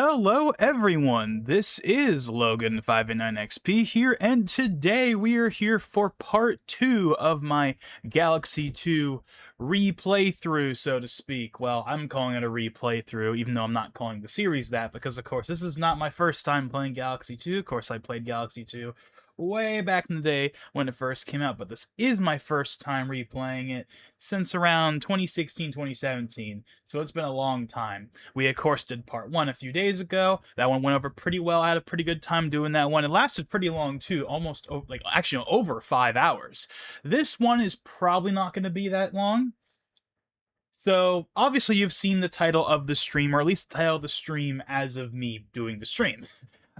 Hello everyone, this is Logan589XP here, and today we are here for part 2 of my Galaxy 2 replay through, so to speak. Well, I'm calling it a replay through, even though I'm not calling the series that, because of course this is not my first time playing Galaxy 2. Of course I played Galaxy 2 way back in the day when it first came out, but this is my first time replaying it since around 2016, 2017, so it's been a long time. We, of course, did part 1 a few days ago. That one went over pretty well. I had a pretty good time doing that one. It lasted pretty long, too, almost, actually, over 5 hours. This one is probably not going to be that long. So, obviously, you've seen the title of the stream, or at least the title of the stream as of me doing the stream.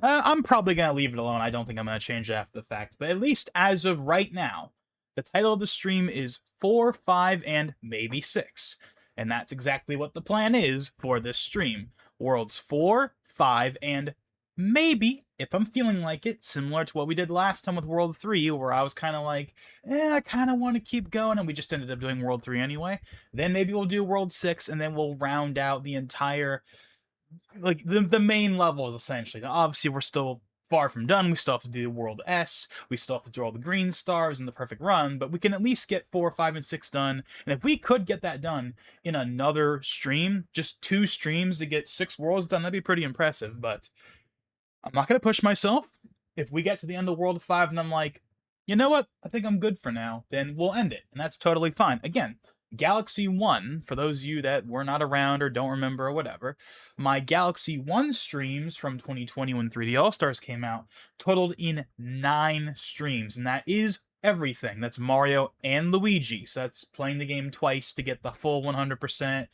I'm probably going to leave it alone. I don't think I'm going to change it after the fact. But at least as of right now, the title of the stream is 4, 5, and maybe 6. And that's exactly what the plan is for this stream. Worlds 4, 5, and maybe, if I'm feeling like it, similar to what we did last time with World 3, where I was kind of like, I kind of want to keep going, and we just ended up doing World 3 anyway. Then maybe we'll do World 6, and then we'll round out the entire, like, the main levels, essentially. Now, obviously, we're still far from done. We still have to do World S, we still have to do all the green stars and the perfect run, but we can at least get 4, 5, and 6 done. And if we could get that done in another stream, just 2 streams to get 6 worlds done, that'd be pretty impressive. But I'm not going to push myself. If we get to the end of World 5 and I'm like, you know what, I think I'm good for now, then we'll end it, and that's totally fine. Again, Galaxy 1, for those of you that were not around or don't remember or whatever, my Galaxy 1 streams from 2020 when 3D All-Stars came out totaled in 9 streams, and that is everything. That's Mario and Luigi, so that's playing the game twice to get the full 100%.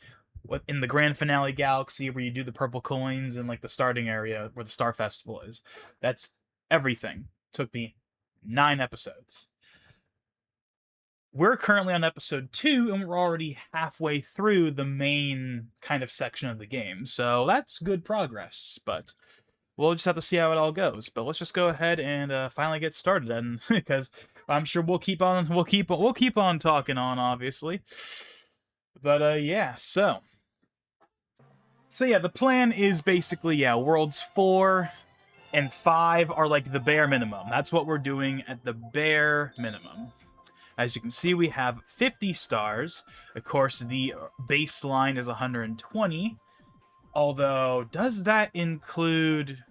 In the grand finale Galaxy, where you do the purple coins and like the starting area where the Star Festival is. That's everything. Took me 9 episodes. We're currently on episode 2, and we're already halfway through the main kind of section of the game. So that's good progress, but we'll just have to see how it all goes. But let's just go ahead and finally get started, and because I'm sure we'll keep on talking on, obviously. But yeah, so yeah, the plan is basically, worlds 4 and 5 are like the bare minimum. That's what we're doing at the bare minimum. As you can see, we have 50 stars. Of course, the baseline is 120. Although, does that include...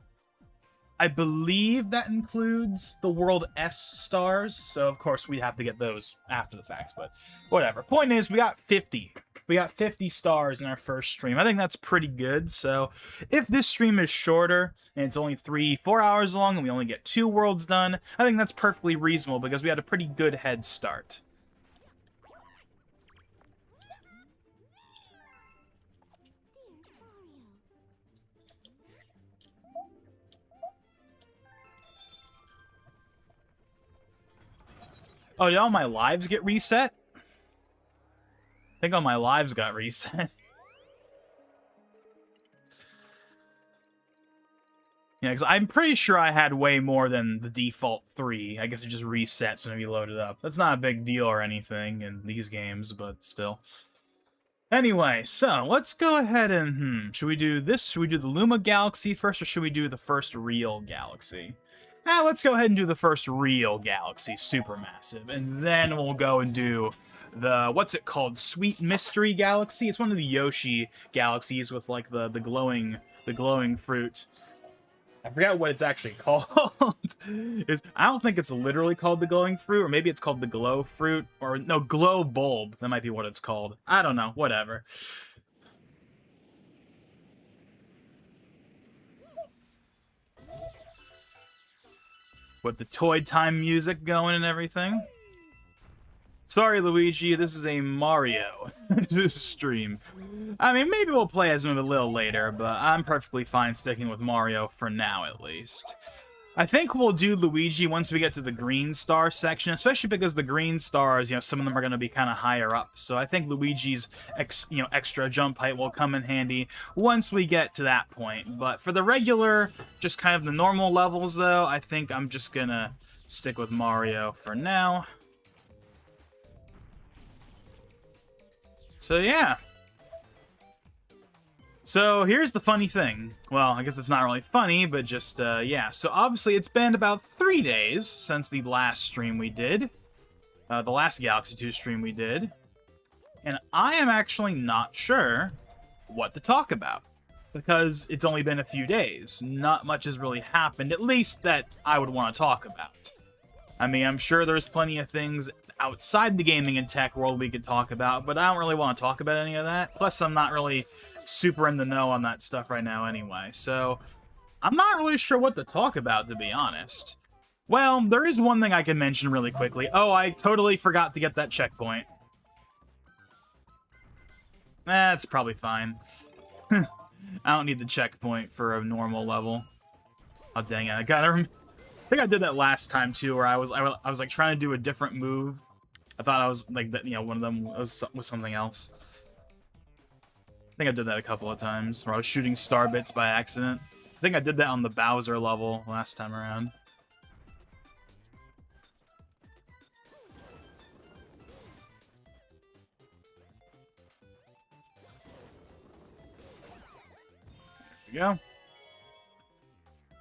I believe that includes the World S stars. So, of course, we'd have to get those after the fact. But whatever. Point is, we got 50. We got 50 stars in our first stream. I think that's pretty good. So if this stream is shorter and it's only 3-4 hours long and we only get 2 worlds done, I think that's perfectly reasonable because we had a pretty good head start. Oh, did all my lives get reset? I think all my lives got reset. Yeah, because I'm pretty sure I had way more than the default 3. I guess it just resets when you load it up. That's not a big deal or anything in these games, but still. Anyway, so let's go ahead and, should we do this? Should we do the Luma Galaxy first, or should we do the first real galaxy? Let's go ahead and do the first real galaxy, Supermassive, and then we'll go and do the, what's it called, Sweet Mystery Galaxy? It's one of the Yoshi galaxies with, like, the glowing fruit. I forgot what it's actually called. I don't think it's literally called the glowing fruit, or maybe it's called the glow fruit, or no, glow bulb. That might be what it's called. I don't know, whatever. With the Toy Time music going and everything. Sorry, Luigi, this is a Mario stream. I mean, maybe we'll play as him a little later, but I'm perfectly fine sticking with Mario for now, at least. I think we'll do Luigi once we get to the green star section, especially because the green stars, some of them are going to be kind of higher up. So I think Luigi's extra jump height will come in handy once we get to that point. But for the regular, just kind of the normal levels, though, I think I'm just going to stick with Mario for now. So yeah. So here's the funny thing. Well, I guess it's not really funny, but just, yeah. So obviously it's been about 3 days since the last stream we did. The last Galaxy 2 stream we did. And I am actually not sure what to talk about. Because it's only been a few days. Not much has really happened, at least that I would want to talk about. I mean, I'm sure there's plenty of things outside the gaming and tech world we could talk about, but I don't really want to talk about any of that. Plus, I'm not really super in the know on that stuff right now anyway, so I'm not really sure what to talk about, to be honest. Well, there is one thing I can mention really quickly. Oh, I totally forgot to get that checkpoint. That's probably fine. I don't need the checkpoint for a normal level. Oh, dang it. I think I did that last time, too, where I was like, trying to do a different move. I thought I was, like, you know, one of them was something else. I think I did that a couple of times, where I was shooting star bits by accident. I think I did that on the Bowser level last time around. There we go.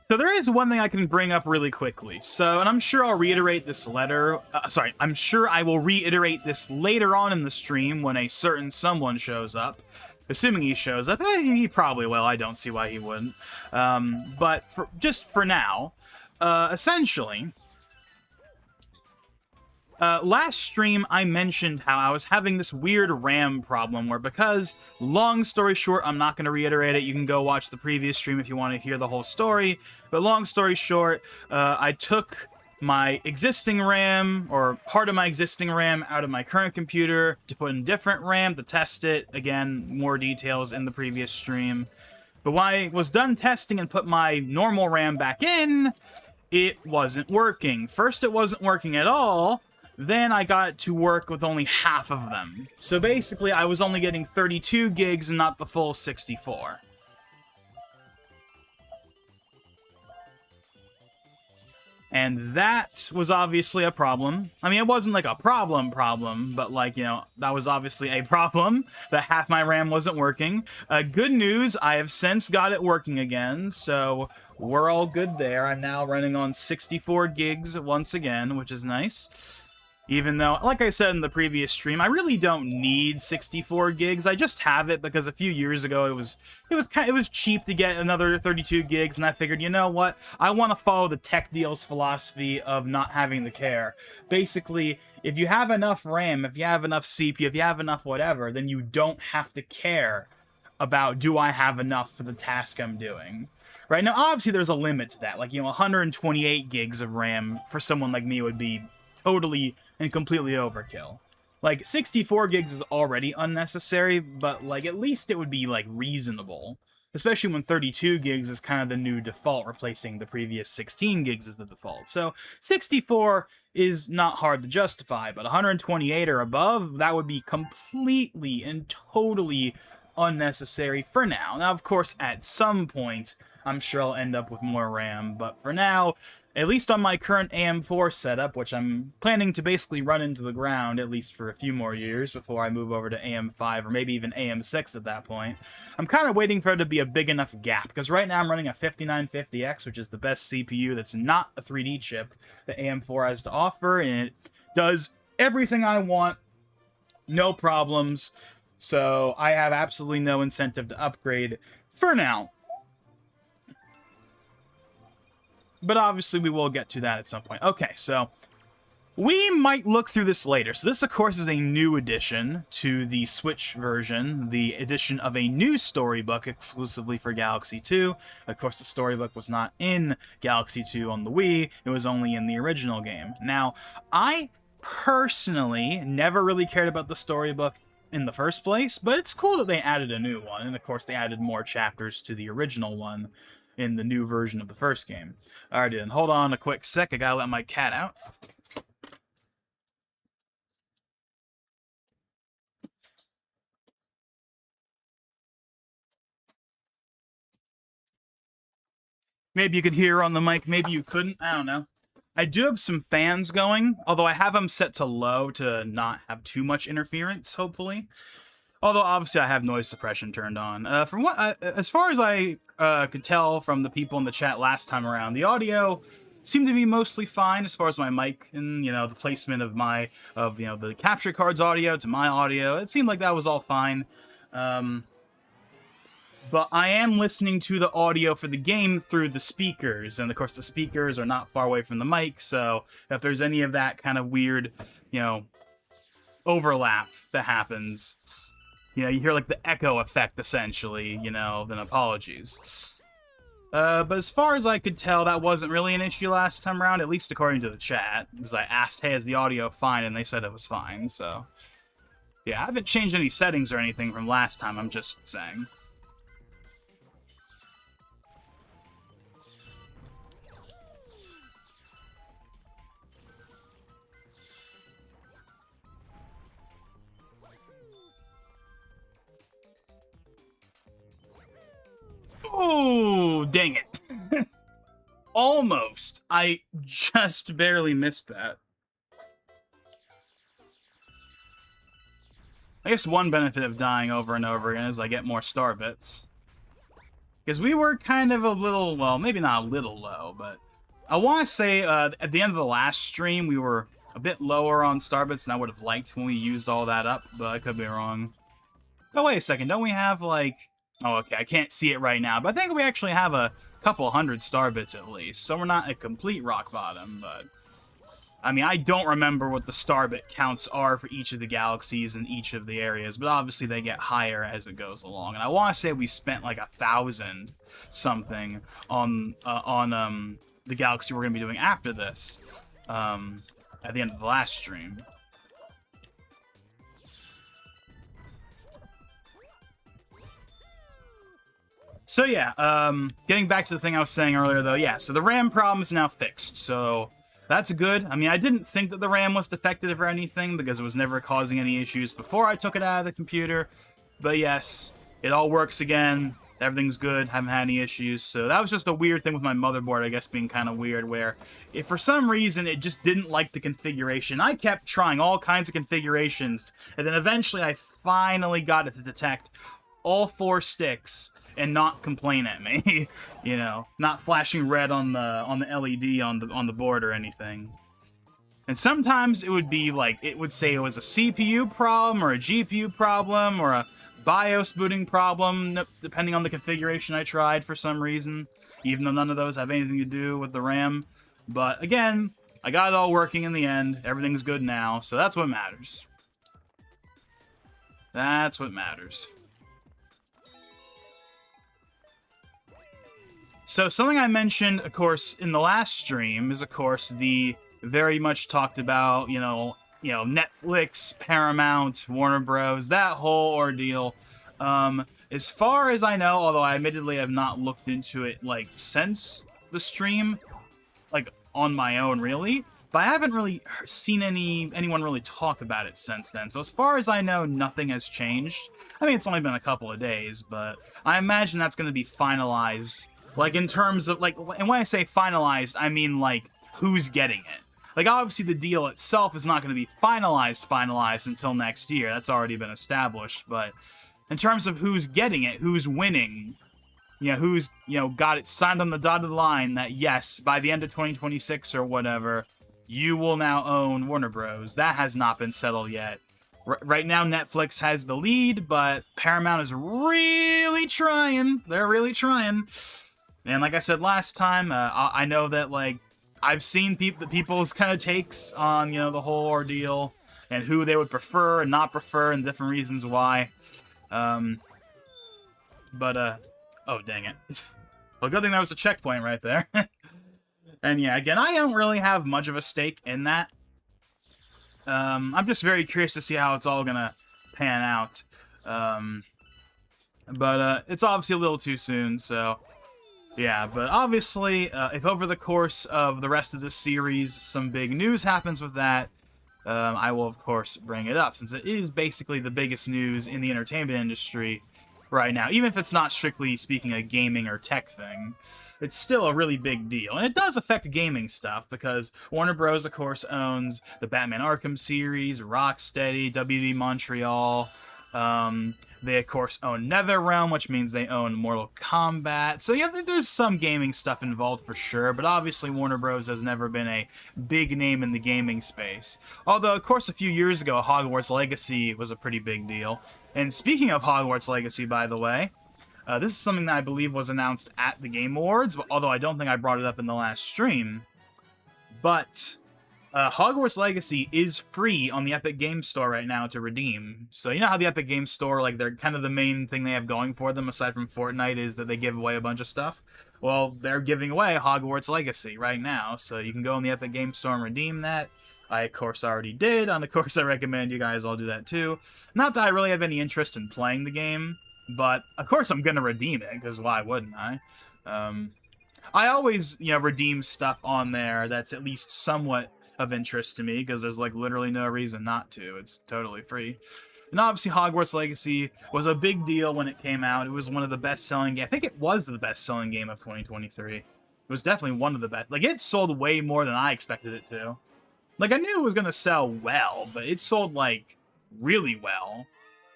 So there is one thing I can bring up really quickly. So, and I'm sure I'll reiterate this I'm sure I will reiterate this later on in the stream when a certain someone shows up. Assuming he shows up. He probably will. I don't see why he wouldn't. But just for now, essentially, last stream I mentioned how I was having this weird RAM problem where, because, long story short, I'm not going to reiterate it. You can go watch the previous stream if you want to hear the whole story. But long story short, I took my existing RAM, or part of my existing RAM, out of my current computer to put in different RAM to test it. Again, more details in the previous stream. But when I was done testing and put my normal RAM back in, it wasn't working. First, it wasn't working at all. Then I got it to work with only half of them. So basically, I was only getting 32 gigs and not the full 64. And that was obviously a problem. I mean, it wasn't like a problem, but like, you know, that was obviously a problem, that half my RAM wasn't working. Good news, I have since got it working again, so we're all good there. I'm now running on 64 gigs once again, which is nice. Even though, like I said in the previous stream, I really don't need 64 gigs. I just have it because a few years ago it was cheap to get another 32 gigs, and I figured, you know what? I want to follow the tech deal's philosophy of not having to care. Basically, if you have enough RAM, if you have enough CPU, if you have enough whatever, then you don't have to care about, do I have enough for the task I'm doing? Right now, obviously there's a limit to that. Like, you know, 128 gigs of RAM for someone like me would be totally and completely overkill. Like, 64 gigs is already unnecessary, but, like, at least it would be, like, reasonable. Especially when 32 gigs is kind of the new default, replacing the previous 16 gigs as the default. So, 64 is not hard to justify, but 128 or above, that would be completely and totally unnecessary for now. Now, of course, at some point, I'm sure I'll end up with more RAM, but for now, at least on my current AM4 setup, which I'm planning to basically run into the ground, at least for a few more years before I move over to AM5 or maybe even AM6 at that point, I'm kind of waiting for there to be a big enough gap, because right now I'm running a 5950X, which is the best CPU that's not a 3D chip that AM4 has to offer, and it does everything I want, no problems, so I have absolutely no incentive to upgrade for now. But obviously we will get to that at some point. Okay, so we might look through this later. So this, of course, is a new addition to the Switch version, the addition of a new storybook exclusively for Galaxy 2. Of course, the storybook was not in Galaxy 2 on the Wii. It was only in the original game. Now, I personally never really cared about the storybook in the first place, but it's cool that they added a new one. And, of course, they added more chapters to the original one in the new version of the first game. Alright then, hold on a quick sec, I gotta let my cat out. Maybe you could hear her on the mic, maybe you couldn't, I don't know. I do have some fans going, although I have them set to low to not have too much interference, hopefully. Although obviously I have noise suppression turned on. From what, as far as I could tell from the people in the chat last time around, the audio seemed to be mostly fine as far as my mic and, you know, the placement of you know, the capture card's audio to my audio. It seemed like that was all fine. But I am listening to the audio for the game through the speakers, and of course the speakers are not far away from the mic, so if there's any of that kind of weird, you know, overlap that happens, you know, you hear like the echo effect essentially, you know, then apologies. But as far as I could tell, that wasn't really an issue last time around, at least according to the chat, because I asked, hey, is the audio fine, and they said it was fine, so... Yeah, I haven't changed any settings or anything from last time, I'm just saying. Oh, dang it. Almost. I just barely missed that. I guess one benefit of dying over and over again is I get more star bits. Because we were kind of a little, well, maybe not a little low, but I want to say at the end of the last stream, we were a bit lower on star bits than I would have liked when we used all that up, but I could be wrong. Oh, wait a second. Don't we have, like... Oh, okay, I can't see it right now, but I think we actually have a couple hundred star bits at least, so we're not at complete rock bottom, but... I mean, I don't remember what the star bit counts are for each of the galaxies in each of the areas, but obviously they get higher as it goes along. And I want to say we spent like 1,000 something on the galaxy we're going to be doing after this, at the end of the last stream. So yeah, getting back to the thing I was saying earlier though, yeah, so the RAM problem is now fixed, so that's good. I mean, I didn't think that the RAM was defective or anything because it was never causing any issues before I took it out of the computer, but yes, it all works again, everything's good, haven't had any issues, so that was just a weird thing with my motherboard, I guess, being kind of weird, where if for some reason it just didn't like the configuration, I kept trying all kinds of configurations, and then eventually I finally got it to detect all 4 sticks and not complain at me, you know, not flashing red on the LED on the board or anything. And sometimes it would be like, it would say it was a CPU problem or a GPU problem or a BIOS booting problem, depending on the configuration I tried for some reason, even though none of those have anything to do with the RAM. But again, I got it all working in the end, everything's good now, so that's what matters. That's what matters. So something I mentioned, of course, in the last stream is, of course, the very much talked about, you know, Netflix, Paramount, Warner Bros., that whole ordeal. As far as I know, although I admittedly have not looked into it, like, since the stream, like, on my own, really, but I haven't really seen anyone really talk about it since then. So as far as I know, nothing has changed. I mean, it's only been a couple of days, but I imagine that's going to be finalized. Like, in terms of, like, and when I say finalized, I mean, like, who's getting it. Like, obviously the deal itself is not going to be finalized until next year. That's already been established. But in terms of who's getting it, who's winning, you know, who's, you know, got it signed on the dotted line that, yes, by the end of 2026 or whatever, you will now own Warner Bros. That has not been settled yet. Right now, Netflix has the lead, but Paramount is really trying. They're really trying. And like I said last time, I know that, like, I've seen people's kind of takes on, you know, the whole ordeal and who they would prefer and not prefer and different reasons why. Oh, dang it. Well, good thing that was a checkpoint right there. And yeah, again, I don't really have much of a stake in that. I'm just very curious to see how it's all gonna pan out. It's obviously a little too soon, so... Yeah, but obviously, if over the course of the rest of this series some big news happens with that, I will, of course, bring it up, since it is basically the biggest news in the entertainment industry right now. Even if it's not strictly speaking a gaming or tech thing, it's still a really big deal. And it does affect gaming stuff, because Warner Bros., of course, owns the Batman Arkham series, Rocksteady, WB Montreal, They, of course, own NetherRealm, which means they own Mortal Kombat. So, yeah, there's some gaming stuff involved for sure, but obviously Warner Bros. Has never been a big name in the gaming space. Although, of course, a few years ago, Hogwarts Legacy was a pretty big deal. And speaking of Hogwarts Legacy, by the way, this is something that I believe was announced at the Game Awards, although I don't think I brought it up in the last stream. But Hogwarts Legacy is free on the Epic Games Store right now to redeem. So you know how the Epic Games Store, like, they're kind of the main thing they have going for them, aside from Fortnite, is that they give away a bunch of stuff? Well, they're giving away Hogwarts Legacy right now, so you can go in the Epic Games Store and redeem that. I, of course, already did, and of course I recommend you guys all do that too. Not that I really have any interest in playing the game, but of course I'm gonna redeem it, because why wouldn't I? I always, redeem stuff on there that's at least somewhat of interest to me, because there's, like, literally no reason not to. It's totally free. And obviously Hogwarts Legacy was a big deal when it came out. It was one of the best-selling games. I think it was the best-selling game of 2023. It was definitely one of the best. Like, it sold way more than I expected it to. Like, I knew it was going to sell well, but it sold, like, really well.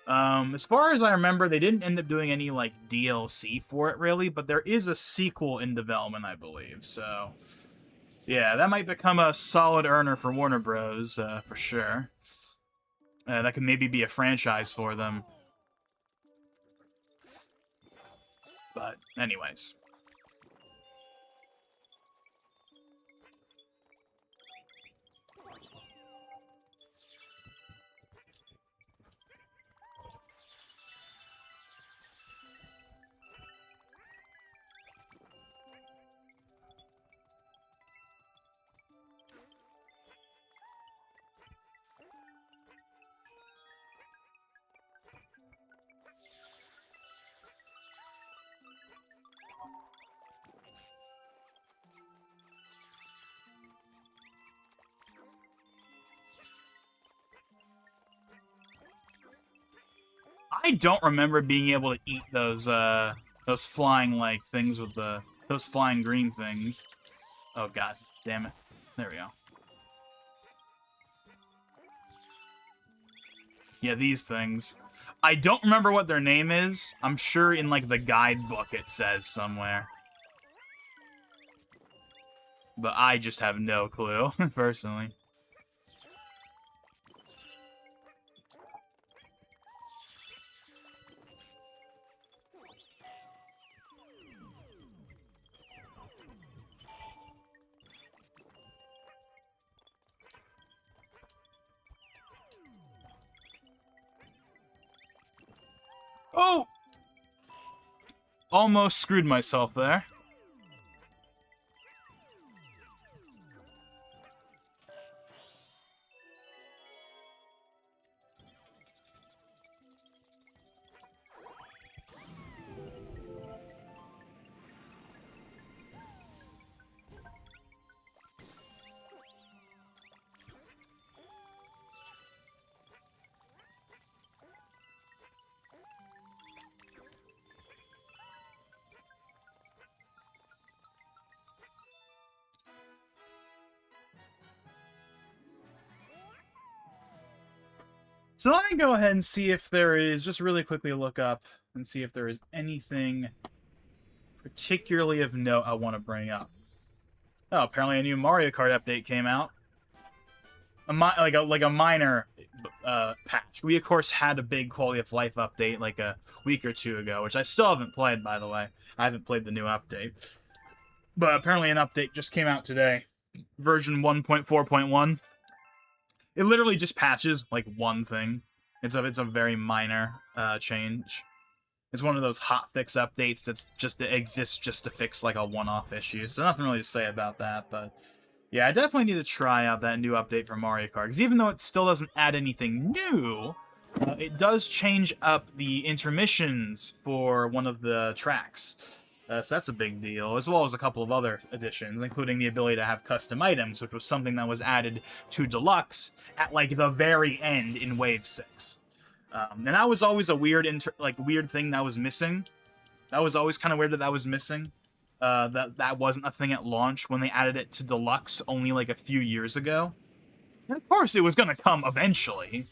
As far as I remember, they didn't end up doing any, like, DLC for it, really, but there is a sequel in development, I believe, so yeah, that might become a solid earner for Warner Bros., for sure. That could maybe be a franchise for them. But, anyways. I don't remember being able to eat those flying, like, things with those flying green things. Oh, god damn it. There we go. Yeah, these things. I don't remember what their name is. I'm sure in, like, the guidebook it says somewhere. But I just have no clue, personally. Oh! Almost screwed myself there. So let me go ahead and see if there is, just really quickly look up and see if there is anything particularly of note I want to bring up. Oh, apparently a new Mario Kart update came out. A minor patch. We, of course, had a big quality of life update like a week or two ago, which I still haven't played, by the way. I haven't played the new update. But apparently an update just came out today. Version 1.4.1. It literally just patches, like, one thing. It's a very minor change. It's one of those hotfix updates that's just that exists just to fix, like, a one-off issue. So nothing really to say about that, but yeah, I definitely need to try out that new update for Mario Kart, because even though it still doesn't add anything new, it does change up the intermissions for one of the tracks. So that's a big deal, as well as a couple of other additions, including the ability to have custom items, which was something that was added to Deluxe at, like, the very end in Wave 6. And that was always a weird thing that was missing. That was always kind of weird that was missing. That wasn't a thing at launch when they added it to Deluxe only, like, a few years ago. And of course it was going to come eventually.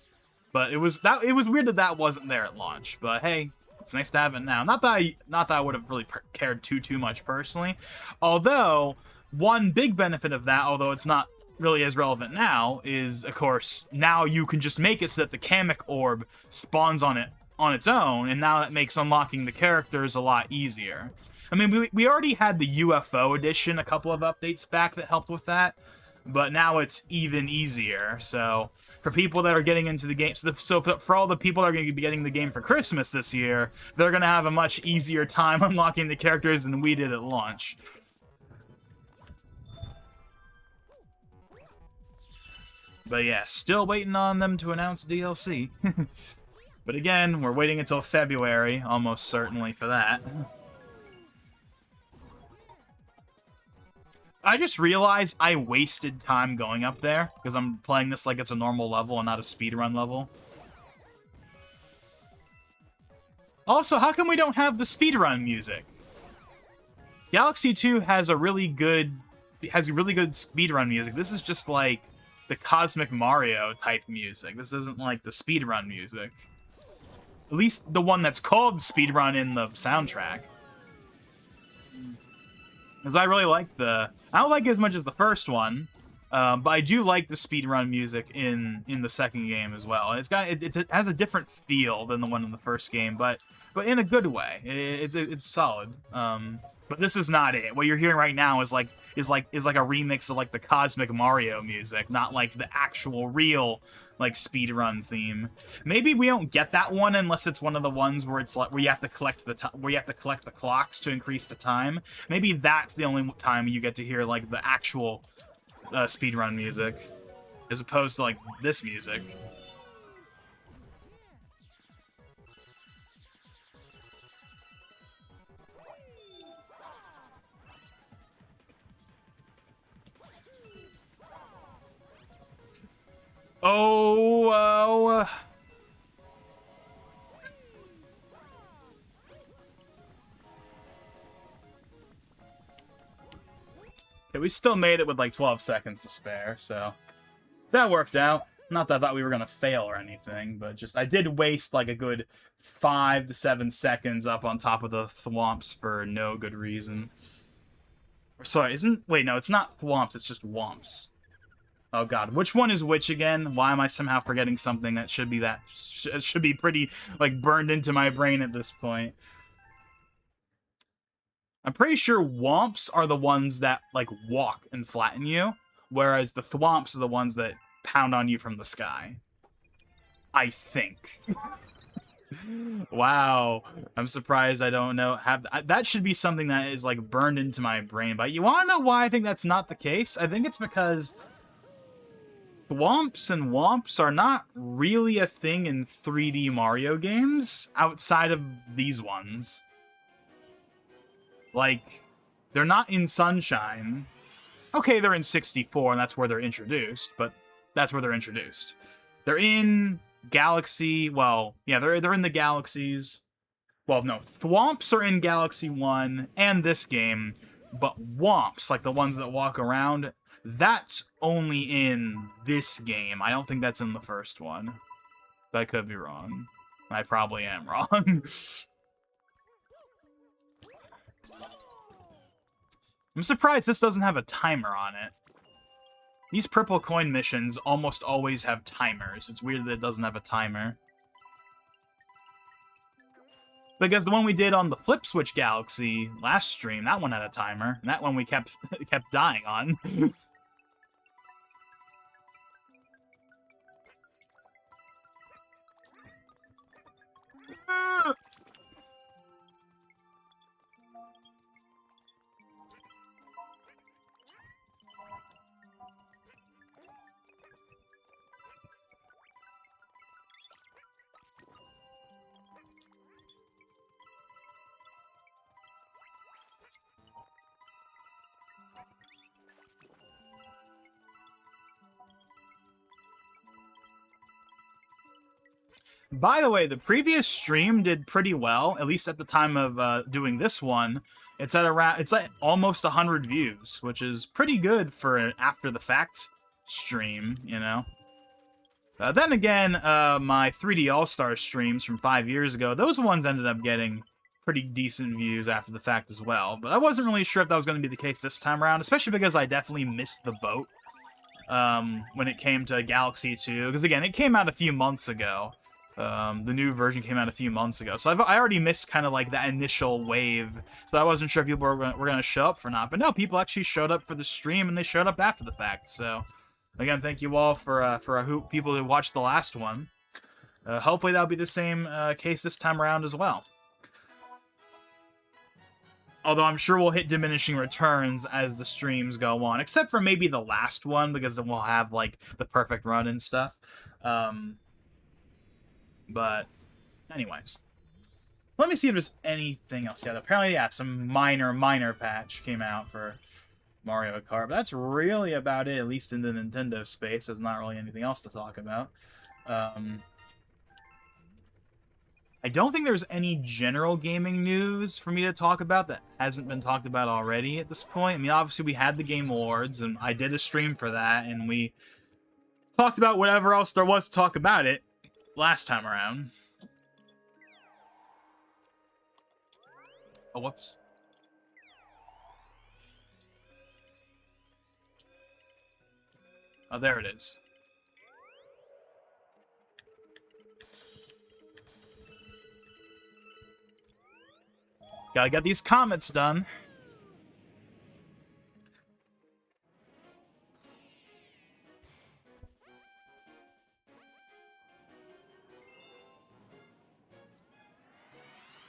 But it was weird that that wasn't there at launch. But hey, it's nice to have it now. Not that I would have really cared too much personally. Although one big benefit of that, although it's not really as relevant now, is of course now you can just make it so that the Kamek orb spawns on its own, and now that makes unlocking the characters a lot easier. I mean, we already had the UFO edition a couple of updates back that helped with that, but now it's even easier. So for people that are getting into the game, so for all the people that are going to be getting the game for Christmas this year, they're going to have a much easier time unlocking the characters than we did at launch. But yeah, still waiting on them to announce DLC. But again, we're waiting until February, almost certainly, for that. I just realized I wasted time going up there, because I'm playing this like it's a normal level and not a speedrun level. Also, how come we don't have the speedrun music? Galaxy 2 has a really good speedrun music. This is just like the Cosmic Mario type music. This isn't like the speedrun music. At least the one that's called speedrun in the soundtrack. Because I really like I don't like it as much as the first one, but I do like the speedrun music in the second game as well. It has a different feel than the one in the first game, but in a good way. It's solid. But this is not it. What you're hearing right now is like a remix of like the Cosmic Mario music, not like the actual real like speedrun theme. Maybe we don't get that one unless it's one of the ones where it's like where you have to collect the clocks to increase the time. Maybe that's the only time you get to hear like the actual speedrun music, as opposed to like this music. Oh, okay, we still made it with like 12 seconds to spare, so that worked out. Not that I thought we were gonna fail or anything, but just I did waste like a good 5 to 7 seconds up on top of the thwomps for no good reason. Sorry, wait, no, it's not thwomps, it's just womps. Oh god, which one is which again? Why am I somehow forgetting something that should be pretty, like, burned into my brain at this point? I'm pretty sure womps are the ones that, like, walk and flatten you, whereas the thwomps are the ones that pound on you from the sky. I think. Wow, I'm surprised I don't know. That should be something that is, like, burned into my brain. But you want to know why I think that's not the case? I think it's because thwomps and womps are not really a thing in 3D Mario games outside of these ones. Like, they're not in Sunshine. Okay, they're in 64, and that's where they're introduced, but that's where they're introduced. They're in Galaxy, well, yeah, they're in the Galaxies. Well, no, thwomps are in Galaxy 1 and this game, but womps, like the ones that walk around, that's only in this game. I don't think that's in the first one. But I could be wrong. I probably am wrong. I'm surprised this doesn't have a timer on it. These purple coin missions almost always have timers. It's weird that it doesn't have a timer. Because the one we did on the Flip Switch Galaxy last stream, that one had a timer. And that one we kept dying on. By the way, the previous stream did pretty well, at least at the time of doing this one. It's at almost 100 views, which is pretty good for an after the fact stream, you know. Then again, my 3D All-Star streams from 5 years ago, those ones ended up getting pretty decent views after the fact as well. But I wasn't really sure if that was going to be the case this time around, especially because I definitely missed the boat when it came to Galaxy 2. Because again, it came out a few months ago. The new version came out a few months ago. So I already missed kind of like that initial wave. So I wasn't sure if people were going to show up or not. But no, people actually showed up for the stream, and they showed up after the fact. So again, thank you all for people who watched the last one. Hopefully that'll be the same case this time around as well. Although I'm sure we'll hit diminishing returns as the streams go on, except for maybe the last one, because then we'll have like the perfect run and stuff. But anyways, let me see if there's anything else yet. Apparently, yeah, some minor patch came out for Mario Kart. But that's really about it, at least in the Nintendo space. There's not really anything else to talk about. I don't think there's any general gaming news for me to talk about that hasn't been talked about already at this point. I mean, obviously, we had the Game Awards, and I did a stream for that, and we talked about whatever else there was to talk about it last time around. Oh, whoops. Oh, there it is. Gotta get these comments done.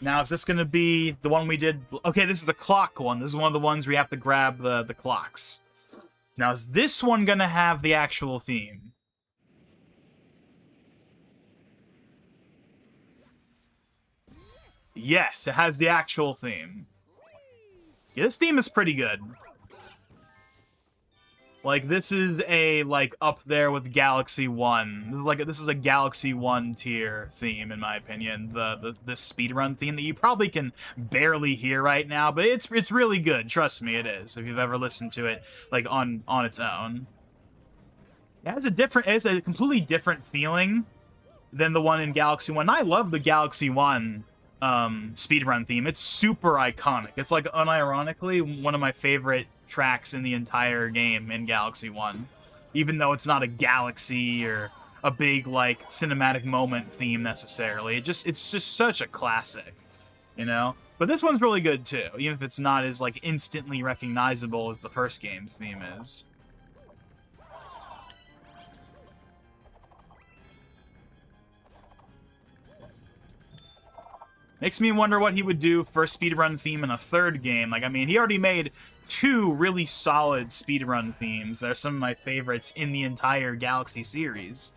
Now, is this going to be the one we did? Okay, this is a clock one. This is one of the ones where you have to grab the clocks. Now, is this one going to have the actual theme? Yes, it has the actual theme. Yeah, this theme is pretty good. Like, this is a, like, up there with Galaxy 1. This is a Galaxy 1 tier theme, in my opinion. The speedrun theme that you probably can barely hear right now, but it's really good. Trust me, it is. If you've ever listened to it, like, on its own. It's a completely different feeling than the one in Galaxy 1. I love the Galaxy 1 speedrun theme. It's super iconic. It's like unironically one of my favorite tracks in the entire game in Galaxy 1, even though it's not a galaxy or a big like cinematic moment theme necessarily. It's just such a classic, you know. But this one's really good too, even if it's not as like instantly recognizable as the first game's theme is. Makes me wonder what he would do for a speedrun theme in a third game. Like, I mean, he already made 2 really solid speedrun themes. They're some of my favorites in the entire Galaxy series.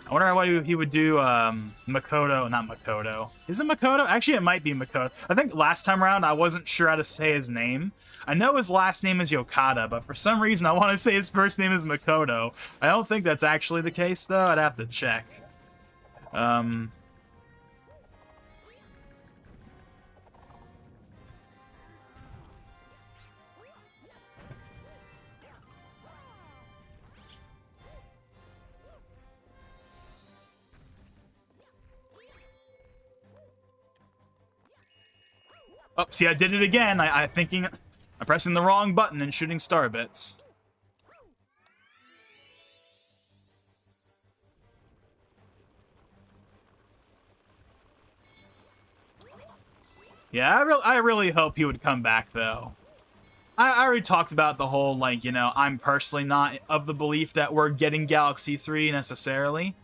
I wonder what he would do, Makoto, not Makoto. Is it Makoto? Actually, it might be Makoto. I think last time around, I wasn't sure how to say his name. I know his last name is Yokata, but for some reason, I want to say his first name is Makoto. I don't think that's actually the case, though. I'd have to check. Oh, see, I did it again. I'm pressing the wrong button and shooting star bits. Yeah, I really hope he would come back, though. I already talked about the whole, like, you know, I'm personally not of the belief that we're getting Galaxy 3 necessarily.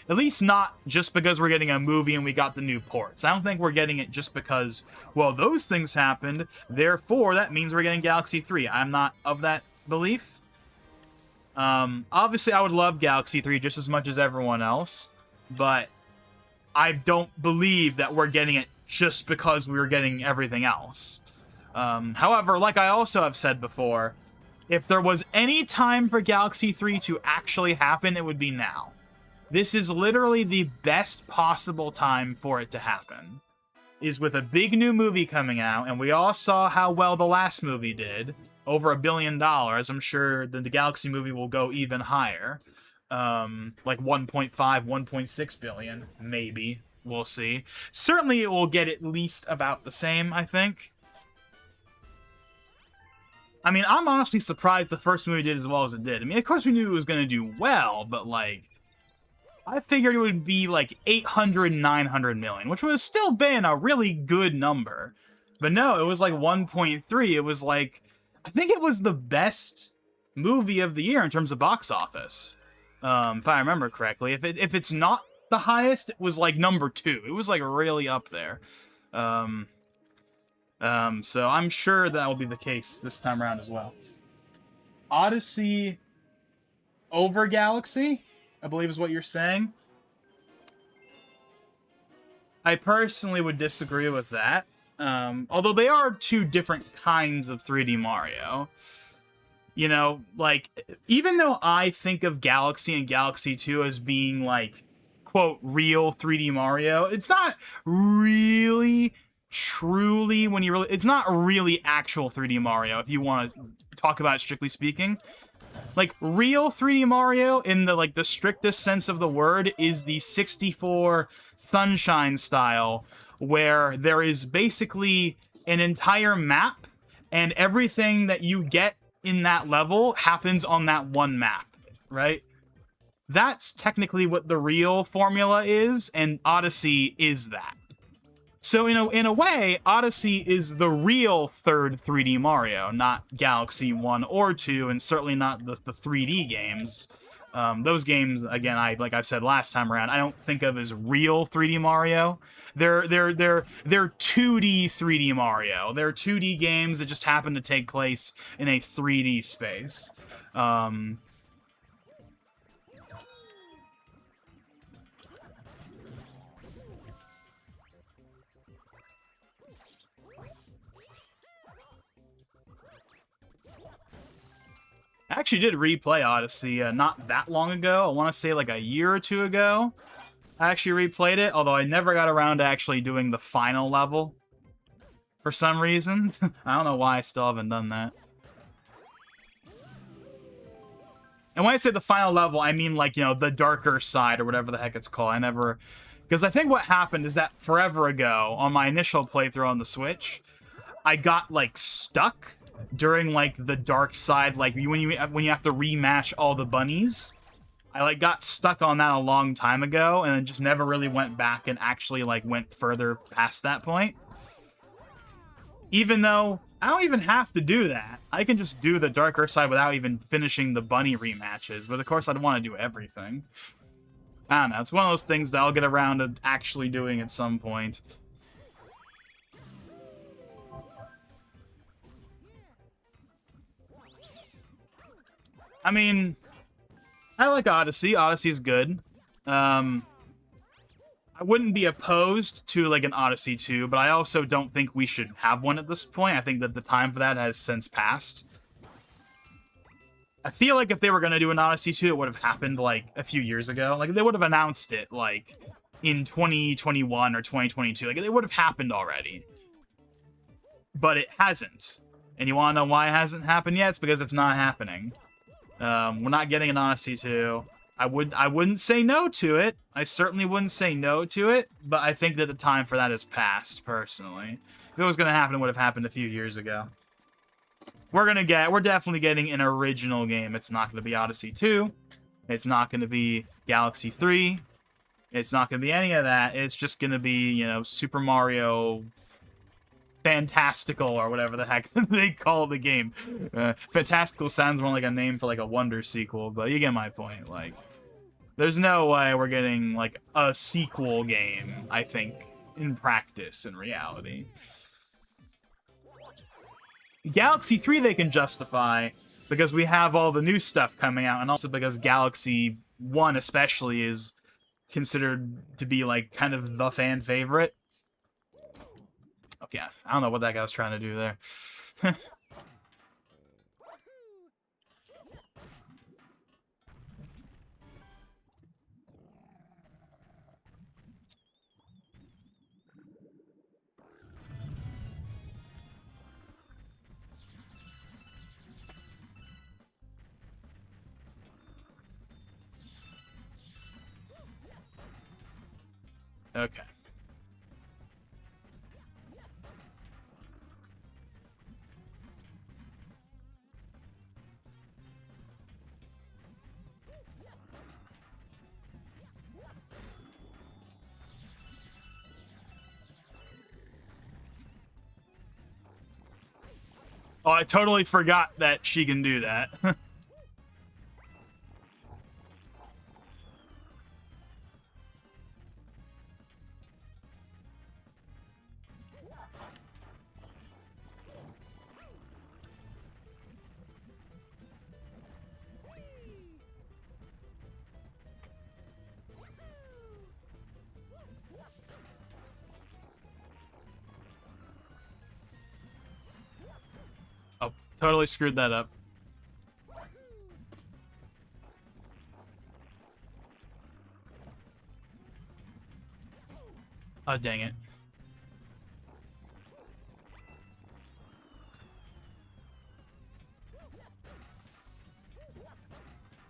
At least not just because we're getting a movie and we got the new ports. I don't think we're getting it just because, well, those things happened, therefore that means we're getting Galaxy 3. I'm not of that belief. Obviously, I would love Galaxy 3 just as much as everyone else, but I don't believe that we're getting it just because we were getting everything else. However, like I also have said before, if there was any time for Galaxy 3 to actually happen, it would be now. This is literally the best possible time for it to happen. Is with a big new movie coming out, and we all saw how well the last movie did, over $1 billion. I'm sure the Galaxy movie will go even higher. Like 1.5, 1.6 billion, maybe. We'll see. Certainly it will get at least about the same, I think. I mean, I'm honestly surprised the first movie did as well as it did. I mean, of course we knew it was going to do well, but, like, I figured it would be, like, 800, 900 million, which would have still been a really good number. But no, it was, like, 1.3. It was, like, I think it was the best movie of the year in terms of box office, if I remember correctly. If it's not the highest, it was, like, number 2. It was, like, really up there. So I'm sure that will be the case this time around as well. Odyssey over Galaxy, I believe is what you're saying. I personally would disagree with that. Although they are two different kinds of 3D Mario. You know, like, even though I think of Galaxy and Galaxy 2 as being, like, quote, real 3D Mario, it's not really truly, when you really, it's not really actual 3D Mario, if you want to talk about it strictly speaking. Like, real 3D Mario, in the, like, the strictest sense of the word, is the 64 Sunshine style, where there is basically an entire map, and everything that you get in that level happens on that one map, right? That's technically what the real formula is, and Odyssey is that. So in a way, Odyssey is the real third 3D Mario, not Galaxy 1 or 2, and certainly not the 3D games. Those games, again, like I said last time around, I don't think of as real 3D Mario. They're 2D 3D Mario. They're 2D games that just happen to take place in a 3D space. I actually did replay Odyssey not that long ago. I want to say like a year or two ago. I actually replayed it, although I never got around to actually doing the final level. For some reason. I don't know why I still haven't done that. And when I say the final level, I mean, like, you know, the darker side or whatever the heck it's called. I never... Because I think what happened is that forever ago, on my initial playthrough on the Switch, I got, like, stuck during, like, the dark side, like, when you have to rematch all the bunnies. I, like, got stuck on that a long time ago, and then just never really went back and actually, like, went further past that point. Even though I don't even have to do that. I can just do the darker side without even finishing the bunny rematches, but of course I'd want to do everything. I don't know, it's one of those things that I'll get around to actually doing at some point. I mean, I like Odyssey. Odyssey's good. I wouldn't be opposed to, like, an Odyssey 2, but I also don't think we should have one at this point. I think that the time for that has since passed. I feel like if they were going to do an Odyssey 2, it would have happened, like, a few years ago. Like, they would have announced it, like, in 2021 or 2022. Like, it would have happened already. But it hasn't. And you want to know why it hasn't happened yet? It's because it's not happening. We're not getting an Odyssey 2. I wouldn't say no to it. I certainly wouldn't say no to it, but I think that the time for that has passed, personally. If it was going to happen, it would have happened a few years ago. We're definitely getting an original game. It's not going to be Odyssey 2. It's not going to be Galaxy 3. It's not going to be any of that. It's just going to be, you know, Super Mario Fantastical, or whatever the heck they call the game. Fantastical sounds more like a name for, like, a Wonder sequel, but you get my point. Like, there's no way we're getting, like, a sequel game, I think, in practice, in reality. Galaxy 3 they can justify, because we have all the new stuff coming out, and also because Galaxy 1 especially is considered to be, like, kind of the fan favorite. Okay, I don't know what that guy was trying to do there. Okay. Oh, I totally forgot that she can do that. Oh, totally screwed that up. Oh, dang it.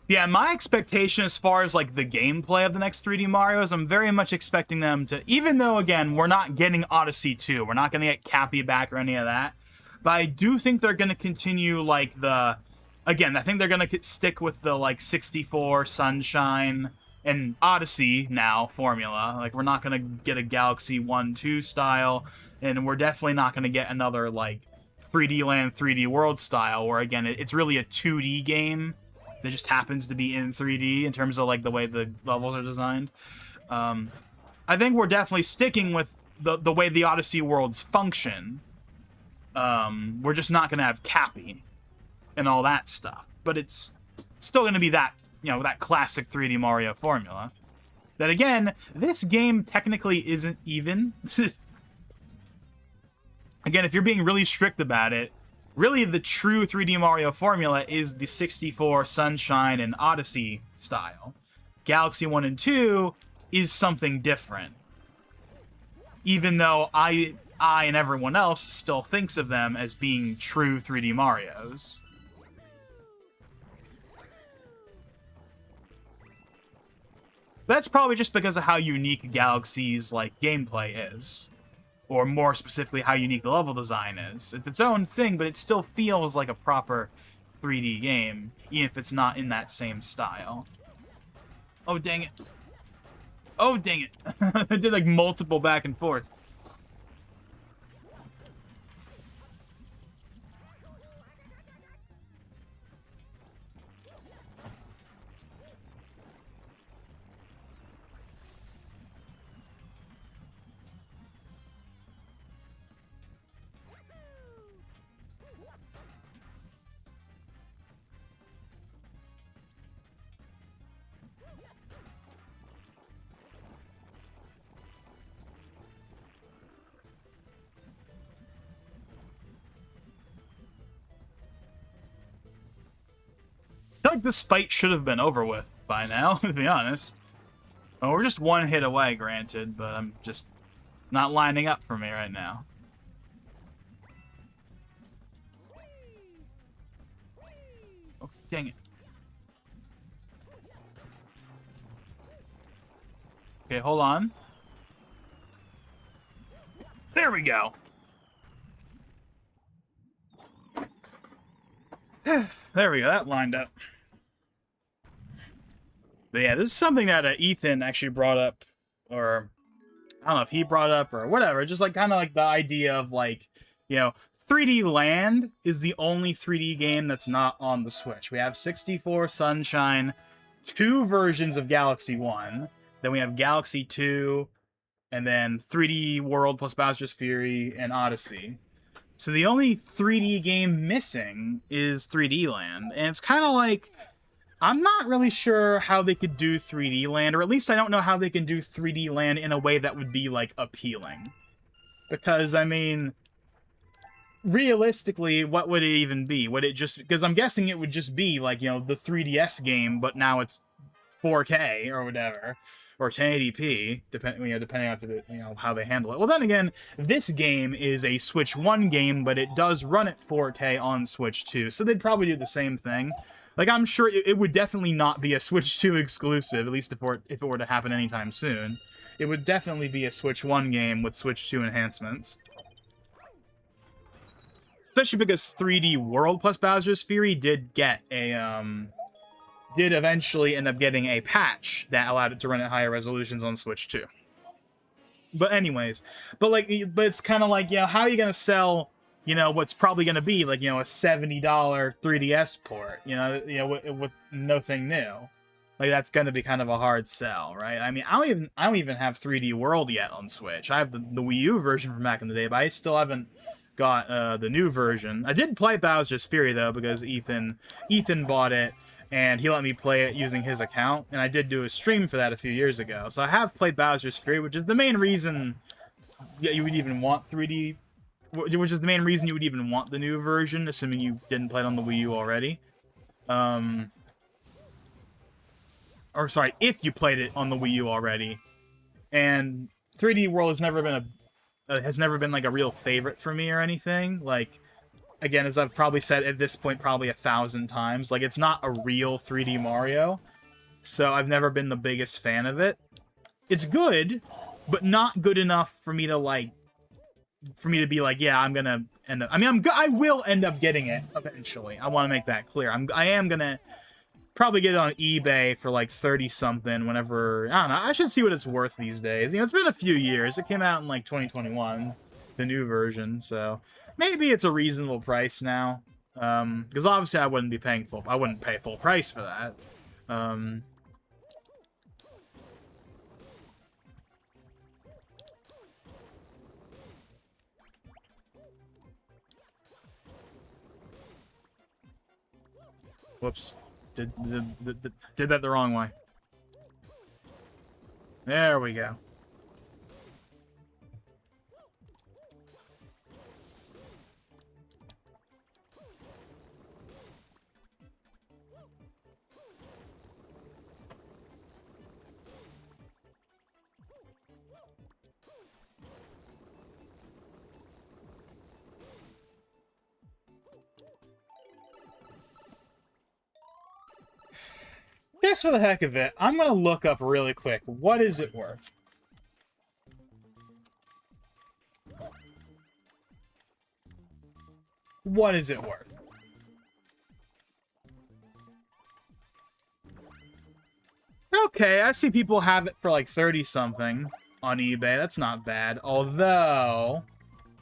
Yeah, my expectation as far as like the gameplay of the next 3D Marios, I'm very much expecting them to, even though again, we're not getting Odyssey 2, we're not going to get Cappy back or any of that, but I do think they're going to continue like the, again, I think they're going to stick with the like 64 Sunshine and Odyssey now formula. Like we're not going to get a Galaxy 1-2 style, and we're definitely not going to get another like 3D Land, 3D World style, where again, it's really a 2D game that just happens to be in 3D in terms of like the way the levels are designed. I think we're definitely sticking with the way the Odyssey worlds function. We're just not going to have Cappy and all that stuff, but it's still going to be that, you know, that classic 3D Mario formula. That again, this game technically isn't even. Again, if you're being really strict about it, really the true 3D Mario formula is the 64 Sunshine and Odyssey style. Galaxy 1 and 2 is something different. Even though I and everyone else still thinks of them as being true 3D Marios. That's probably just because of how unique Galaxy's like gameplay is. Or more specifically, how unique the level design is. It's its own thing, but it still feels like a proper 3D game, even if it's not in that same style. Oh, dang it. Oh, dang it. I did like multiple back and forth. I feel like this fight should have been over with by now, to be honest. Oh, we're just one hit away, granted, but I'm just... It's not lining up for me right now. Oh, dang it. Okay, hold on. There we go. There we go, that lined up. But yeah, this is something that Ethan actually brought up, or I don't know if he brought up or whatever, just like kind of like the idea of like, you know, 3D Land is the only 3D game that's not on the Switch. We have 64 Sunshine, 2 versions of Galaxy 1, then we have Galaxy 2, and then 3D World plus Bowser's Fury and Odyssey. So the only 3D game missing is 3D Land, and it's kind of like, I'm not really sure how they could do 3D Land, or at least I don't know how they can do 3D Land in a way that would be, like, appealing. Because, I mean, realistically, what would it even be? Would it just... Because I'm guessing it would just be, like, you know, the 3DS game, but now it's 4K or whatever, or 1080p, depending on the, you know, how they handle it. Well, then again, this game is a Switch 1 game, but it does run at 4K on Switch 2, so they'd probably do the same thing. Like, I'm sure it would definitely not be a Switch 2 exclusive, at least if it were to happen anytime soon. it would definitely be a Switch 1 game with Switch 2 enhancements. Especially because 3D World plus Bowser's Fury did get a, did eventually end up getting a patch that allowed it to run at higher resolutions on Switch 2. But anyways, but it's kind of like, how are you going to sell, what's probably going to be like, a $70 3DS port, with nothing new. Like, that's going to be kind of a hard sell, right? I mean, I don't even have 3D World yet on Switch. I have the Wii U version from back in the day, but I still haven't got the new version. I did play Bowser's Fury, though, because Ethan bought it, and he let me play it using his account, and I did do a stream for that a few years ago. So I have played Bowser's Fury, which is the main reason that you would even want 3D, which is the main reason you would even want the new version, assuming you didn't play it on the Wii U already. Or sorry, if you played it on the Wii U already. And 3D World has never been like a real favorite for me or anything. Like, again, as I've probably said at this point probably 1,000 times, like, it's not a real 3D Mario, so I've never been the biggest fan of it. It's good, but not good enough for me to be like, yeah, I'm gonna end up. I mean, I will end up getting it eventually. I want to make that clear. I am gonna probably get it on eBay for like 30 something whenever. I don't know. I should see what it's worth these days. It's been a few years. It came out in like 2021, the new version, so maybe it's a reasonable price now. Because obviously I wouldn't pay full price for that. Whoops. Did that the wrong way. There we go. Just for the heck of it, I'm gonna look up really quick. What is it worth? What is it worth? Okay, I see people have it for like 30 something on eBay. That's not bad. Although,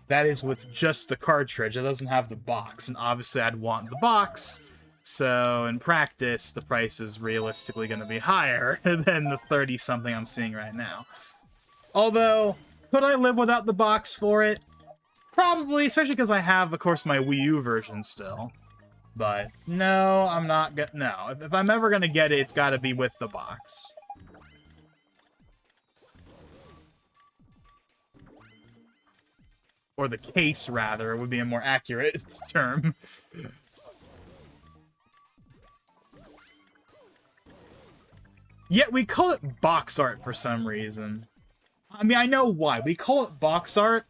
that is with just the cartridge. It doesn't have the box. And obviously I'd want the box. So, in practice, the price is realistically going to be higher than the 30-something I'm seeing right now. Although, could I live without the box for it? Probably, especially because I have, of course, my Wii U version still. But, no, I'm not gonna... No, if I'm ever going to get it, it's got to be with the box. Or the case, rather, would be a more accurate term. Yet we call it box art for some reason. I mean, I know why. We call it box art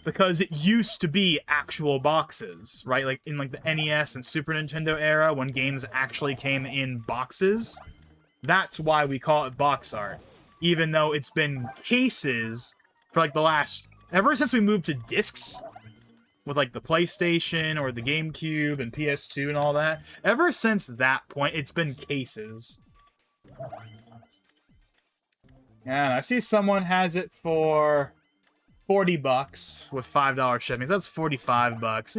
because it used to be actual boxes, right? Like in like the NES and Super Nintendo era when games actually came in boxes. That's why we call it box art. Even though it's been cases for like the last... Ever since we moved to discs with like the PlayStation or the GameCube and PS2 and all that. Ever since that point, it's been cases. Yeah, I see someone has it for 40 bucks with $5 shipping. So that's 45 bucks.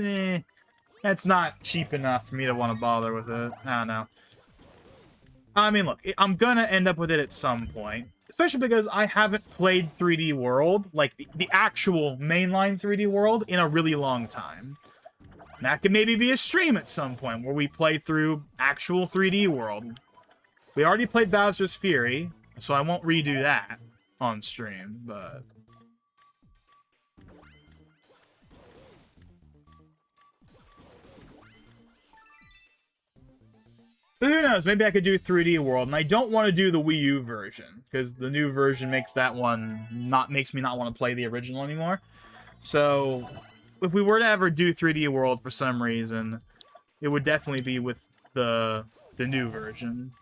That's not cheap enough for me to want to bother with it. I don't know. I mean, look, I'm gonna end up with it at some point. Especially because I haven't played 3D World, like the actual mainline 3D World, in a really long time. That could maybe be a stream at some point where we play through actual 3D World. We already played Bowser's Fury, so I won't redo that on stream, but... But who knows, maybe I could do 3D World, and I don't want to do the Wii U version, because the new version makes that one makes me not want to play the original anymore. So, if we were to ever do 3D World for some reason, it would definitely be with the new version.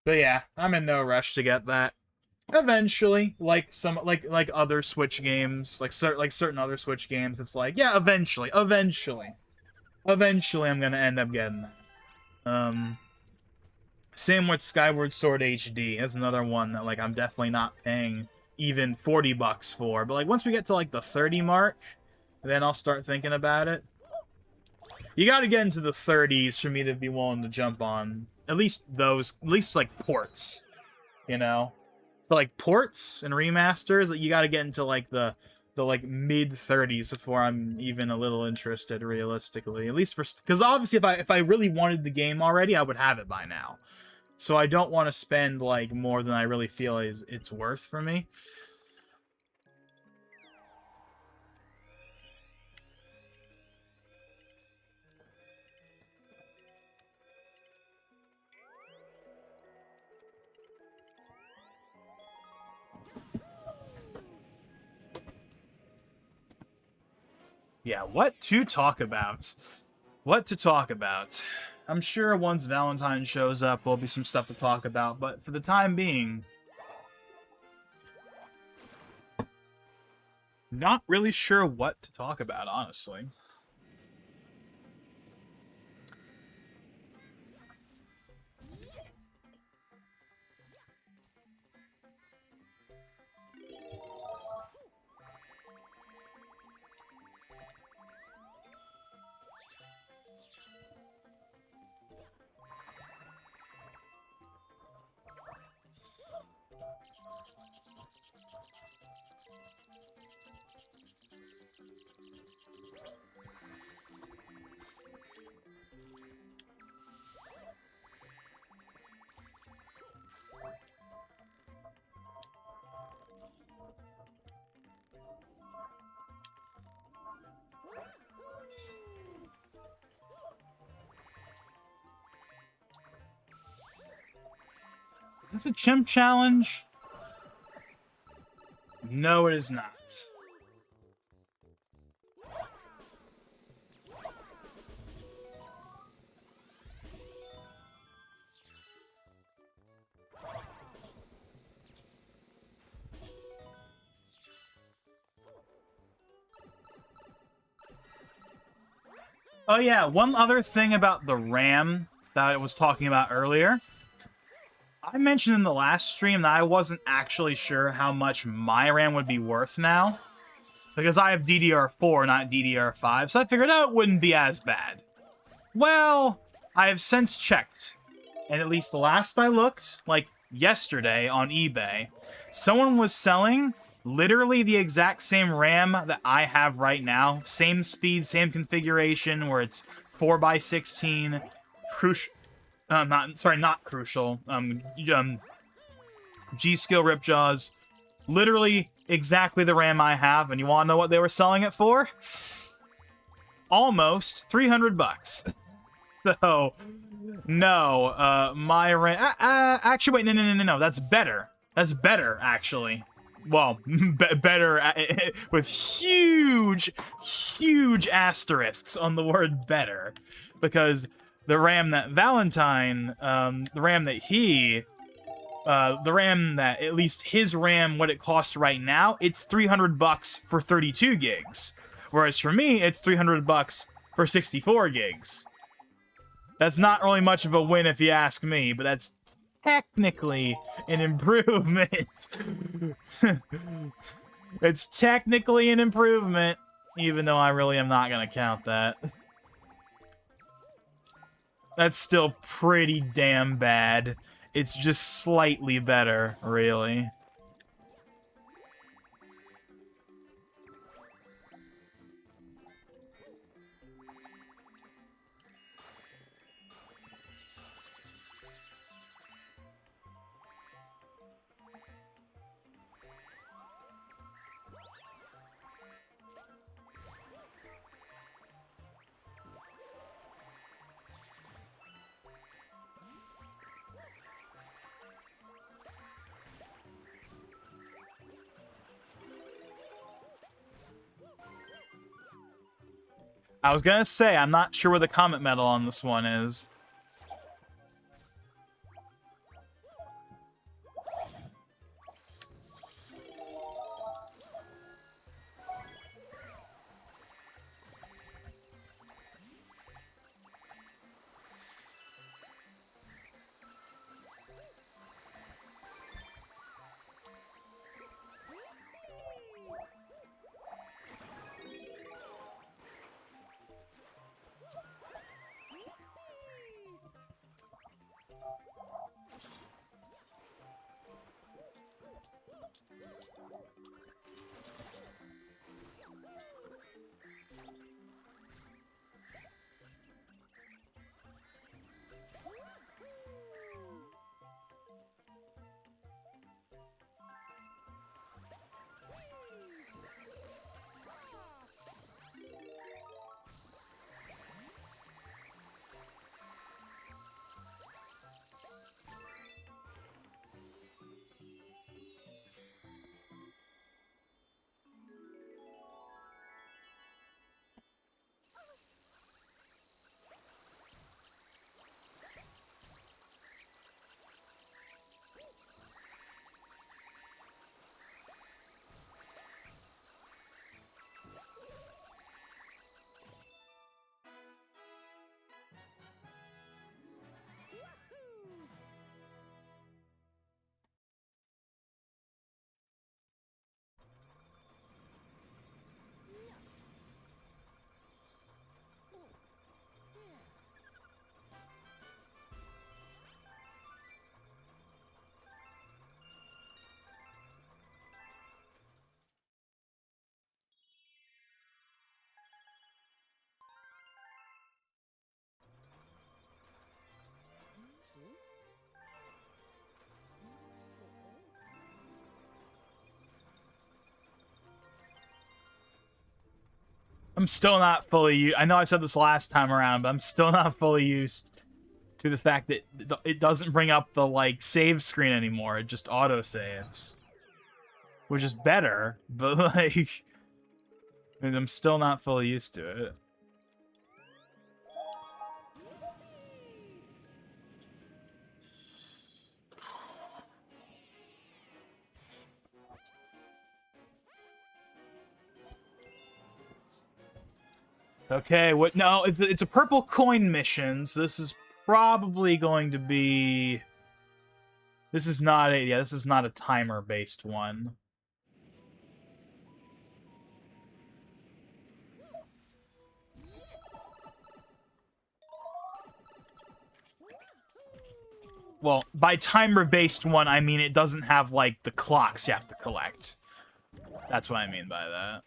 But yeah, I'm in no rush to get that. Eventually, like some like other Switch games, like certain other Switch games, it's like, yeah, eventually I'm gonna end up getting that. Same with Skyward Sword HD. That's another one that like I'm definitely not paying even $40 for. But like once we get to like the 30 mark, then I'll start thinking about it. You got to get into the 30s for me to be willing to jump on at least like ports, you know. But like ports and remasters, like, you got to get into like the like mid 30s before I'm even a little interested, realistically. At least for, because obviously if I really wanted the game already, I would have it by now. So I don't want to spend like more than I really feel it's worth for me. Yeah, what to talk about? What to talk about? I'm sure once Valentine shows up, there'll be some stuff to talk about, but for the time being, not really sure what to talk about, honestly. Is this a chimp challenge? No, it is not. Oh yeah, one other thing about the RAM that I was talking about earlier. I mentioned in the last stream that I wasn't actually sure how much my RAM would be worth now. Because I have DDR4, not DDR5, so I figured out it wouldn't be as bad. Well, I have since checked. And at least the last I looked, like yesterday on eBay, someone was selling literally the exact same RAM that I have right now. Same speed, same configuration, where it's 4x16, crucial. Not crucial. G-Skill Ripjaws. Literally exactly the RAM I have, and you want to know what they were selling it for? Almost $300. So, no, my RAM... actually, wait, no, that's better. That's better, actually. Well, better with huge asterisks on the word better. Because the RAM that Valentine, the RAM that at least his RAM, what it costs right now, it's $300 for 32 gigs. Whereas for me, it's $300 for 64 gigs. That's not really much of a win if you ask me, but that's technically an improvement. It's technically an improvement, even though I really am not going to count that. That's still pretty damn bad. It's just slightly better, really. I was gonna say, I'm not sure where the Comet Medal on this one is. I'm still not fully... I know I said this last time around, but I'm still not fully used to the fact that it doesn't bring up the, like, save screen anymore. It just auto-saves. Which is better, but, like... I'm still not fully used to it. Okay, what? No, it's a purple coin mission, so this is probably going to be... This is not a... Yeah, this is not a timer-based one. Well, by timer-based one, I mean it doesn't have, like, the clocks you have to collect. That's what I mean by that.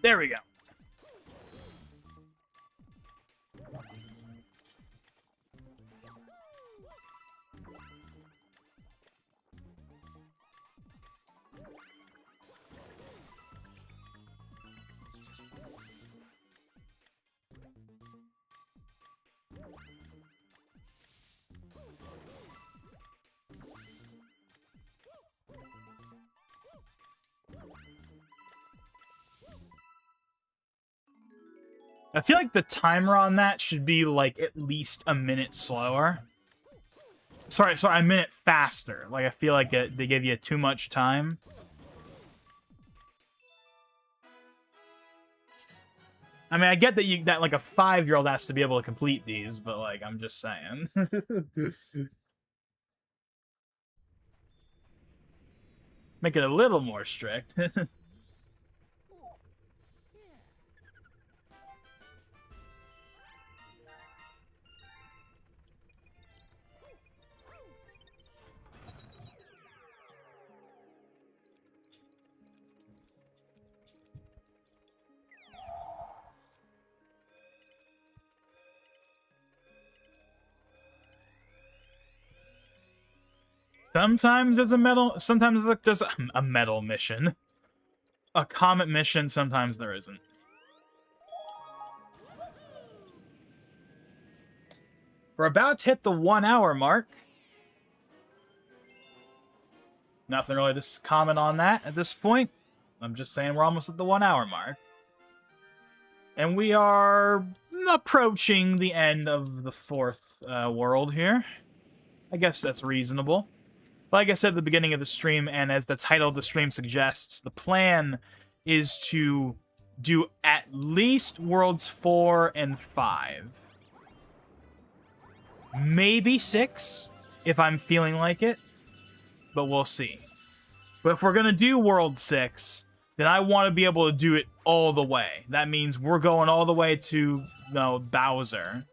There we go. I feel like the timer on that should be, like, at least a minute slower. Sorry, a minute faster. Like, I feel like they give you too much time. I mean, I get that like, a 5-year-old has to be able to complete these, but, like, I'm just saying. Make it a little more strict. Sometimes there's a medal, sometimes there's a medal mission. A comet mission, sometimes there isn't. We're about to hit the 1 hour mark. Nothing really to comment on that at this point. I'm just saying we're almost at the 1 hour mark. And we are approaching the end of the 4th world here. I guess that's reasonable. Like I said at the beginning of the stream, and as the title of the stream suggests, the plan is to do at least Worlds 4 and 5. Maybe 6, if I'm feeling like it. But we'll see. But if we're going to do World 6, then I want to be able to do it all the way. That means we're going all the way to, Bowser.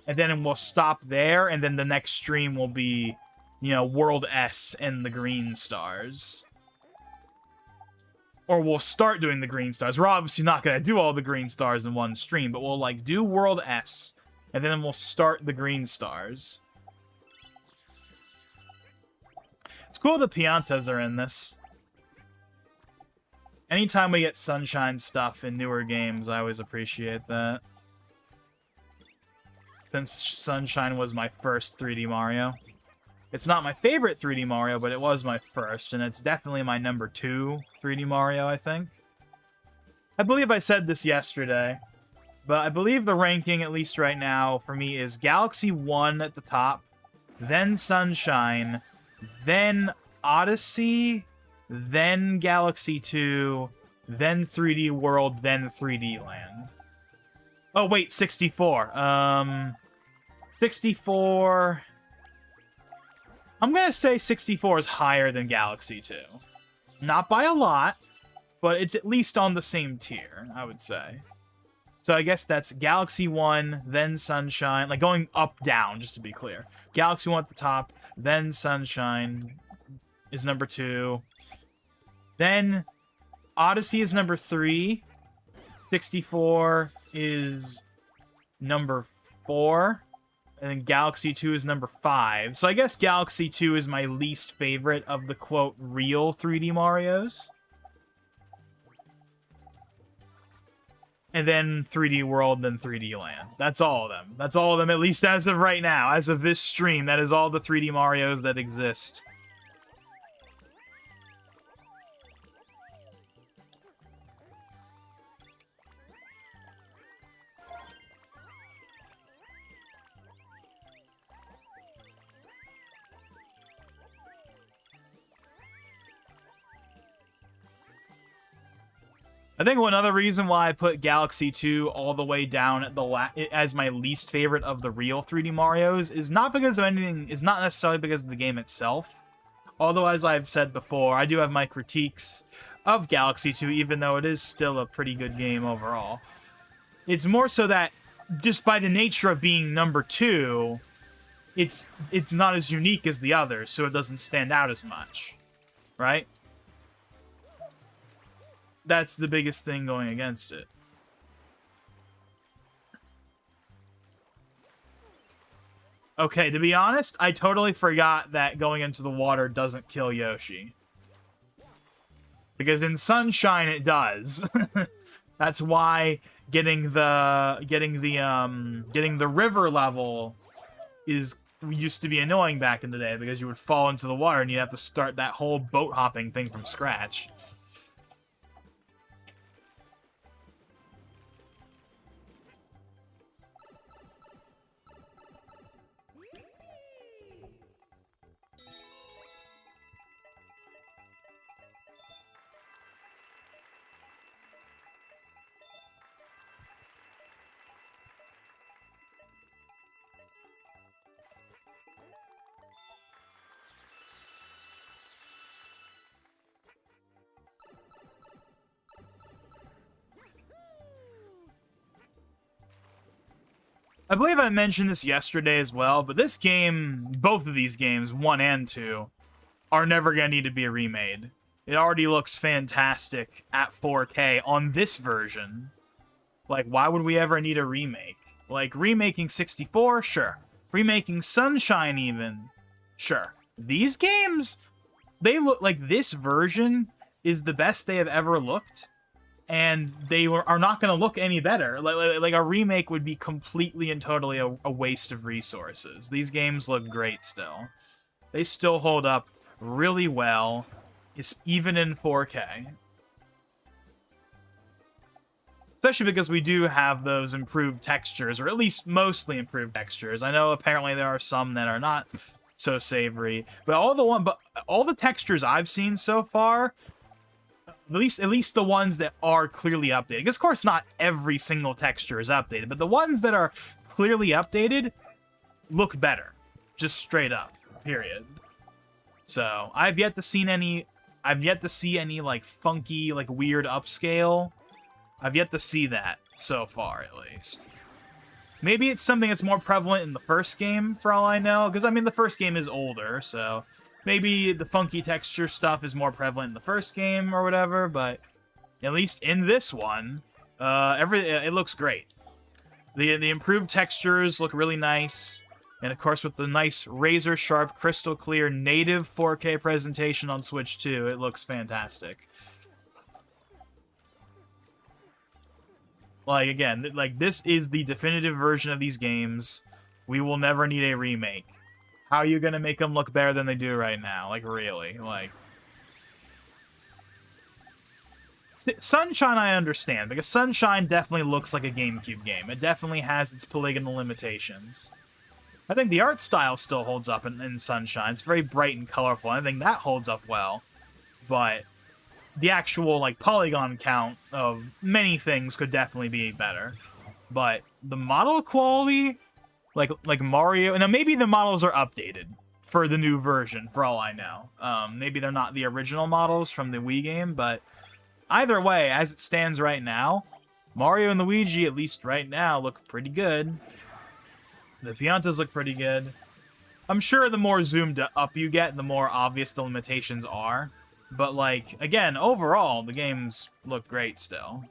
And then we'll stop there, and then the next stream will be... World S and the green stars. Or we'll start doing the green stars. We're obviously not going to do all the green stars in one stream, but we'll, like, do World S, and then we'll start the green stars. It's cool the Piantas are in this. Anytime we get Sunshine stuff in newer games, I always appreciate that. Since Sunshine was my first 3D Mario. It's not my favorite 3D Mario, but it was my first, and it's definitely my number 2 3D Mario, I think. I believe I said this yesterday, but I believe the ranking, at least right now, for me is Galaxy 1 at the top, then Sunshine, then Odyssey, then Galaxy 2, then 3D World, then 3D Land. Oh, wait, 64. 64... I'm gonna say 64 is higher than Galaxy 2. Not by a lot, but it's at least on the same tier, I would say. So I guess that's Galaxy 1, then Sunshine, like going up, down, just to be clear. Galaxy 1 at the top, then Sunshine is number 2. Then Odyssey is number 3. 64 is number 4. And then Galaxy 2 is number 5. So I guess Galaxy 2 is my least favorite of the, quote, real 3D Marios. And then 3D World, then 3D Land. That's all of them. That's all of them, at least as of right now. As of this stream, that is all the 3D Marios that exist. I think one other reason why I put Galaxy 2 all the way down at as my least favorite of the real 3D Marios is not because of anything, is not necessarily because of the game itself. Although, as I've said before, I do have my critiques of Galaxy 2, even though it is still a pretty good game overall. It's more so that, just by the nature of being number 2, it's not as unique as the others, so it doesn't stand out as much. Right? That's the biggest thing going against it. Okay, to be honest, I totally forgot that going into the water doesn't kill Yoshi. Because in Sunshine it does. That's why getting the river level used to be annoying back in the day, because you would fall into the water and you'd have to start that whole boat hopping thing from scratch. I believe I mentioned this yesterday as well, but this game, both of these games, 1 and 2, are never going to need to be remade. It already looks fantastic at 4K on this version. Like, why would we ever need a remake? Like, remaking 64? Sure. Remaking Sunshine even? Sure. These games, they look like this version is the best they have ever looked. And they are not going to look any better. Like a remake would be completely and totally a waste of resources. These games look great still. They still hold up really well, even in 4K. Especially because we do have those improved textures, or at least mostly improved textures. I know apparently there are some that are not so savory, but all the textures I've seen so far, at least the ones that are clearly updated. Because, of course, not every single texture is updated, but the ones that are clearly updated look better. Just straight up. Period. So, I've yet to see any, like, funky, like, weird upscale. I've yet to see that so far, at least. Maybe it's something that's more prevalent in the first game, for all I know. Because, I mean, the first game is older, so maybe the funky texture stuff is more prevalent in the first game or whatever, but at least in this one, it looks great. The improved textures look really nice, and of course with the nice razor-sharp, crystal-clear, native 4K presentation on Switch 2, it looks fantastic. Like, again, like, this is the definitive version of these games. We will never need a remake. How are you gonna make them look better than they do right now? Like, really? Like... Sunshine I understand, because Sunshine definitely looks like a GameCube game. It definitely has its polygonal limitations. I think the art style still holds up in Sunshine. It's very bright and colorful. I think that holds up well. But the actual, like, polygon count of many things could definitely be better. But the model quality, like Mario... Now, maybe the models are updated for the new version, for all I know. Maybe they're not the original models from the Wii game, but... Either way, as it stands right now, Mario and Luigi, at least right now, look pretty good. The Piantas look pretty good. I'm sure the more zoomed up you get, the more obvious the limitations are. But, like, again, overall, the games look great still.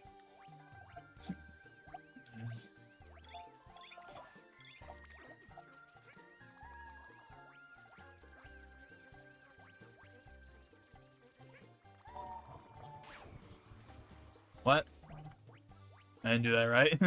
What? I didn't do that right?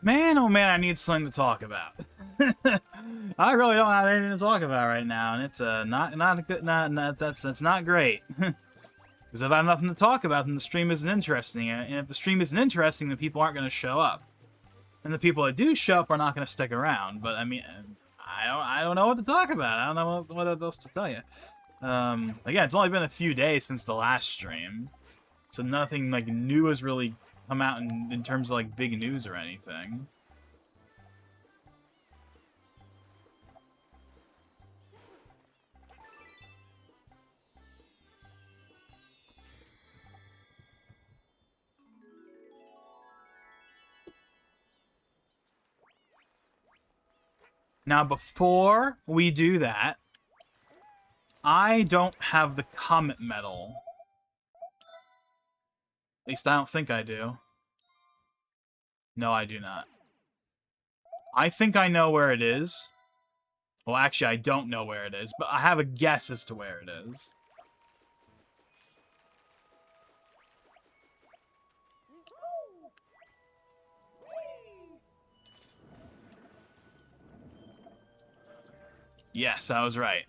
Man, oh man, I need something to talk about. I really don't have anything to talk about right now, and it's not good. That's not great. Because if I have nothing to talk about, then the stream isn't interesting, and if the stream isn't interesting, then people aren't going to show up, and the people that do show up are not going to stick around. But I mean, I don't know what to talk about. I don't know what else to tell you. Again, it's only been a few days since the last stream, so nothing like new has really come out in terms of like big news or anything. Now, before we do that, I don't have the Comet Medal. At least I don't think I do. No, I do not. I think I know where it is. Well, actually, I don't know where it is, but I have a guess as to where it is. Yes, I was right.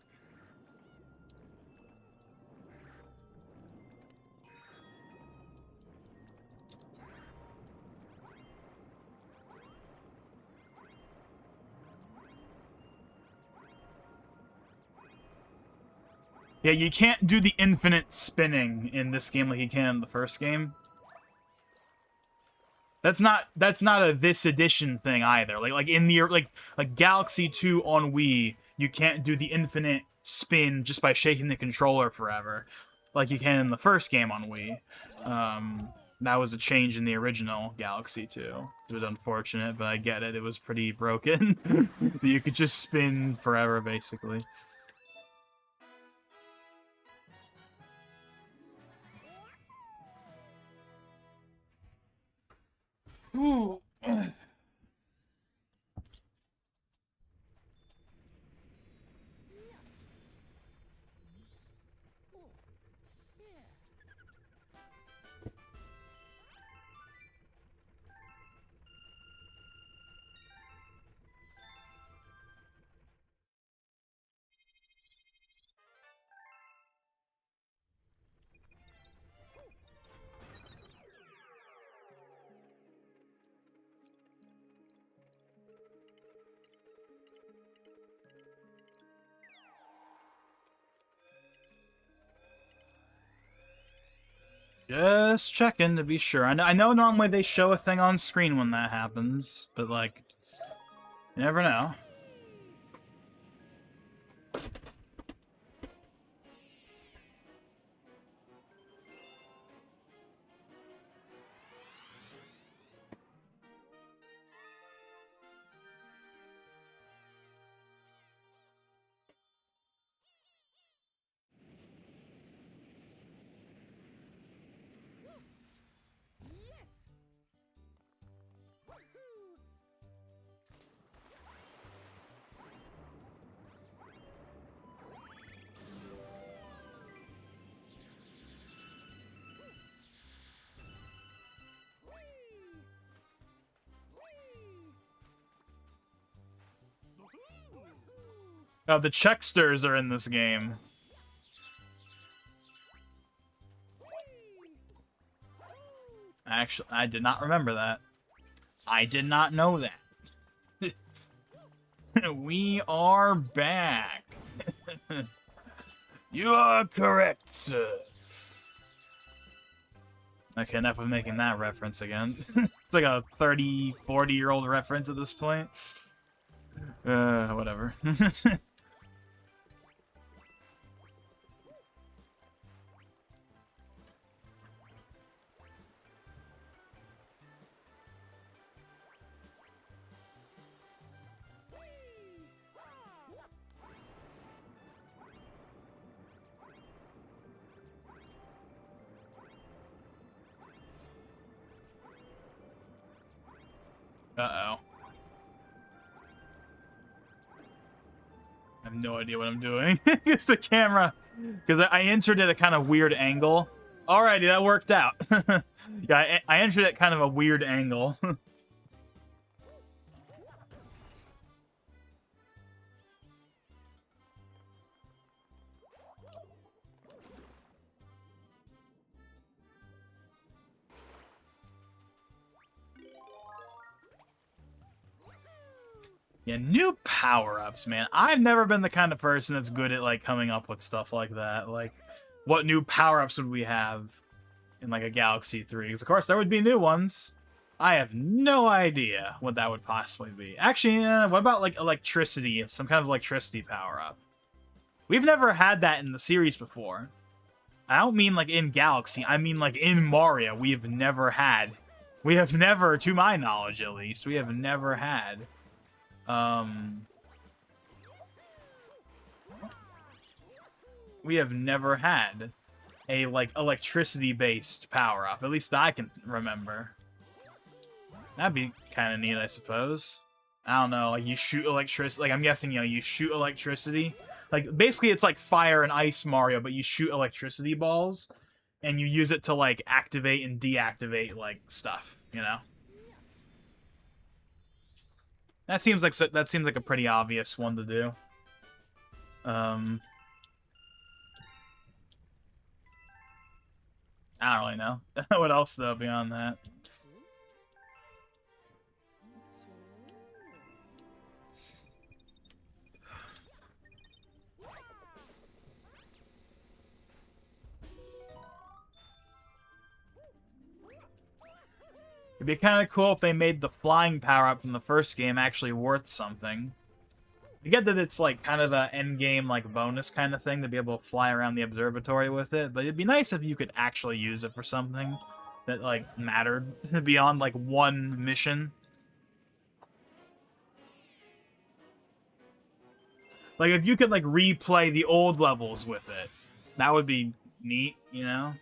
Yeah, you can't do the infinite spinning in this game like you can in the first game. That's not a this edition thing either. Like in the like Galaxy 2 on Wii, you can't do the infinite spin just by shaking the controller forever, like you can in the first game on Wii. That was a change in the original Galaxy 2. It's a bit unfortunate, but I get it. It was pretty broken. You could just spin forever, basically. Ooh. Just checking to be sure. I know normally they show a thing on screen when that happens, but like, you never know. Oh, the Checksters are in this game. Actually, I did not remember that. I did not know that. We are back. You are correct, sir. Okay, enough of making that reference again. It's like a 30, 40-year-old reference at this point. Whatever. Uh-oh. I have no idea what I'm doing. It's the camera. Because I entered at a kind of weird angle. Alrighty, that worked out. Yeah, I entered at kind of a weird angle. Yeah, new power-ups, man. I've never been the kind of person that's good at, like, coming up with stuff like that. Like, what new power-ups would we have in, like, a Galaxy 3? Because, of course, there would be new ones. I have no idea what that would possibly be. Actually, what about, like, electricity? Some kind of electricity power-up. We've never had that in the series before. I don't mean, like, in Galaxy. I mean, like, in Mario. We have never, to my knowledge, at least, we have never had... we have never had a, like, electricity-based power-up. At least I can remember. That'd be kind of neat, I suppose. I don't know, like, you shoot electricity. Like, I'm guessing, you know, you shoot electricity. Like, basically, it's like Fire and Ice Mario, but you shoot electricity balls, and you use it to, like, activate and deactivate, like, stuff, you know? That seems like a pretty obvious one to do. I don't really know. What else, though, beyond that? It'd be kind of cool if they made the flying power-up from the first game actually worth something. I get that it's, like, kind of a endgame, like, bonus kind of thing to be able to fly around the observatory with it, but it'd be nice if you could actually use it for something that, like, mattered beyond, like, one mission. Like, if you could, like, replay the old levels with it, that would be neat, you know?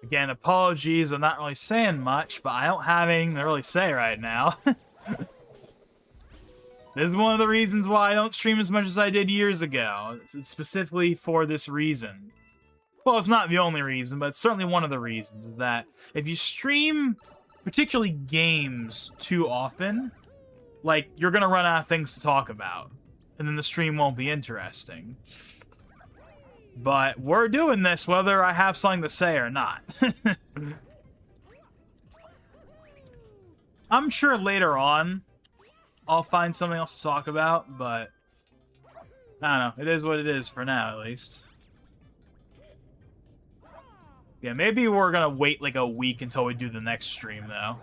Again, apologies, I'm not really saying much, but I don't have anything to really say right now. This is one of the reasons why I don't stream as much as I did years ago. It's specifically for this reason. Well, it's not the only reason, but it's certainly one of the reasons, is that if you stream, particularly games, too often, like, you're gonna run out of things to talk about, and then the stream won't be interesting. But we're doing this whether I have something to say or not. I'm sure later on I'll find something else to talk about, but I don't know. It is what it is for now, at least. Yeah, maybe we're gonna wait like a week until we do the next stream, though.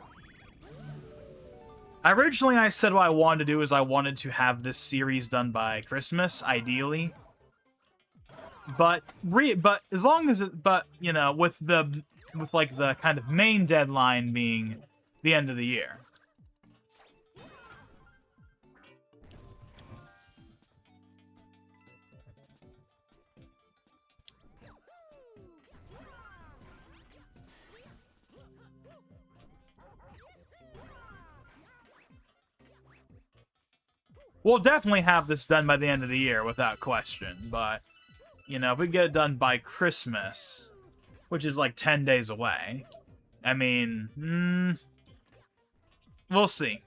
Originally, I said what I wanted to do is I wanted to have this series done by Christmas, ideally. But as long as you know, with like the kind of main deadline being the end of the year. We'll definitely have this done by the end of the year, without question, but, you know, if we get it done by Christmas, which is like 10 days away, I mean, we'll see.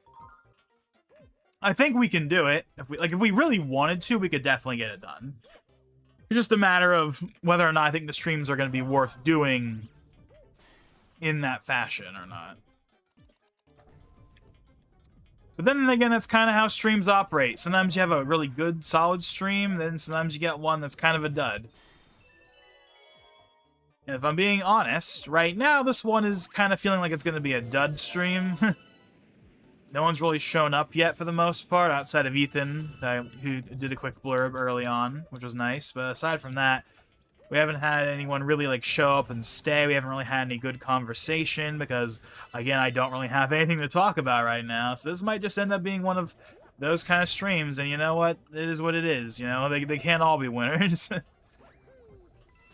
I think we can do it. If we really wanted to, we could definitely get it done. It's just a matter of whether or not I think the streams are going to be worth doing in that fashion or not. But then again, that's kind of how streams operate. Sometimes you have a really good, solid stream, then sometimes you get one that's kind of a dud. And if I'm being honest, right now this one is kind of feeling like it's going to be a dud stream. No one's really shown up yet for the most part, outside of Ethan, who did a quick blurb early on, which was nice. But aside from that, we haven't had anyone really, like, show up and stay. We haven't really had any good conversation because, again, I don't really have anything to talk about right now. So this might just end up being one of those kind of streams. And you know what? It is what it is. You know, they can't all be winners.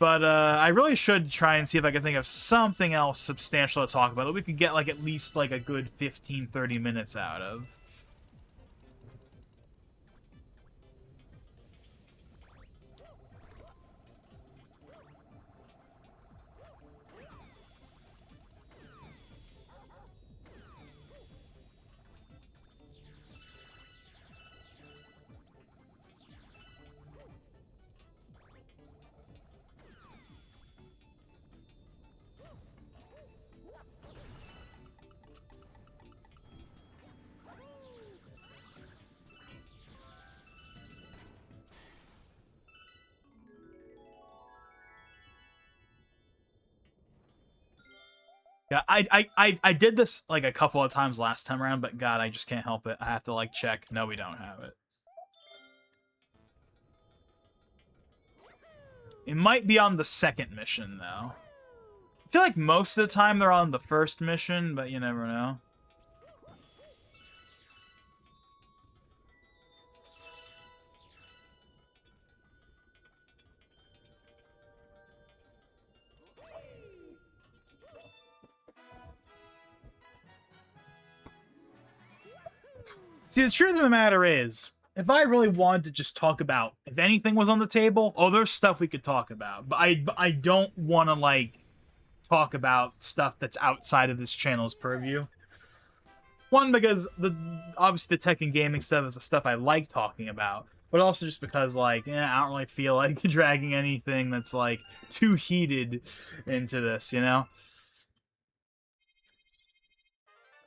But I really should try and see if I can think of something else substantial to talk about that we could get, like, at least, like, a good 15, 30 minutes out of. Yeah, I did this, like, a couple of times last time around, but God, I just can't help it. I have to, like, check. No, we don't have it. It might be on the second mission, though. I feel like most of the time they're on the first mission, but you never know. See, the truth of the matter is, if I really wanted to just talk about if anything was on the table, oh, there's stuff we could talk about. But I don't want to, like, talk about stuff that's outside of this channel's purview. One, because obviously the tech and gaming stuff is the stuff I like talking about. But also just because, like, I don't really feel like dragging anything that's, like, too heated into this, you know?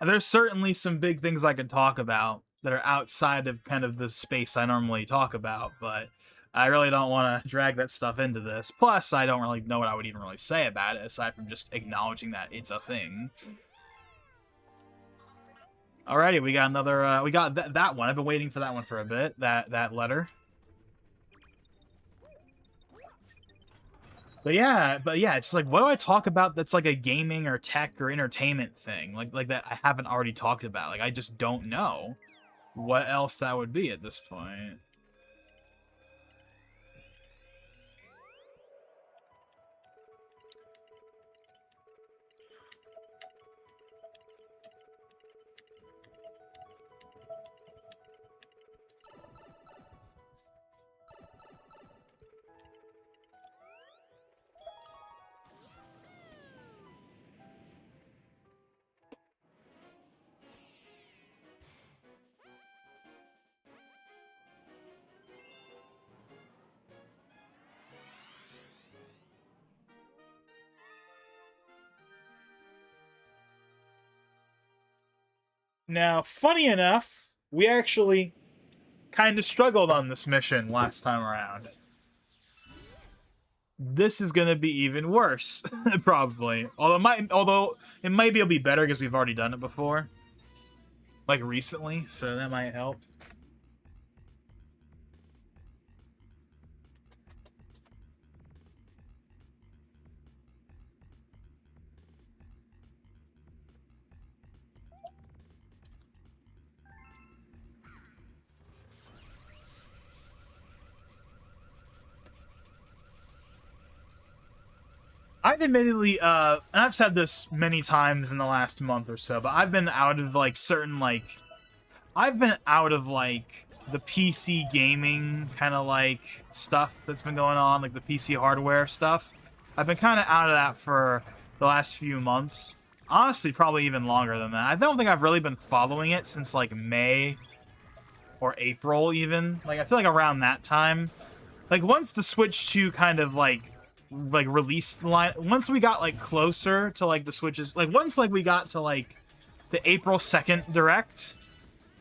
There's certainly some big things I could talk about that are outside of kind of the space I normally talk about, but I really don't want to drag that stuff into this. Plus, I don't really know what I would even really say about it, aside from just acknowledging that it's a thing. Alrighty, we got another, we got that one. I've been waiting for that one for a bit, that letter. But yeah, it's like, what do I talk about that's like a gaming or tech or entertainment thing? Like that I haven't already talked about. Like, I just don't know what else that would be at this point. Now, funny enough, we actually kind of struggled on this mission last time around. This is gonna be even worse, probably. Although it might be able to be better because we've already done it before, like recently, so that might help. I've admittedly, and I've said this many times in the last month or so, but I've been out of, like, certain, like... I've been out of, like, the PC gaming kind of, like, stuff that's been going on, like the PC hardware stuff. I've been kind of out of that for the last few months. Honestly, probably even longer than that. I don't think I've really been following it since, like, May or April, even. Like, I feel like around that time. Like, once the Switch 2 kind of, like release line, once we got like closer to like the Switches, like once like we got to like the April 2nd direct,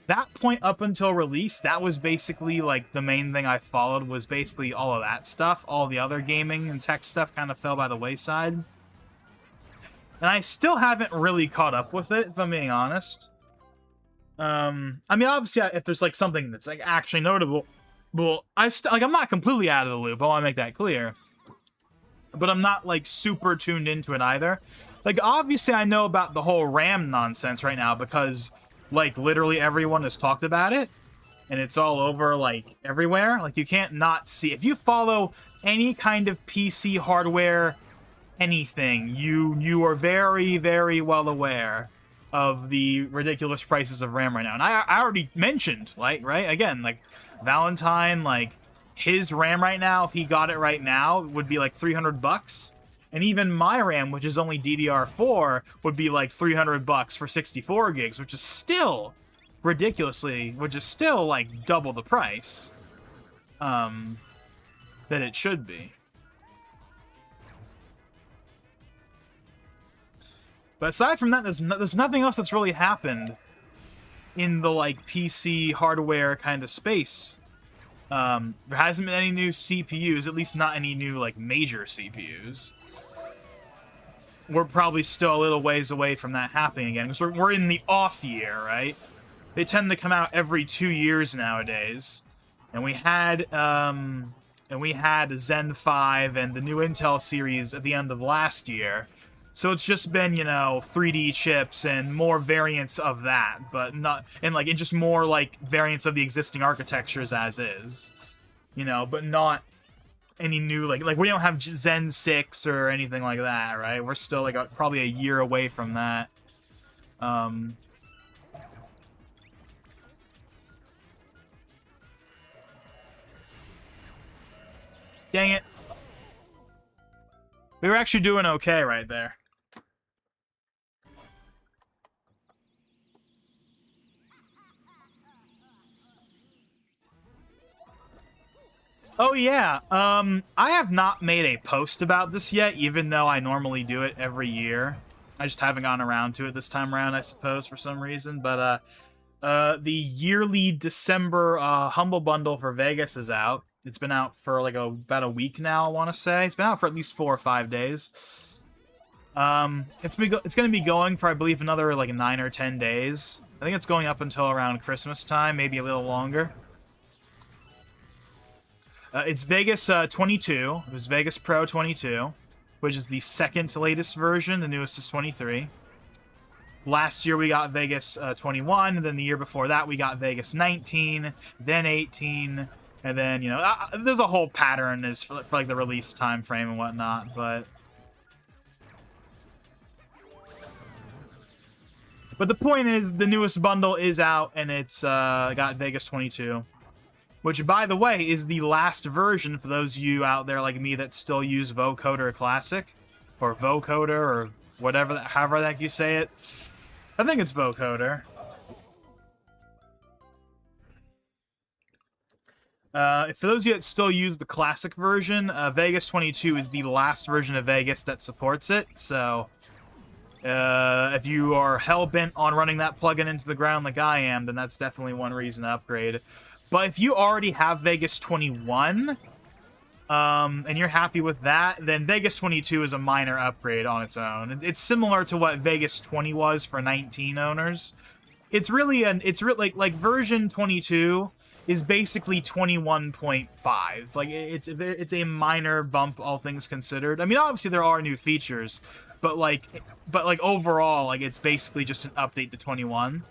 that point up until release, that was basically like the main thing I followed, was basically all of that stuff. All the other gaming and tech stuff kind of fell by the wayside, and I still haven't really caught up with it, if I'm being honest. I mean, obviously, if there's like something that's like actually notable, well, I'm not completely out of the loop. I want to make that clear. But I'm not, like, super tuned into it either. Like, obviously I know about the whole RAM nonsense right now because, like, literally everyone has talked about it. And it's all over, like, everywhere. Like, you can't not see... If you follow any kind of PC hardware, anything, you are very, very well aware of the ridiculous prices of RAM right now. And I already mentioned, like, right? Again, like, Valentine, like... His RAM right now, if he got it right now, would be like $300. And even my RAM, which is only DDR4, would be like $300 for 64 gigs, which is still which is still like double the price that it should be. But aside from that, there's nothing else that's really happened in the like PC hardware kind of space. There hasn't been any new CPUs, at least not any new, like, major CPUs. We're probably still a little ways away from that happening again, because we're in the off year, right? They tend to come out every 2 years nowadays. And we had Zen 5 and the new Intel series at the end of last year. So it's just been, you know, 3D chips and more variants of that, but not, and like, it's just more like variants of the existing architectures as is, you know, but not any new, like we don't have Zen 6 or anything like that, right? We're still like probably a year away from that. Dang it. We were actually doing okay right there. Oh yeah, I have not made a post about this yet, even though I normally do it every year. I just haven't gotten around to it this time around, I suppose, for some reason. But the yearly December Humble Bundle for Vegas is out. It's been out for like about a week now, I want to say. It's been out for at least 4 or 5 days. It's going to be going for, I believe, another like 9 or 10 days. I think it's going up until around Christmas time, maybe a little longer. It's Vegas 22. It was Vegas Pro 22, which is the second latest version. The newest is 23. Last year we got Vegas 21, and then the year before that we got Vegas 19, then 18, and then, you know, there's a whole pattern is for like the release time frame and whatnot, but the point is the newest bundle is out, and it's got Vegas 22. Which, by the way, is the last version for those of you out there like me that still use Vocoder Classic. Or Vocoder, or whatever, however the heck you say it. I think it's Vocoder. For those of you that still use the classic version, Vegas 22 is the last version of Vegas that supports it, so If you are hell-bent on running that plugin into the ground like I am, then that's definitely one reason to upgrade. But if you already have Vegas 21, and you're happy with that, then Vegas 22 is a minor upgrade on its own. It's similar to what Vegas 20 was for 19 owners. It's really like version 22 is basically 21.5. Like it's a minor bump, all things considered. I mean, obviously there are new features, but like overall, like it's basically just an update to 21.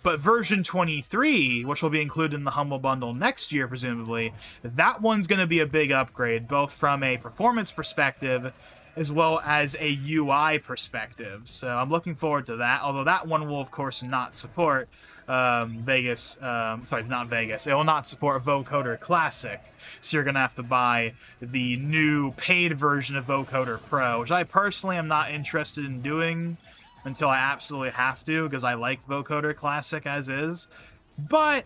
But version 23, which will be included in the Humble Bundle next year, presumably, that one's going to be a big upgrade, both from a performance perspective as well as a UI perspective. So I'm looking forward to that, although that one will, of course, not support Vegas. Sorry, not Vegas. It will not support Vocoder Classic, so you're going to have to buy the new paid version of Vocoder Pro, which I personally am not interested in doing until I absolutely have to, because I like Vocoder Classic as is. But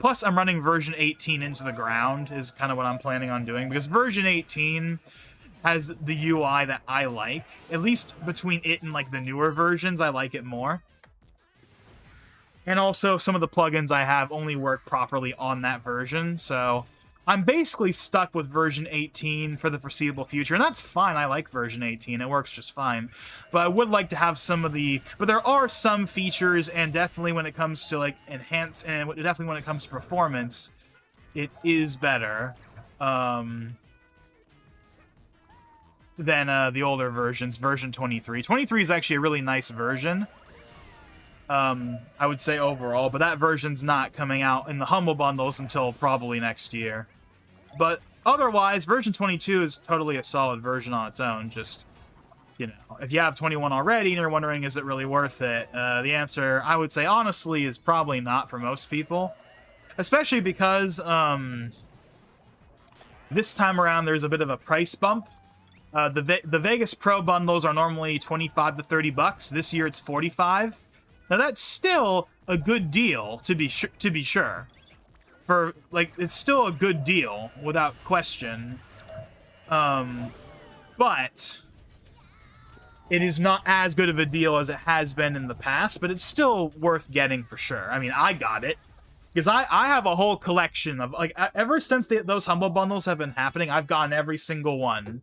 plus I'm running version 18 into the ground is kind of what I'm planning on doing, because version 18 has the UI that I like. At least between it and like the newer versions, I like it more. And also some of the plugins I have only work properly on that version, so I'm basically stuck with version 18 for the foreseeable future, and that's fine. I like version 18. It works just fine. But I would like to have some of the... But there are some features, and definitely when it comes to, like, enhance... And definitely when it comes to performance, it is better than the older versions, version 23. 23 is actually a really nice version, I would say overall, but that version's not coming out in the Humble Bundles until probably next year. But otherwise, version 22 is totally a solid version on its own. Just, you know, if you have 21 already and you're wondering, is it really worth it? The answer, I would say, honestly, is probably not for most people. Especially because this time around, there's a bit of a price bump. The Vegas Pro bundles are normally 25 to 30 bucks. This year, it's 45. Now, that's still a good deal, to be sure. For, like, it's still a good deal, without question. But it is not as good of a deal as it has been in the past, but it's still worth getting for sure. I mean, I got it. Because I have a whole collection of, like, ever since those Humble Bundles have been happening, I've gotten every single one.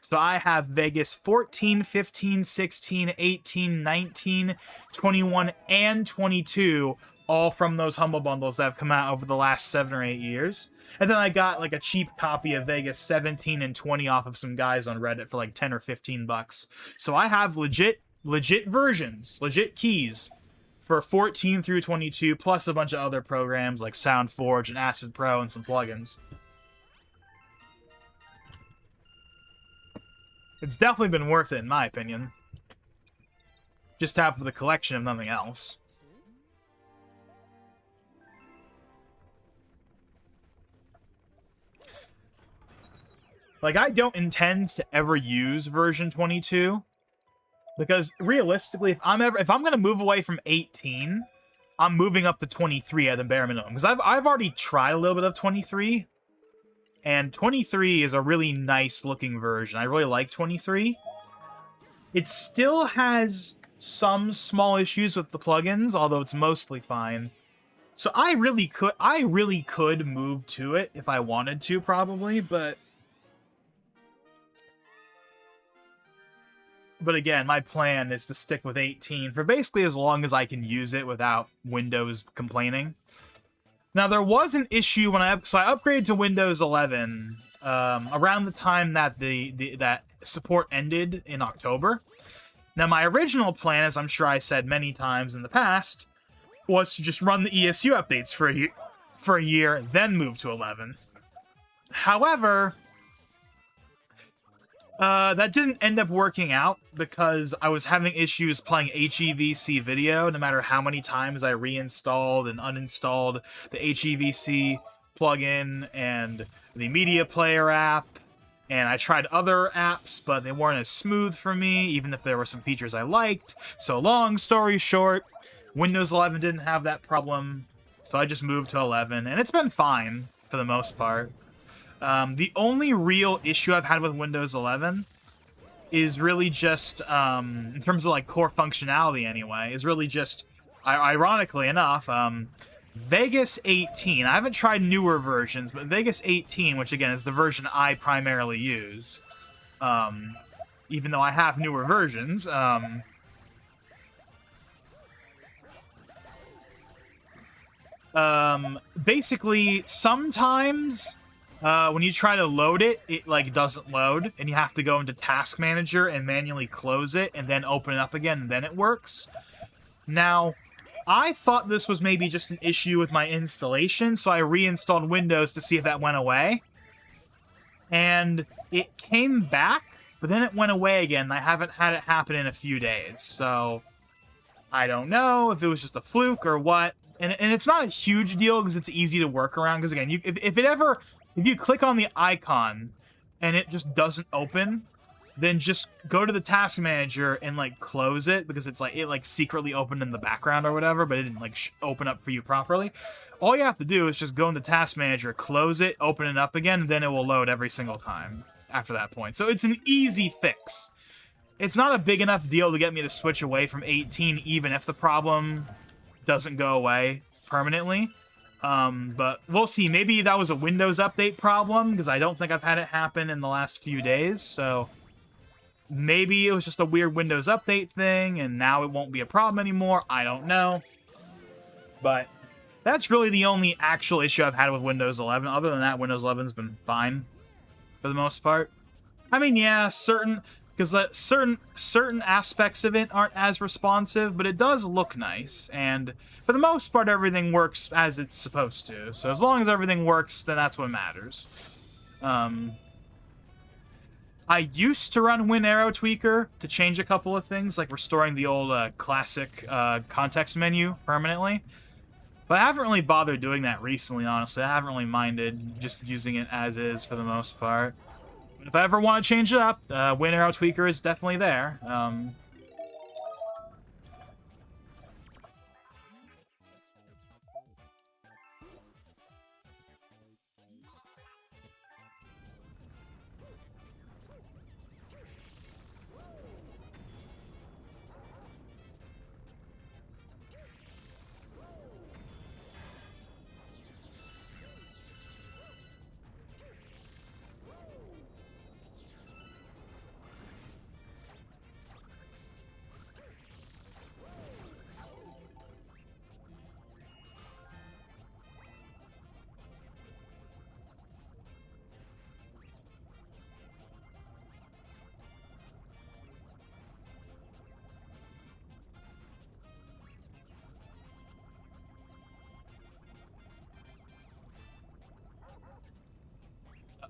So I have Vegas 14, 15, 16, 18, 19, 21, and 22, all from those Humble Bundles that have come out over the last 7 or 8 years. And then I got like a cheap copy of Vegas 17 and 20 off of some guys on Reddit for like 10 or 15 bucks. So I have legit versions, legit keys for 14 through 22, plus a bunch of other programs like SoundForge and Acid Pro and some plugins. It's definitely been worth it, in my opinion. Just to have for the collection, if nothing else. Like, I don't intend to ever use version 22. Because, realistically, if I'm gonna move away from 18, I'm moving up to 23 at the bare minimum. Because I've already tried a little bit of 23. And 23 is a really nice looking version. I really like 23. It still has some small issues with the plugins, although it's mostly fine. So I really could move to it if I wanted to, probably, but again, my plan is to stick with 18 for basically as long as I can use it without Windows complaining. Now, there was an issue when I upgraded to Windows 11 around the time that that support ended in October. Now, my original plan, as I'm sure I said many times in the past, was to just run the ESU updates for a year, then move to 11. However, that didn't end up working out because I was having issues playing HEVC video no matter how many times I reinstalled and uninstalled the HEVC plugin and the media player app. And I tried other apps, but they weren't as smooth for me, even if there were some features I liked. So long story short, Windows 11 didn't have that problem, so I just moved to 11, and it's been fine for the most part. The only real issue I've had with Windows 11 is really just, in terms of like core functionality anyway, is really just, ironically enough, Vegas 18. I haven't tried newer versions, but Vegas 18, which again is the version I primarily use, even though I have newer versions, basically sometimes when you try to load it, it like doesn't load, and you have to go into Task Manager and manually close it and then open it up again, and then it works. Now, I thought this was maybe just an issue with my installation, so I reinstalled Windows to see if that went away. And it came back, but then it went away again. I haven't had it happen in a few days, so I don't know if it was just a fluke or what. And it's not a huge deal because it's easy to work around. Because again, if you click on the icon and it just doesn't open, then just go to the Task Manager and like close it, because it's like it secretly opened in the background or whatever, but it didn't like open up for you properly. All you have to do is just go into Task Manager, close it, open it up again, and then it will load every single time after that point. So it's an easy fix. It's not a big enough deal to get me to switch away from 18, even if the problem doesn't go away permanently. But we'll see. Maybe that was a Windows update problem, because I don't think I've had it happen in the last few days, so maybe it was just a weird Windows update thing, and now it won't be a problem anymore. I don't know. But that's really the only actual issue I've had with Windows 11. Other than that, Windows 11's been fine for the most part. I mean, yeah, certain aspects of it aren't as responsive, but it does look nice, and for the most part, everything works as it's supposed to. So as long as everything works, then that's what matters. I used to run WinArrowTweaker to change a couple of things, like restoring the old classic context menu permanently. But I haven't really bothered doing that recently, honestly. I haven't really minded just using it as is for the most part. But if I ever want to change it up, WinArrowTweaker is definitely there.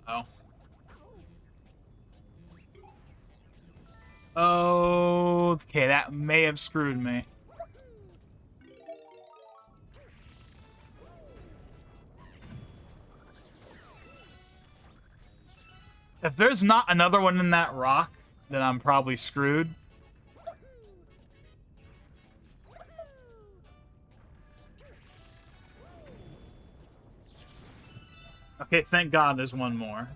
Uh-oh. Okay, that may have screwed me. If there's not another one in that rock, then I'm probably screwed. Okay, thank God there's one more.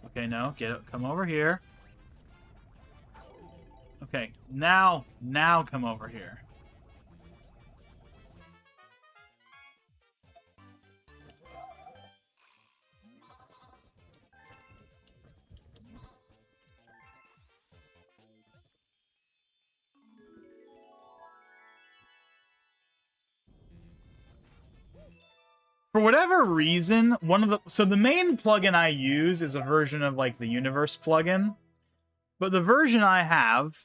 Okay, no, come over here. Okay, now come over here. For whatever reason, so the main plugin I use is a version of like the Universe plugin, but the version I have,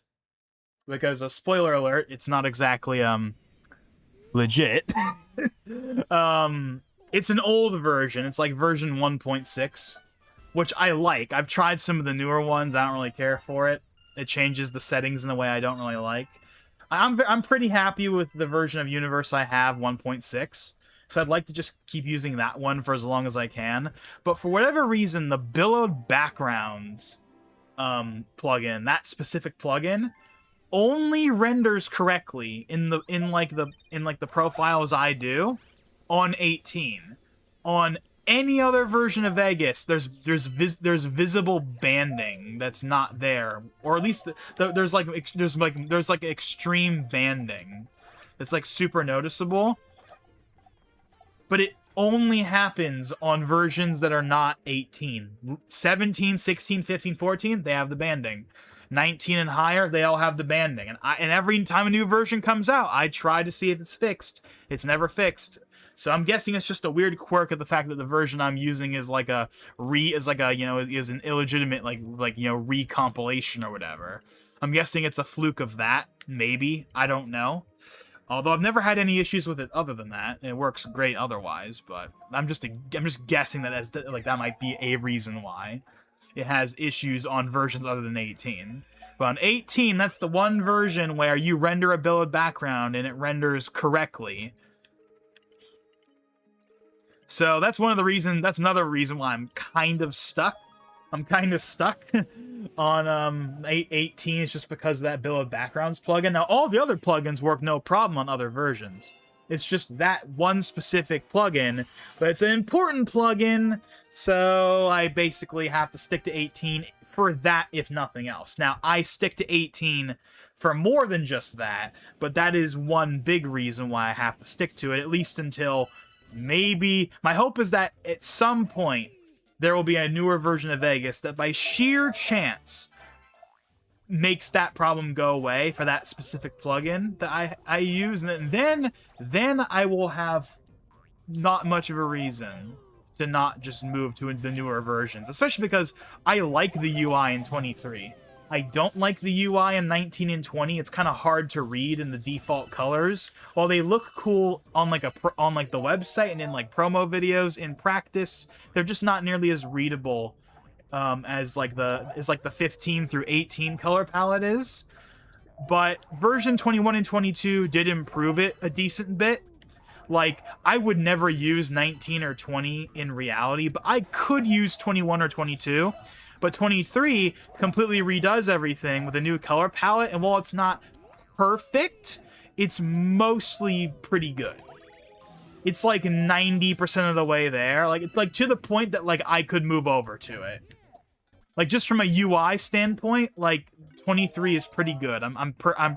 because a spoiler alert, it's not exactly legit. It's an old version. It's like version 1.6, which I like. I've tried some of the newer ones. I don't really care for it. It changes the settings in a way I don't really like. I'm pretty happy with the version of Universe I have, 1.6. So I'd like to just keep using that one for as long as I can. But for whatever reason, the Billowed Backgrounds plugin, that specific plugin, only renders correctly in the profiles I do on 18. On any other version of Vegas, there's visible banding that's not there, or at least there's like extreme banding that's like super noticeable. But it only happens on versions that are not 18. 17, 16, 15, 14, they have the banding. 19 and higher, they all have the banding. And every time a new version comes out, I try to see if it's fixed. It's never fixed. So I'm guessing it's just a weird quirk of the fact that the version I'm using is like an illegitimate recompilation or whatever. I'm guessing it's a fluke of that, maybe. I don't know. Although I've never had any issues with it other than that, and it works great otherwise. But I'm just guessing that that might be a reason why it has issues on versions other than 18. But on 18, that's the one version where you render a billed background and it renders correctly. So that's one of the reasons. That's another reason why I'm kind of stuck. I'm kind of stuck on 18. It's just because of that billed backgrounds plugin. Now all the other plugins work no problem on other versions. It's just that one specific plugin, but it's an important plugin, so I basically have to stick to 18 for that, if nothing else. Now, I stick to 18 for more than just that, but that is one big reason why I have to stick to it, at least until maybe... My hope is that at some point, there will be a newer version of Vegas that by sheer chance makes that problem go away for that specific plugin that I use, and then I will have not much of a reason to not just move to the newer versions, especially because I like the UI in 23. I don't like the UI in 19 and 20. It's kind of hard to read in the default colors. While they look cool on the website and in like promo videos, in practice, they're just not nearly as readable as the 15 through 18 color palette is. But version 21 and 22 did improve it a decent bit. Like, I would never use 19 or 20 in reality, but I could use 21 or 22. But 23 completely redoes everything with a new color palette, and while it's not perfect, it's mostly pretty good. It's like 90% of the way there. Like, it's like to the point that like I could move over to it. Like, just from a UI standpoint, like 23 is pretty good. I'm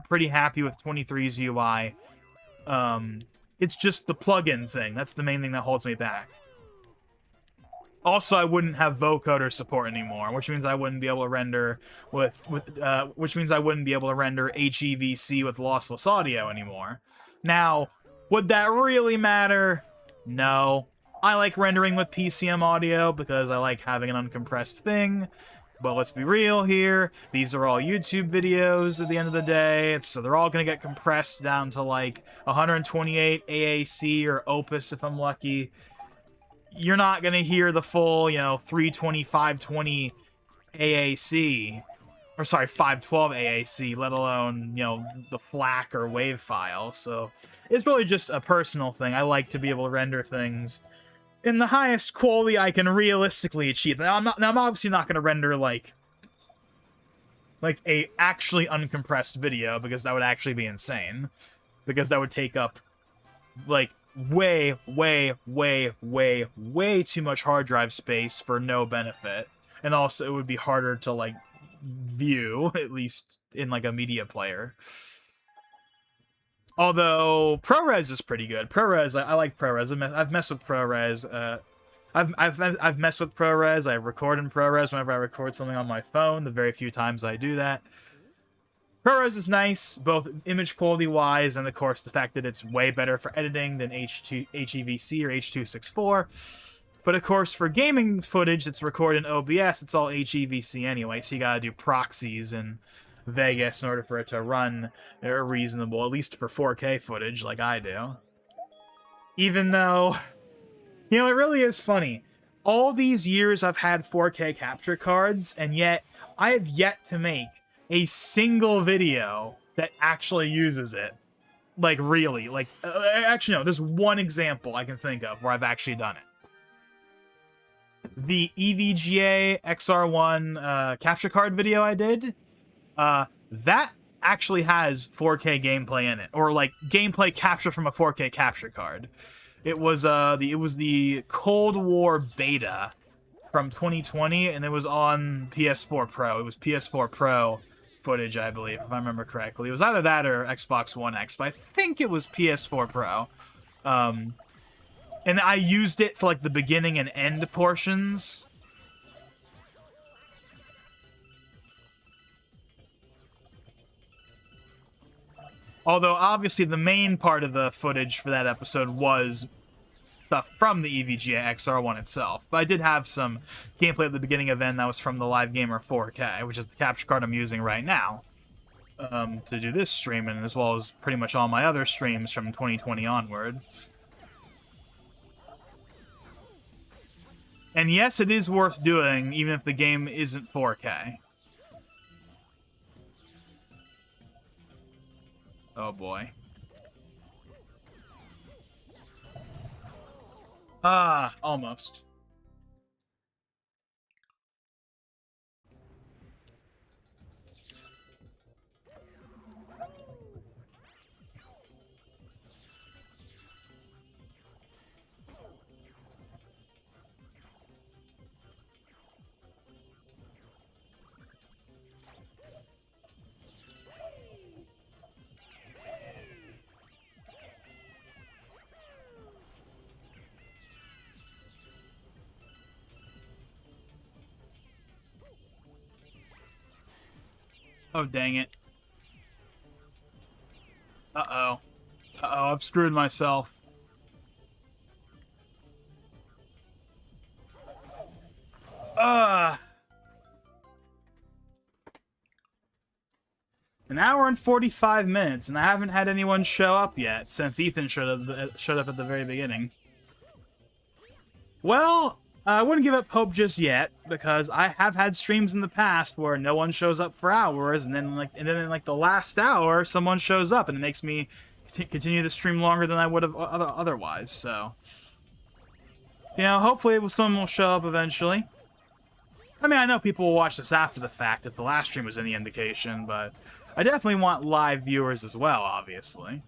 pretty happy with 23's UI. It's just the plugin thing. That's the main thing that holds me back. Also, I wouldn't have vocoder support anymore, which means I wouldn't be able to render which means I wouldn't be able to render HEVC with lossless audio anymore. Now, would that really matter? No. I like rendering with PCM audio because I like having an uncompressed thing. But let's be real here. These are all YouTube videos at the end of the day, so they're all going to get compressed down to like 128 AAC or Opus if I'm lucky. You're not going to hear the full, 320, 520 AAC, or sorry, 512 AAC, let alone, the FLAC or WAV file. So it's really just a personal thing. I like to be able to render things in the highest quality I can realistically achieve. Now, I'm obviously not going to render like a actually uncompressed video, because that would actually be insane. Because that would take up like way too much hard drive space for no benefit. And also it would be harder to like view, at least in like a media player. Although ProRes is pretty good. ProRes, I like ProRes. I've messed with ProRes. I've messed with ProRes. I record in ProRes whenever I record something on my phone. The very few times I do that. ProRes is nice, both image quality wise, and of course the fact that it's way better for editing than HEVC or H.264. But of course, for gaming footage that's recorded in OBS, it's all HEVC anyway. So you gotta do proxies and Vegas in order for it to run reasonable, at least for 4K footage like I do. Even though, it really is funny. All these years I've had 4K capture cards, and yet I have yet to make a single video that actually uses it. Like, really. Like, actually, no, there's one example I can think of where I've actually done it. The EVGA XR1 capture card video I did, that actually has 4K gameplay in it, or like gameplay capture from a 4K capture card. It was the Cold War beta from 2020, and it was on PS4 Pro. It was PS4 Pro footage, I believe, if I remember correctly. It was either that or Xbox One X, but I think it was PS4 Pro. And I used it for like the beginning and end portions. Although, obviously, the main part of the footage for that episode was stuff from the EVGA XR1 itself. But I did have some gameplay at the beginning of end that was from the Live Gamer 4K, which is the capture card I'm using right now to do this stream, and as well as pretty much all my other streams from 2020 onward. And yes, it is worth doing, even if the game isn't 4K. Oh boy. Ah, almost. Oh, dang it. Uh-oh. Uh-oh, I've screwed myself. An hour and 45 minutes, and I haven't had anyone show up yet since Ethan showed up at the very beginning. Well, I wouldn't give up hope just yet, because I have had streams in the past where no one shows up for hours, and then in the last hour, someone shows up, and it makes me continue the stream longer than I would have otherwise. So, you know, hopefully someone will show up eventually. I mean, I know people will watch this after the fact if the last stream was any indication, but I definitely want live viewers as well, obviously.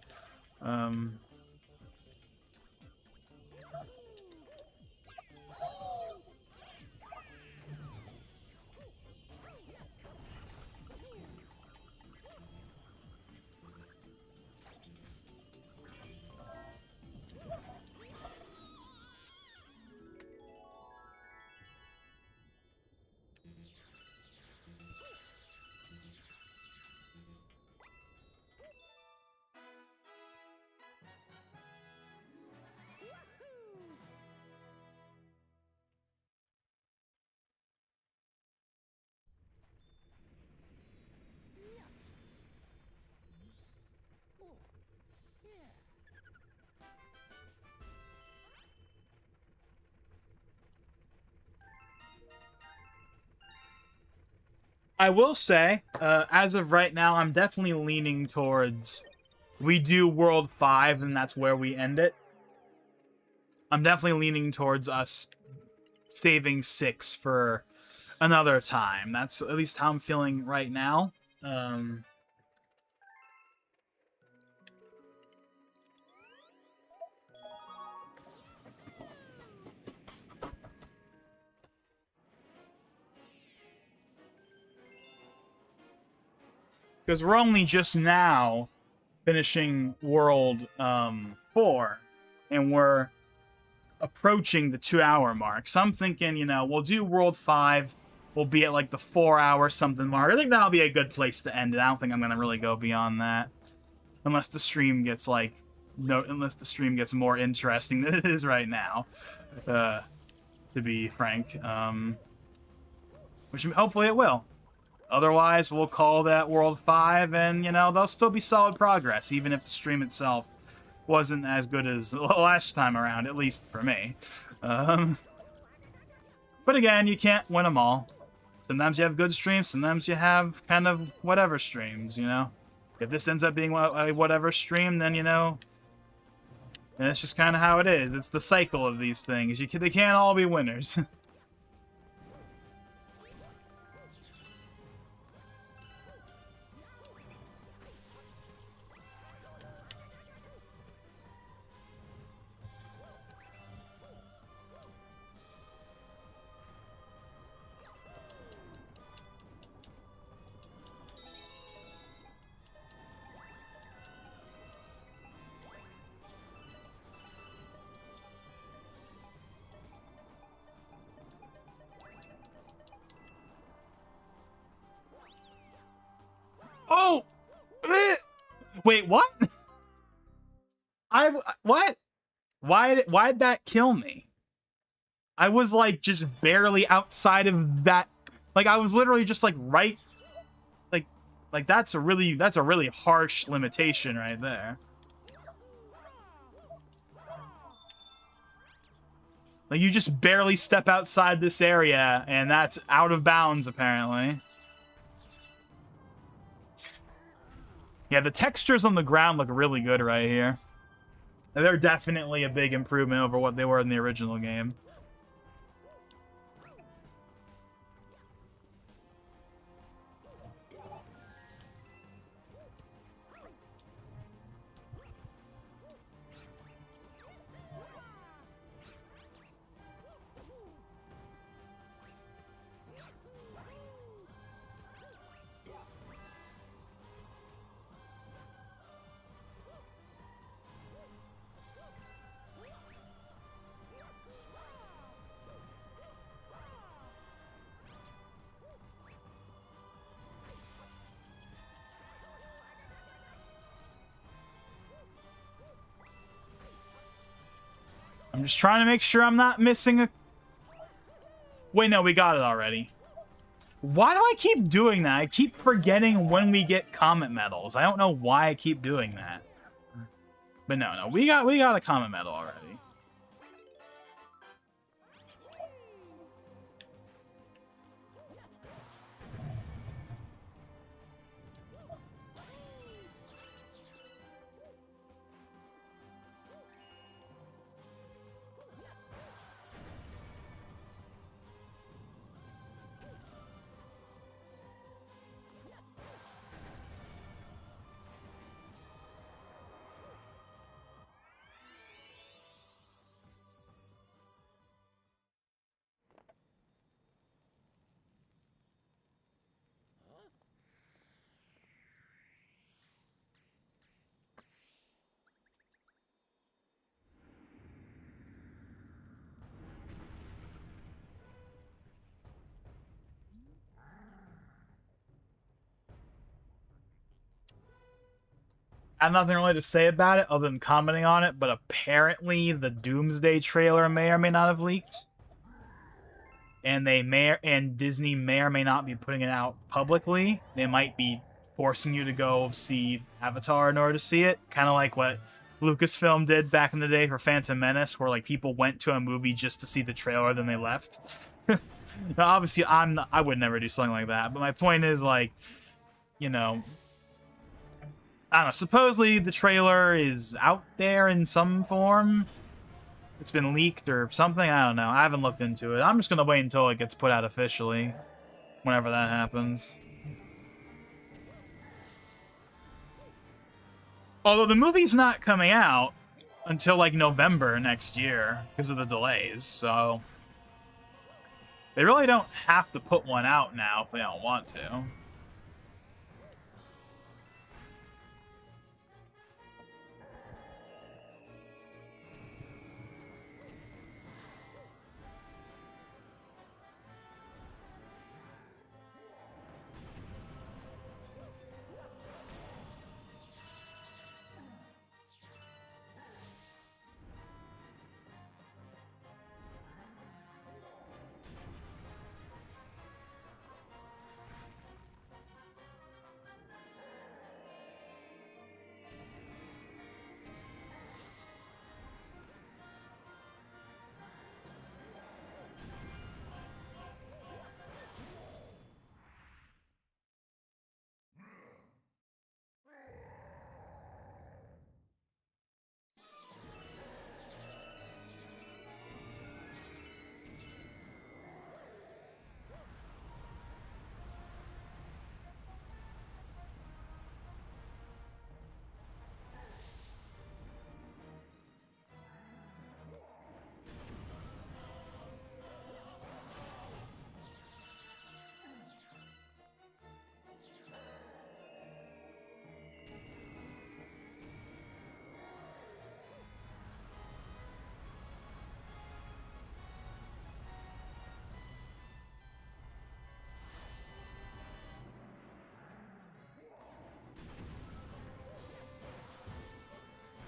I will say, as of right now, I'm definitely leaning towards we do World 5 and that's where we end it. I'm definitely leaning towards us saving 6 for another time. That's at least how I'm feeling right now. Because we're only just now finishing World 4, and we're approaching the 2-hour mark. So I'm thinking, you know, we'll do World 5, we'll be at like the 4-hour something mark. I think that'll be a good place to end it. I don't think I'm going to really go beyond that. Unless the stream gets like, unless the stream gets more interesting than it is right now, to be frank. Which hopefully it will. Otherwise, we'll call that World 5, and, you know, there'll still be solid progress, even if the stream itself wasn't as good as the last time around, at least for me. But again, you can't win them all. Sometimes you have good streams, sometimes you have kind of whatever streams, you know? If this ends up being a whatever stream, then, you know, and it's just kind of how it is. It's the cycle of these things. They can't all be winners. Wait, what? What? Why'd that kill me? I was like just barely outside of that. Like I was literally just like right. Like that's a really harsh limitation right there. Like you just barely step outside this area and that's out of bounds apparently. Yeah, the textures on the ground look really good right here. They're definitely a big improvement over what they were in the original game. I'm just trying to make sure I'm not missing a... Wait, no, we got it already. Why do I keep doing that? I keep forgetting when we get comet medals. I don't know why I keep doing that. But no, we got a comet medal already. I have nothing really to say about it other than commenting on it, but apparently the Doomsday trailer may or may not have leaked. And Disney may or may not be putting it out publicly. They might be forcing you to go see Avatar in order to see it. Kind of like what Lucasfilm did back in the day for Phantom Menace, where like people went to a movie just to see the trailer, then they left. Now, obviously, I would never do something like that. But my point is, like, you know, I don't know. Supposedly the trailer is out there in some form. It's been leaked or something. I don't know. I haven't looked into it. I'm just gonna wait until it gets put out officially, whenever that happens. Although the movie's not coming out until like November next year because of the delays, so they really don't have to put one out now if they don't want to.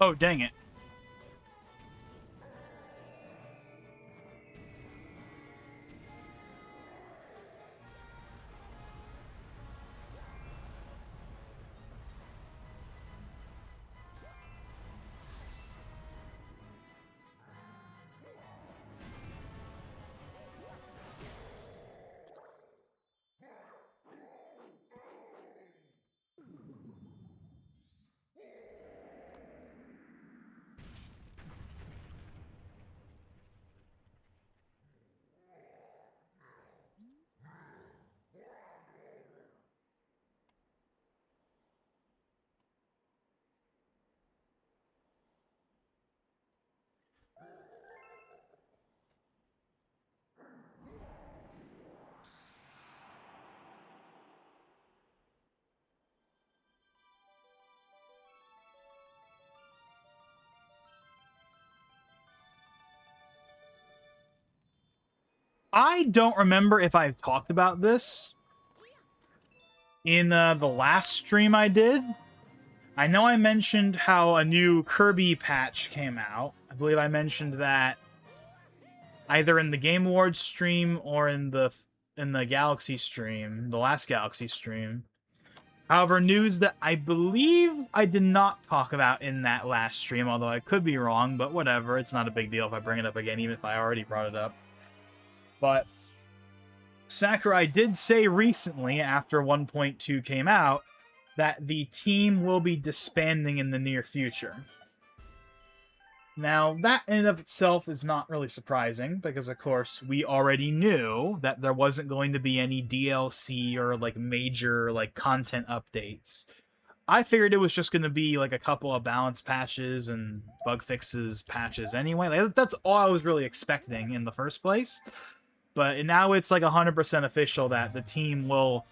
Oh, dang it. I don't remember if I've talked about this in the last stream I did. I know I mentioned how a new Kirby patch came out. I believe I mentioned that either in the Game Awards stream or in the Galaxy stream, the last Galaxy stream. However, news that I believe I did not talk about in that last stream, although I could be wrong, but whatever. It's not a big deal if I bring it up again, even if I already brought it up. But Sakurai did say recently, after 1.2 came out, that the team will be disbanding in the near future. Now, that in and of itself is not really surprising, because of course we already knew that there wasn't going to be any DLC or like major like content updates. I figured it was just going to be like a couple of balance patches and bug fixes patches anyway. Like, that's all I was really expecting in the first place. But now it's like 100% official that the team will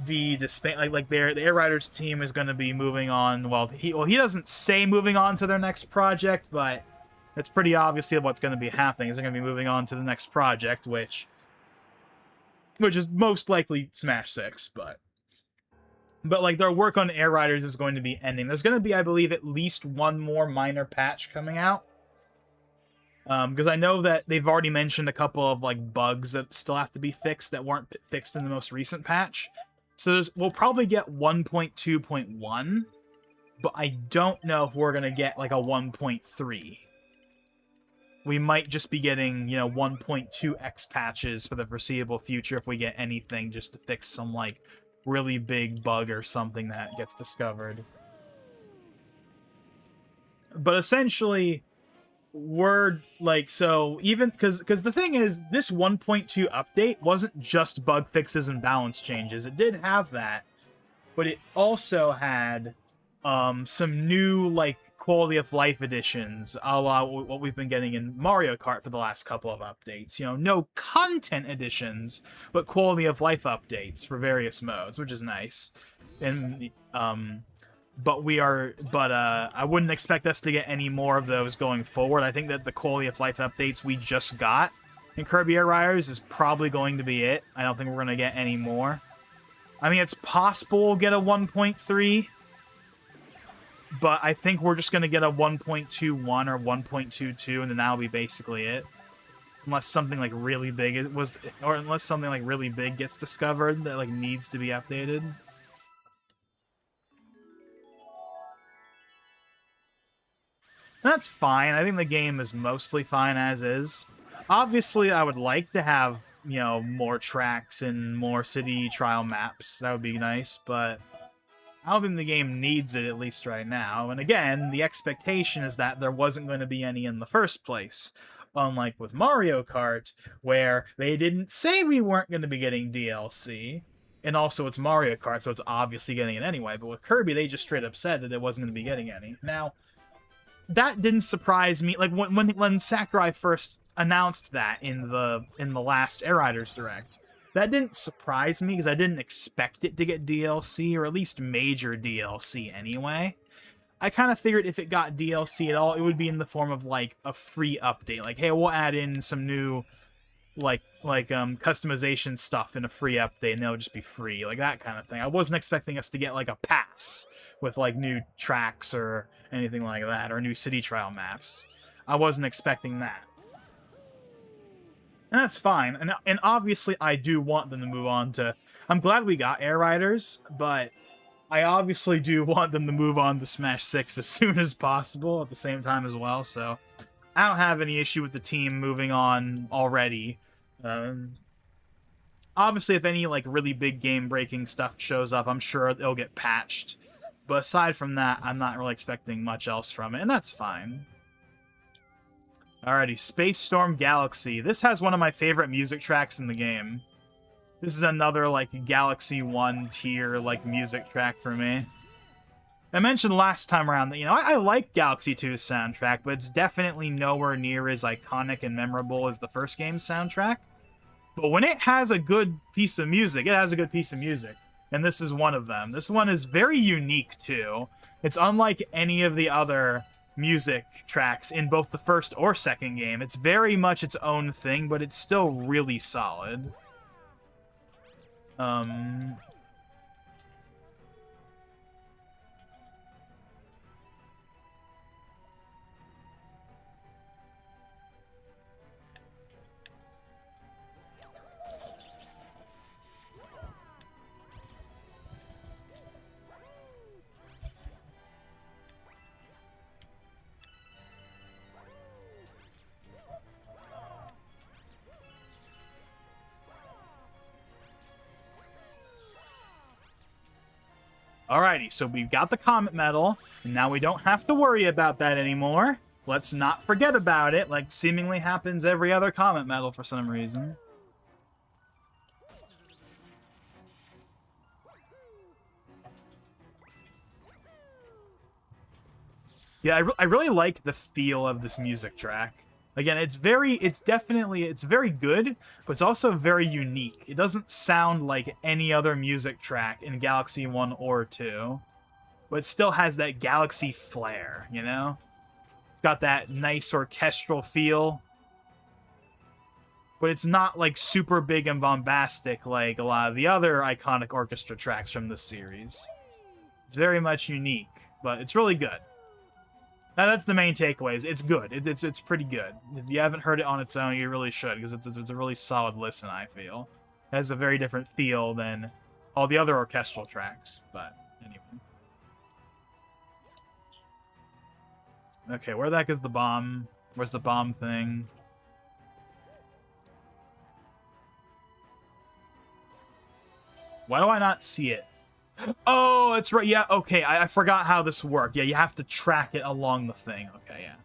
be disbanded. Like the Air Riders team is going to be moving on. Well, he doesn't say moving on to their next project, but it's pretty obviously what's going to be happening. Is they're going to be moving on to the next project, which is most likely Smash 6, but like their work on Air Riders is going to be ending. There's going to be, I believe, at least one more minor patch coming out. Because I know that they've already mentioned a couple of like bugs that still have to be fixed that weren't fixed in the most recent patch. So we'll probably get 1.2.1, but I don't know if we're going to get like a 1.3. We might just be getting, 1.2x patches for the foreseeable future if we get anything, just to fix some like really big bug or something that gets discovered. But essentially, we're like, so even because the thing is, this 1.2 update wasn't just bug fixes and balance changes. It did have that, but it also had some new like quality of life additions, a la what we've been getting in Mario Kart for the last couple of updates. No content additions, but quality of life updates for various modes, which is nice. And I wouldn't expect us to get any more of those going forward. I think that the quality of life updates we just got in Kirby Air Riders is probably going to be it. I don't think we're going to get any more. I mean, it's possible we'll get a 1.3, but I think we're just going to get a 1.21 or 1.22, and then that'll be basically it. Unless something like really big unless something like really big gets discovered that like needs to be updated. That's fine. I think the game is mostly fine as is. Obviously, I would like to have, more tracks and more city trial maps. That would be nice, but I don't think the game needs it, at least right now. And again, the expectation is that there wasn't going to be any in the first place. Unlike with Mario Kart, where they didn't say we weren't going to be getting DLC. And also, it's Mario Kart, so it's obviously getting it anyway. But with Kirby, they just straight up said that it wasn't going to be getting any. Now, that didn't surprise me. Like when Sakurai first announced that in the last Air Riders Direct, that didn't surprise me because I didn't expect it to get DLC, or at least major DLC anyway. I kind of figured if it got DLC at all, it would be in the form of like a free update. Like, hey, we'll add in some new customization stuff in a free update, and they'll just be free, like that kind of thing. I wasn't expecting us to get like a pass with like new tracks or anything like that, or new city trial maps. I wasn't expecting that. And that's fine. And obviously I do want them to move on to... I'm glad we got Air Riders, but I obviously do want them to move on to Smash 6 as soon as possible at the same time as well, so I don't have any issue with the team moving on already. Obviously, if any like really big game-breaking stuff shows up, I'm sure it'll get patched. But aside from that, I'm not really expecting much else from it, and that's fine. Alrighty, Space Storm Galaxy. This has one of my favorite music tracks in the game. This is another, like, Galaxy 1 tier, like, music track for me. I mentioned last time around that, you know, I like Galaxy 2's soundtrack, but it's definitely nowhere near as iconic and memorable as the first game's soundtrack. But when it has a good piece of music, it has a good piece of music. And this is one of them. This one is very unique, too. It's unlike any of the other music tracks in both the first or second game. It's very much its own thing, but it's still really solid. Alrighty, so we've got the Comet Medal, and now we don't have to worry about that anymore. Let's not forget about it, like seemingly happens every other Comet Medal for some reason. Yeah, I really like the feel of this music track. Again, it's very good, but it's also very unique. It doesn't sound like any other music track in Galaxy 1 or 2, but it still has that Galaxy flair, you know? It's got that nice orchestral feel, but it's not like super big and bombastic like a lot of the other iconic orchestra tracks from this series. It's very much unique, but it's really good. Now, that's the main takeaways. It's good. It's pretty good. If you haven't heard it on its own, you really should, because it's a really solid listen, I feel. It has a very different feel than all the other orchestral tracks, but anyway. Okay, where the heck is the bomb? Where's the bomb thing? Why do I not see it? Oh, it's right. Yeah, okay. I forgot how this worked. Yeah, you have to track it along the thing. Okay, yeah.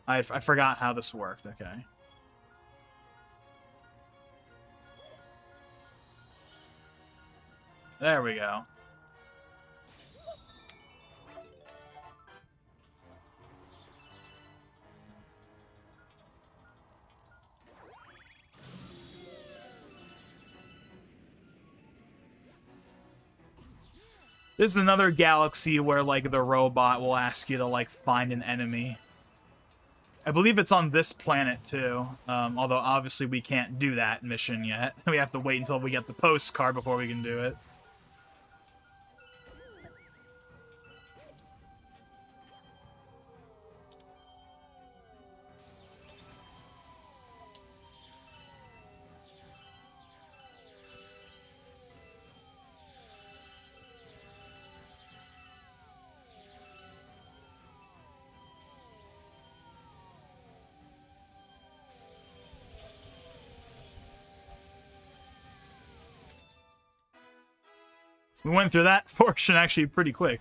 I forgot how this worked. Okay. There we go. This is another galaxy where, like, the robot will ask you to, like, find an enemy. I believe it's on this planet, too. Although, obviously, we can't do that mission yet. We have to wait until we get the postcard before we can do it. We went through that portion actually pretty quick.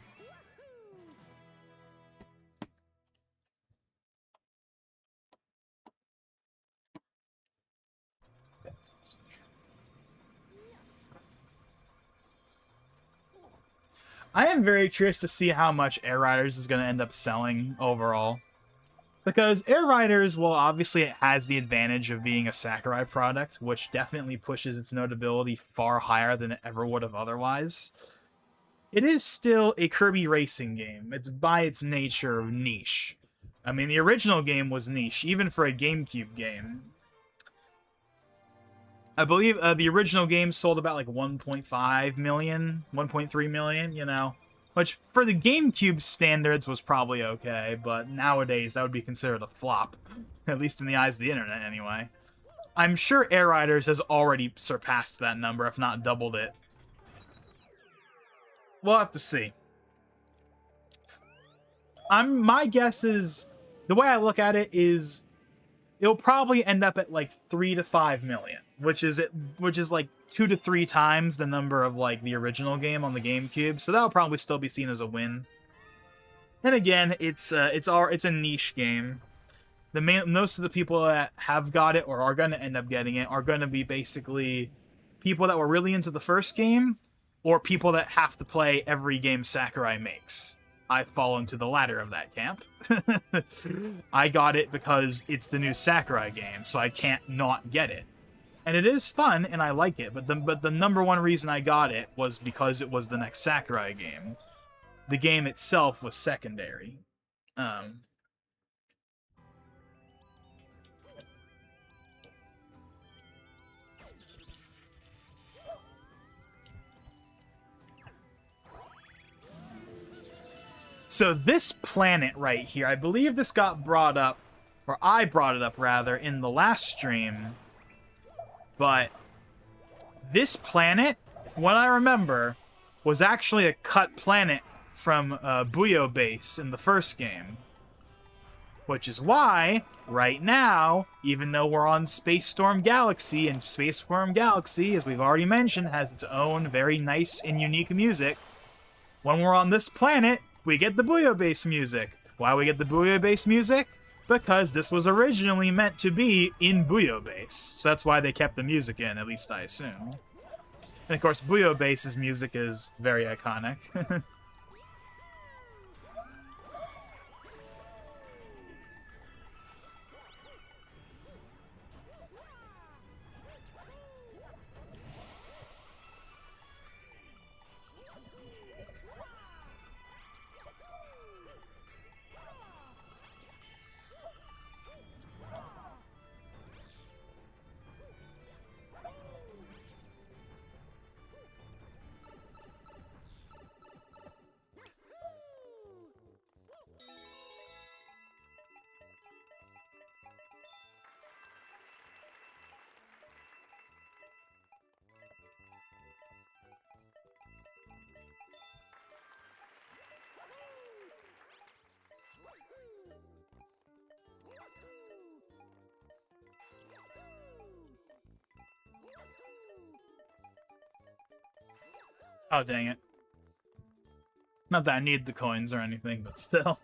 I am very curious to see how much Air Riders is going to end up selling overall. Because Air Riders, well, obviously it has the advantage of being a Sakurai product, which definitely pushes its notability far higher than it ever would have otherwise. It is still a Kirby racing game. It's by its nature niche. I mean, the original game was niche, even for a GameCube game. I believe the original game sold about like 1.5 million, 1.3 million, you know, which for the GameCube standards was probably okay, but nowadays that would be considered a flop, at least in the eyes of the internet anyway. I'm sure Air Riders has already surpassed that number, if not doubled it. We'll have to see. My guess is, the way I look at it is, it'll probably end up at like 3 to 5 million, which is like 2 to 3 times the number of like the original game on the GameCube. So that'll probably still be seen as a win. And again, it's a niche game. Most of the people that have got it or are going to end up getting it are going to be basically people that were really into the first game, or people that have to play every game Sakurai makes. I fall into the latter of that camp. I got it because it's the new Sakurai game, so I can't not get it. And it is fun, and I like it, but the number one reason I got it was because it was the next Sakurai game. The game itself was secondary. So this planet right here, I believe this got brought up, or I brought it up rather, in the last stream. But this planet, from what I remember, was actually a cut planet from Buyo Base in the first game. Which is why, right now, even though we're on Space Storm Galaxy, and Space Storm Galaxy, as we've already mentioned, has its own very nice and unique music, when we're on this planet, we get the Buyo Base music. Why we get the Buyo Base music? Because this was originally meant to be in Buyo Base. So that's why they kept the music in, at least I assume. And of course, Buyo Base's music is very iconic. Oh, dang it. Not that I need the coins or anything, but still.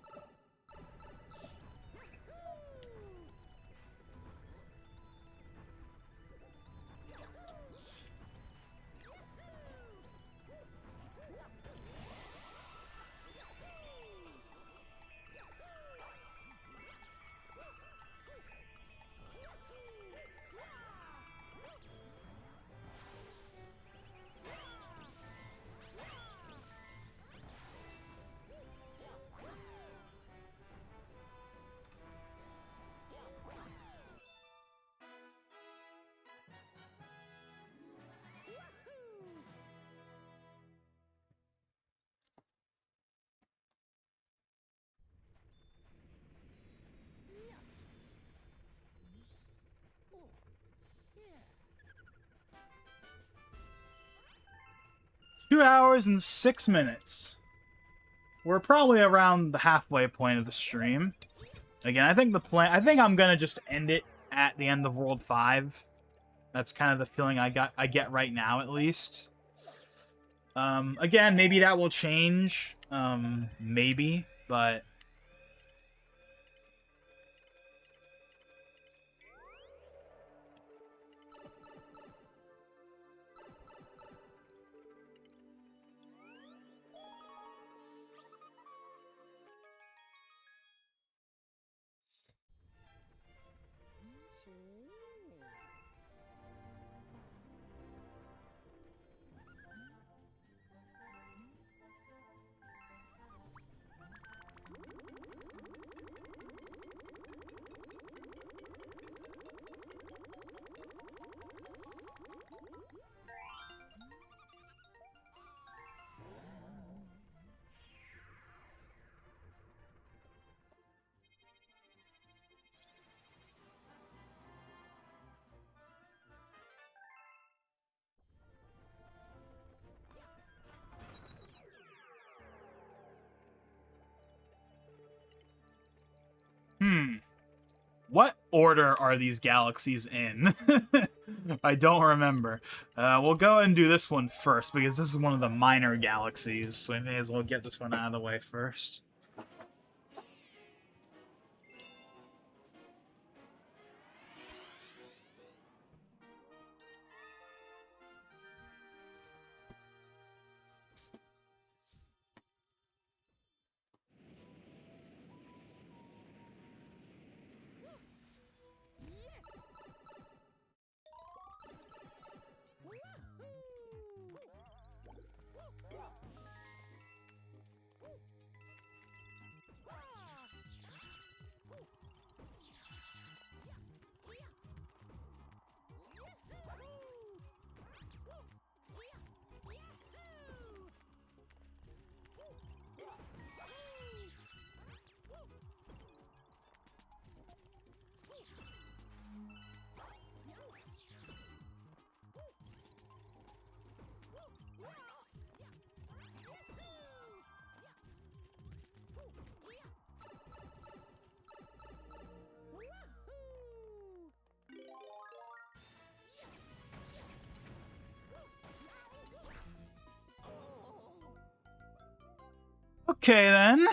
Two hours and 6 minutes. We're probably around the halfway point of the stream. Again, I think I'm gonna just end it at the end of World 5. That's kind of the feeling I get right now, at least. Again, maybe that will change. Maybe, but order are these galaxies in? I don't remember. We'll go ahead and do this one first, because this is one of the minor galaxies, so we may as well get this one out of the way first. Okay, then.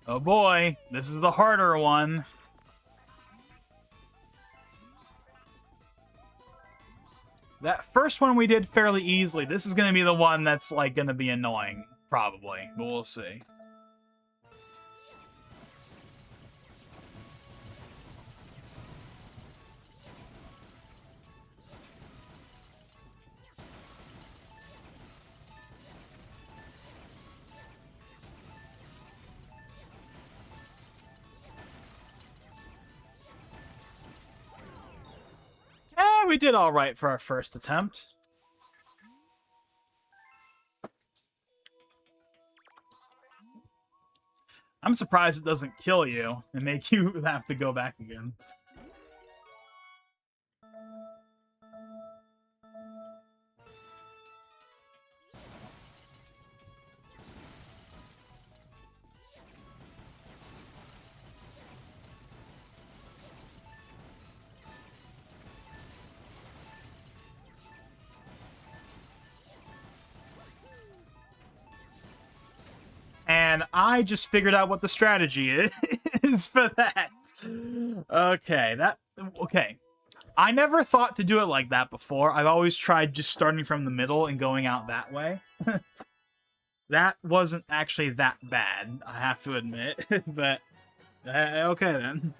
Oh boy, this is the harder one. That first one we did fairly easily. This is going to be the one that's, like, going to be annoying, probably. But we'll see. We did all right for our first attempt. I'm surprised it doesn't kill you and make you have to go back again. And I just figured out what the strategy is for that. Okay. I never thought to do it like that before. I've always tried just starting from the middle and going out that way. That wasn't actually that bad, I have to admit. But, okay then.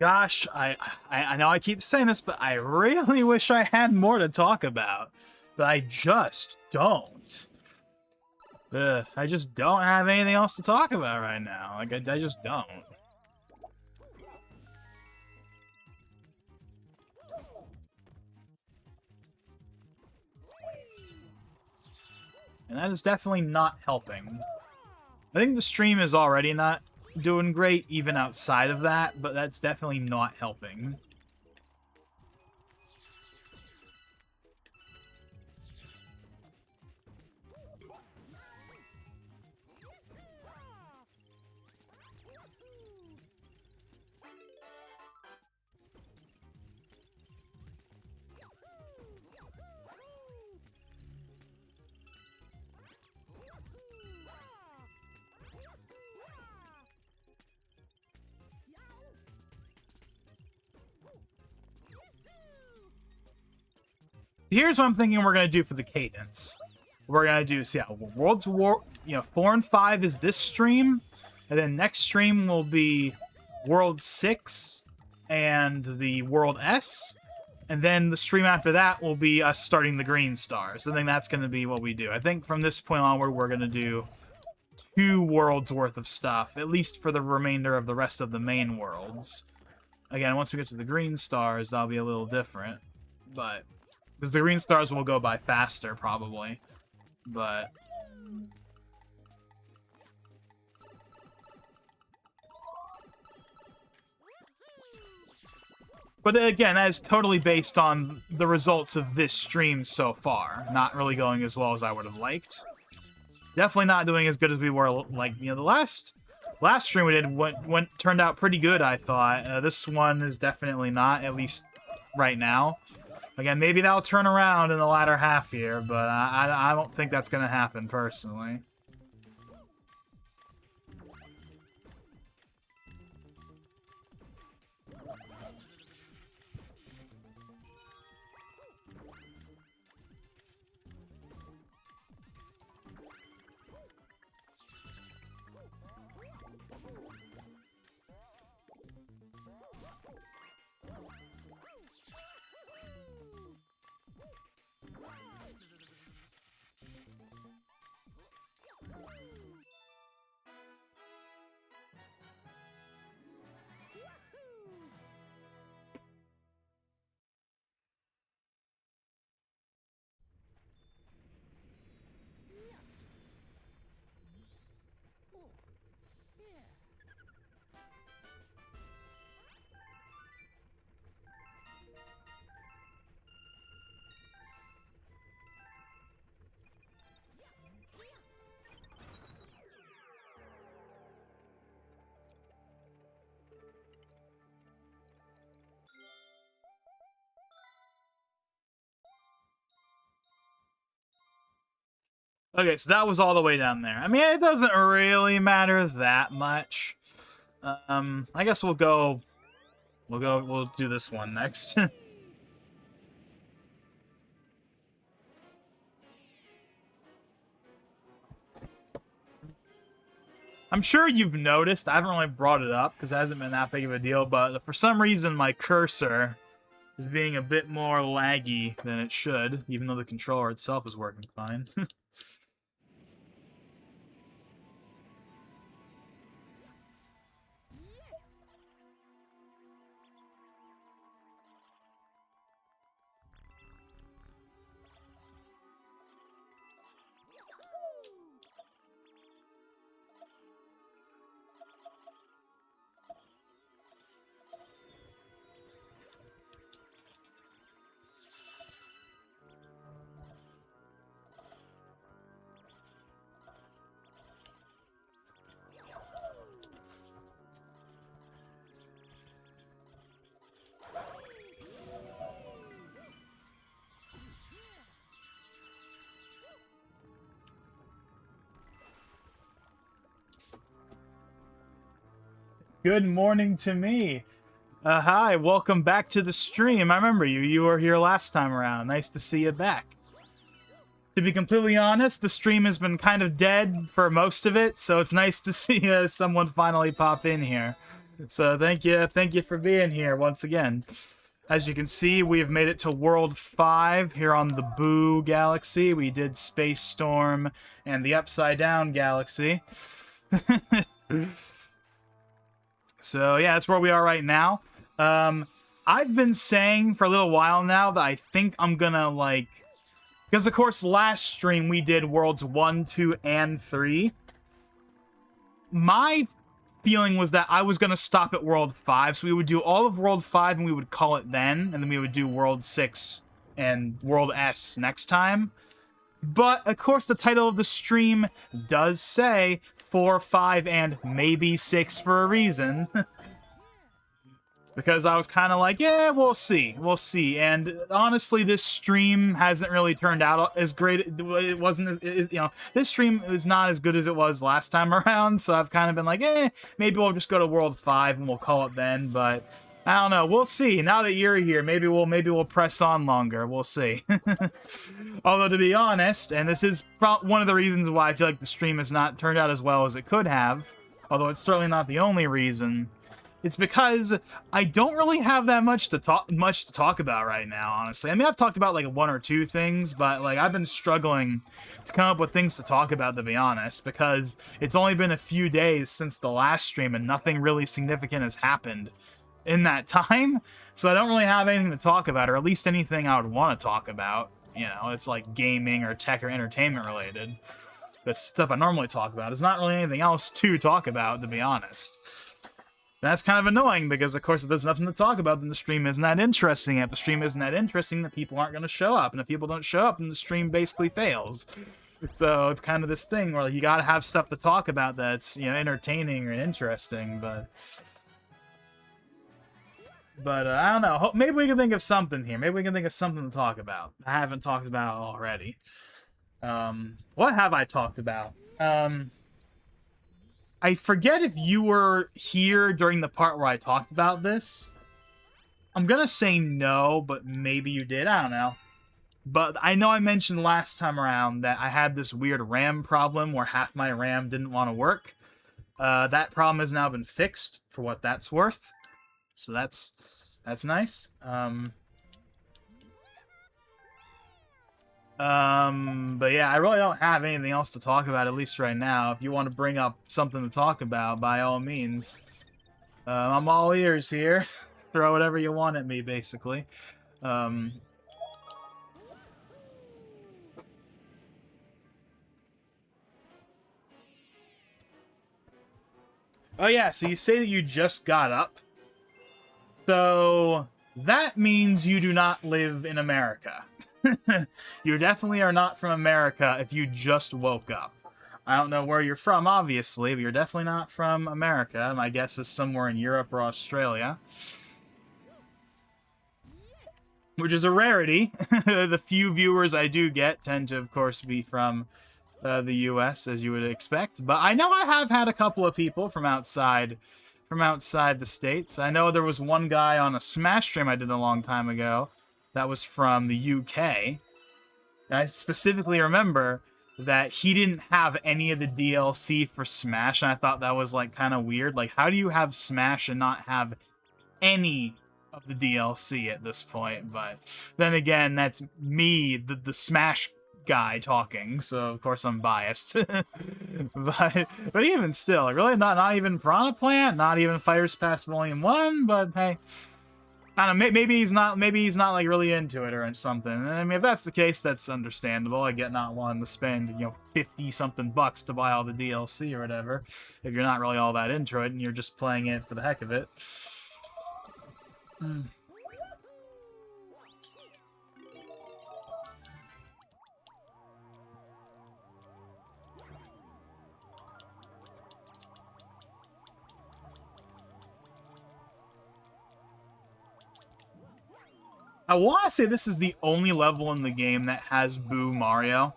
Gosh, I know I keep saying this, but I really wish I had more to talk about. But I just don't. I just don't have anything else to talk about right now. Like, I just don't. And that is definitely not helping. I think the stream is already not doing great, even outside of that, but that's definitely not helping. Here's what I'm thinking we're gonna do for the cadence. We're gonna do, so yeah, World's War, 4 and 5 is this stream, and then next stream will be World 6 and the World S, and then the stream after that will be us starting the Green Stars. I think that's gonna be what we do. I think from this point onward, we're gonna do 2 worlds worth of stuff, at least for the remainder of the rest of the main worlds. Again, once we get to the Green Stars, that'll be a little different, but because the Green Stars will go by faster, probably. But again, that is totally based on the results of this stream so far. Not really going as well as I would have liked. Definitely not doing as good as we were, like, the last stream we did turned out pretty good, I thought. This one is definitely not, at least right now. Again, maybe that'll turn around in the latter half here, but I don't think that's going to happen, personally. Okay, so that was all the way down there. I mean, it doesn't really matter that much. I guess we'll do this one next. I'm sure you've noticed, I haven't really brought it up because it hasn't been that big of a deal, but for some reason my cursor is being a bit more laggy than it should, even though the controller itself is working fine. Good morning to me. Hi, welcome back to the stream. I remember you. You were here last time around. Nice to see you back. To be completely honest, the stream has been kind of dead for most of it, so it's nice to see someone finally pop in here. So thank you for being here once again. As you can see, we have made it to World 5 here on the Boo Galaxy. We did Space Storm and the Upside Down Galaxy. So yeah, that's where we are right now. I've been saying for a little while now that I think I'm gonna, like, Because, of course, last stream we did Worlds 1, 2, and 3. My feeling was that I was going to stop at World 5, so we would do all of World 5 and we would call it then, and then we would do World 6 and World S next time. But, of course, the title of the stream does say 4, 5, and maybe 6 for a reason. Because I was kind of like, yeah, we'll see. We'll see. And honestly, this stream hasn't really turned out as great. It wasn't, you know, this stream is not as good as it was last time around. So I've kind of been like, maybe we'll just go to World 5 and we'll call it then. But I don't know. We'll see. Now that you're here, maybe we'll press on longer. We'll see. Although, to be honest, and this is one of the reasons why I feel like the stream has not turned out as well as it could have, although it's certainly not the only reason. It's because I don't really have that much to talk about right now, honestly. I mean, I've talked about like 1 or 2 things, but like I've been struggling to come up with things to talk about, to be honest, because it's only been a few days since the last stream and nothing really significant has happened in that time. So I don't really have anything to talk about, or at least anything I would want to talk about. You know, it's like gaming or tech or entertainment related. The stuff I normally talk about is not really anything else to talk about, to be honest. That's kind of annoying because, of course, if there's nothing to talk about, then the stream isn't that interesting. If the stream isn't that interesting, then people aren't going to show up. And if people don't show up, then the stream basically fails. So it's kind of this thing where you got to have stuff to talk about that's, you know, entertaining or interesting. But I don't know. Maybe we can think of something here. Maybe we can think of something to talk about. I haven't talked about already. What have I talked about? I forget if you were here during the part where I talked about this. I'm gonna say no, but maybe you did. I don't know. But I know I mentioned last time around that I had this weird RAM problem where half my RAM didn't want to work. That problem has now been fixed, for what that's worth. So that's nice. But yeah, I really don't have anything else to talk about, at least right now. If you want to bring up something to talk about, by all means. I'm all ears here. Throw whatever you want at me, basically. Oh yeah, so you say that you just got up. So that means you do not live in America. You definitely are not from America if you just woke up. I don't know where you're from, obviously, but you're definitely not from America. My guess is somewhere in Europe or Australia. Which is a rarity. The few viewers I do get tend to, of course, be from the US, as you would expect. But I know I have had a couple of people from outside the States. I know there was one guy on a Smash stream I did a long time ago that was from the UK. And I specifically remember that he didn't have any of the DLC for Smash, and I thought that was, like, kind of weird. Like, how do you have Smash and not have any of the DLC at this point? But then again, that's me, the Smash guy, talking, so of course I'm biased. but even still, like, really, not even Piranha Plant, not even Fires Past Volume 1, but hey, I don't know, maybe he's not like really into it or something. And I mean, if that's the case, that's understandable. I get not wanting to spend, you know, 50-something bucks to buy all the DLC or whatever, if you're not really all that into it and you're just playing it for the heck of it. I want to say this is the only level in the game that has Boo Mario.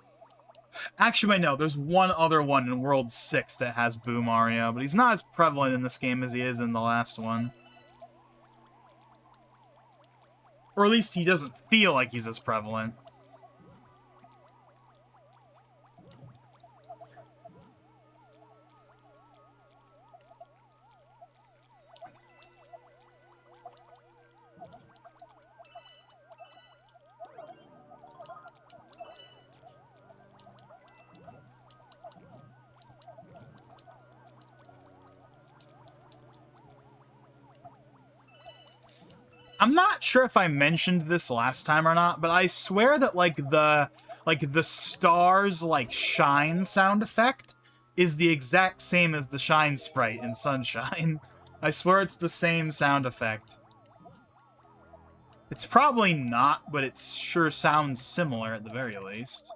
Actually, wait, no, there's one other one in World 6 that has Boo Mario, but he's not as prevalent in this game as he is in the last one. Or at least he doesn't feel like he's as prevalent. I'm not sure if I mentioned this last time or not, but I swear that, like, the like the stars like shine sound effect is the exact same as the shine sprite in Sunshine. I swear it's the same sound effect. It's probably not, but it sure sounds similar at the very least.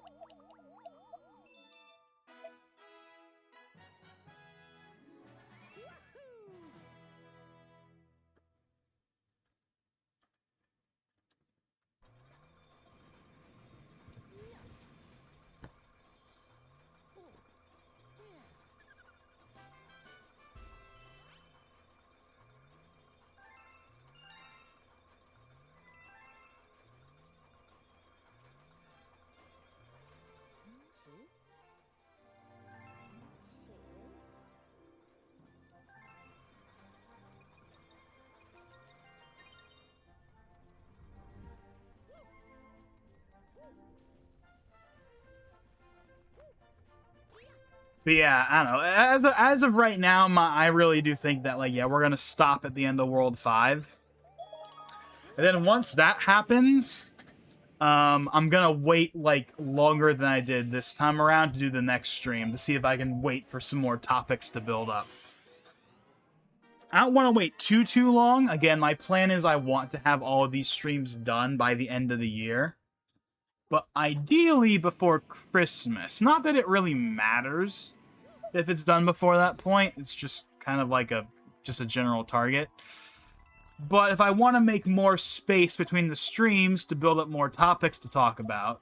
But yeah, I don't know. As of right now, I really do think that, like, yeah, we're gonna stop at the end of World 5. And then once that happens, I'm gonna wait, like, longer than I did this time around to do the next stream, to see if I can wait for some more topics to build up. I don't want to wait too long. Again, my plan is I want to have all of these streams done by the end of the year. But ideally before Christmas. Not that it really matters if it's done before that point. It's just kind of like just a general target. But if I want to make more space between the streams to build up more topics to talk about,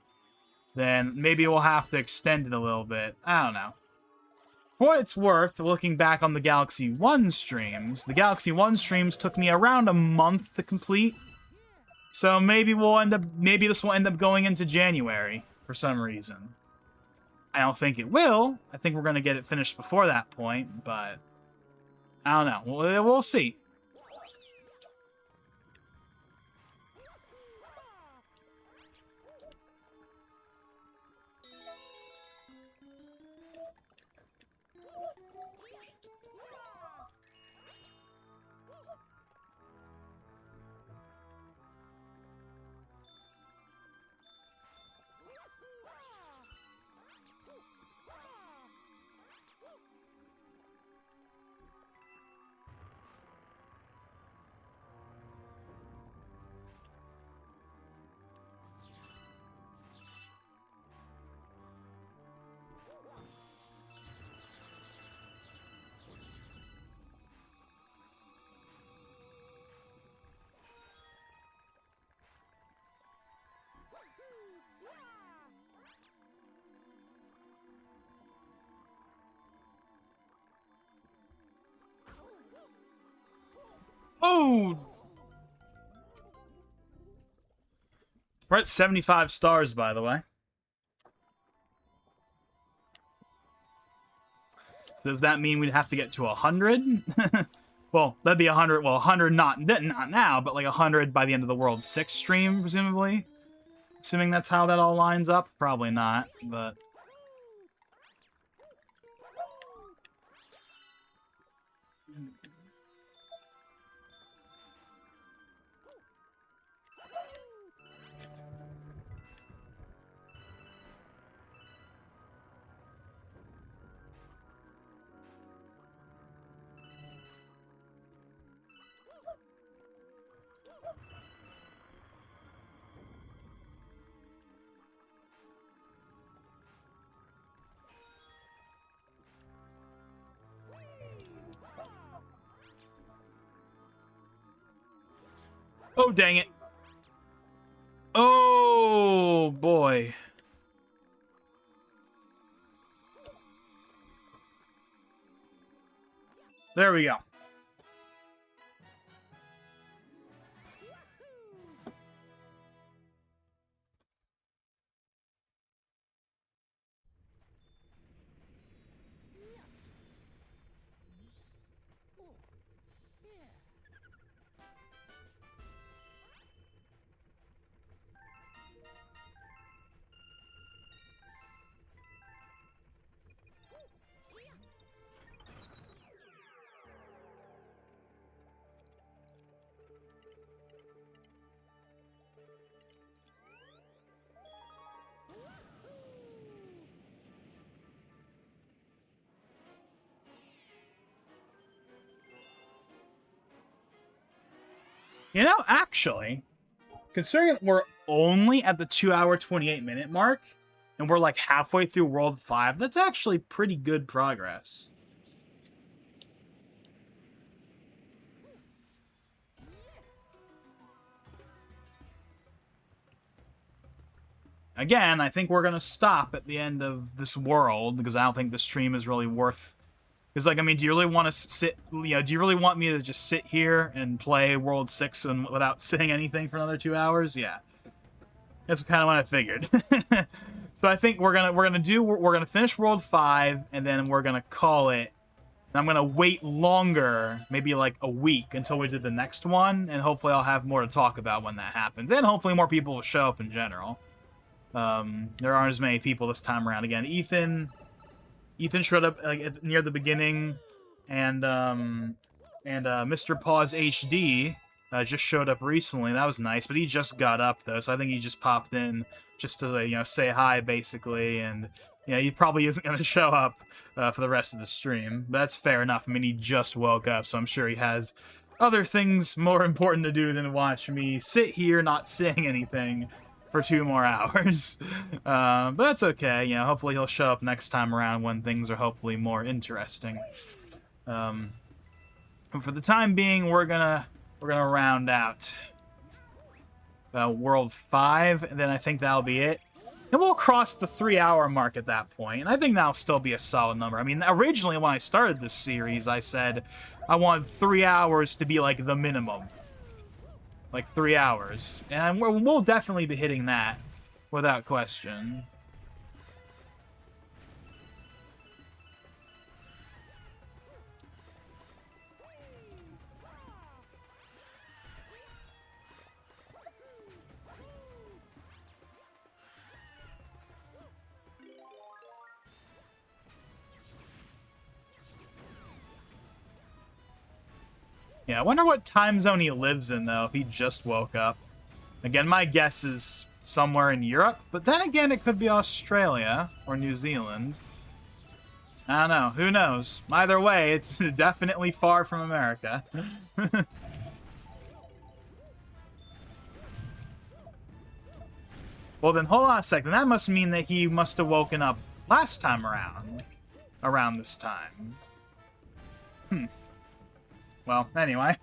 then maybe we'll have to extend it a little bit. I don't know. For what it's worth, looking back on the Galaxy 1 streams, the Galaxy 1 streams took me around a month to complete. So maybe this will end up going into January for some reason. I don't think it will. I think we're going to get it finished before that point, but I don't know. We'll see. Oh! We're at 75 stars, by the way. Does that mean we'd have to get to 100? Well, that'd be 100. Well, 100 not now, but like 100 by the end of the World 6 stream, presumably. Assuming that's how that all lines up. Probably not, but... Oh, dang it. Oh, boy. There we go. You know, actually, considering we're only at the 2-hour 28-minute mark, and we're like halfway through World 5, that's actually pretty good progress. Again, I think we're going to stop at the end of this world, because I don't think the stream is really worth... Because, like, I mean, do you really want to sit... You know, do you really want me to just sit here and play World 6 without saying anything for another 2 hours? Yeah. That's kind of what I figured. So I think we're gonna finish World 5, and then we're gonna call it. And I'm gonna wait longer, maybe like a week, until we do the next one, and hopefully I'll have more to talk about when that happens, and hopefully more people will show up in general. There aren't as many people this time around. Again, Ethan showed up like near the beginning, and Mr. Paws HD just showed up recently. That was nice, but he just got up though, so I think he just popped in just to, you know, say hi basically, and you know, he probably isn't going to show up for the rest of the stream. But that's fair enough. I mean, he just woke up, so I'm sure he has other things more important to do than watch me sit here not saying anything for 2 more hours. But that's okay. You know, hopefully he'll show up next time around when things are hopefully more interesting. But for the time being, we're gonna round out World 5, and then I think that'll be it. And we'll cross the 3-hour mark at that point, and I think that'll still be a solid number. I mean, originally when I started this series, I said I want 3 hours to be like the minimum. Like 3 hours. And we'll definitely be hitting that, without question. Yeah, I wonder what time zone he lives in, though, if he just woke up. Again, my guess is somewhere in Europe, but then again, it could be Australia or New Zealand. I don't know. Who knows? Either way, it's definitely far from America. Well, then, hold on a second. That must mean that he must have woken up last time around this time. Well, anyway.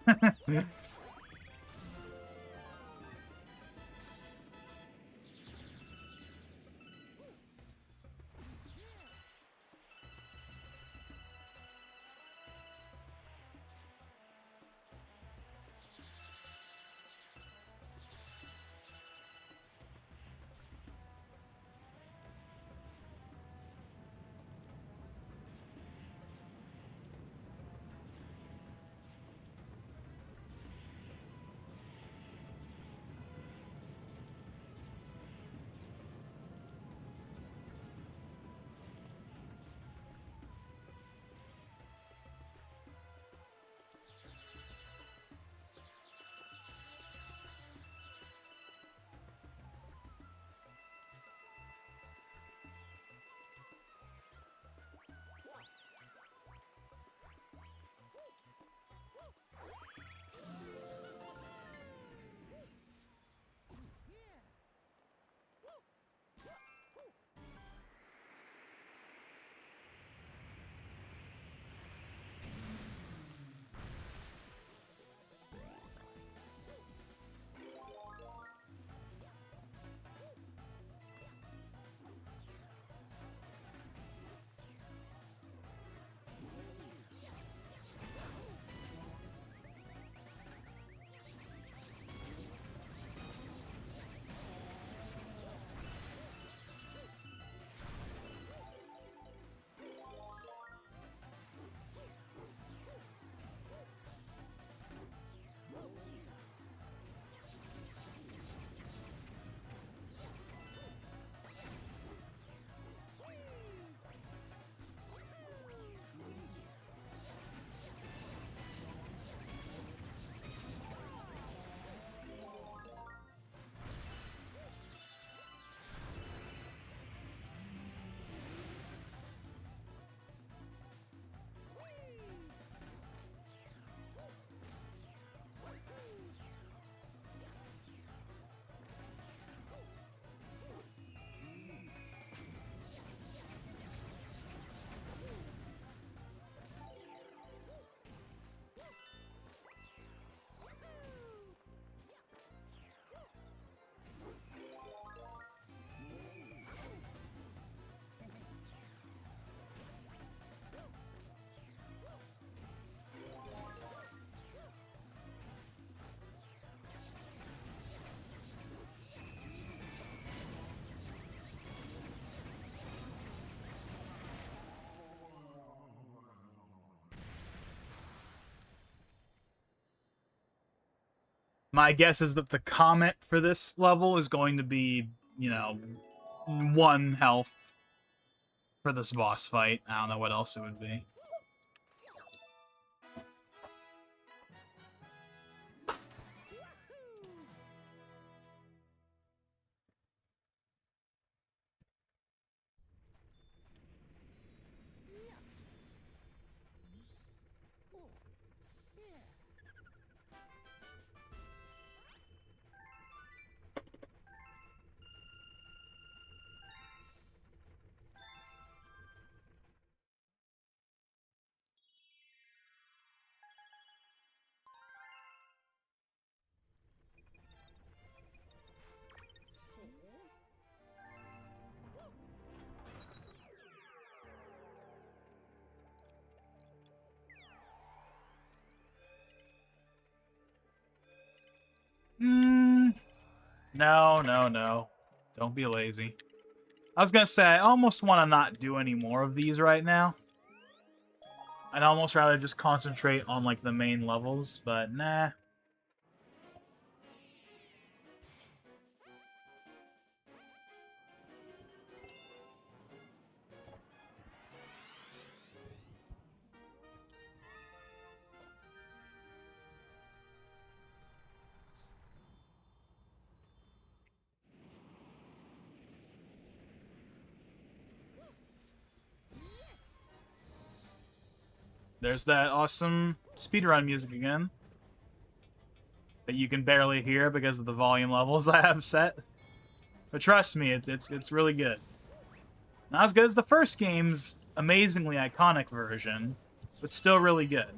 My guess is that the comet for this level is going to be, you know, 1 health for this boss fight. I don't know what else it would be. No, no, no. Don't be lazy. I was gonna say, I almost want to not do any more of these right now. I'd almost rather just concentrate on, like, the main levels, but nah. There's that awesome speedrun music again that you can barely hear because of the volume levels I have set. But trust me, it's really good. Not as good as the first game's amazingly iconic version, but still really good.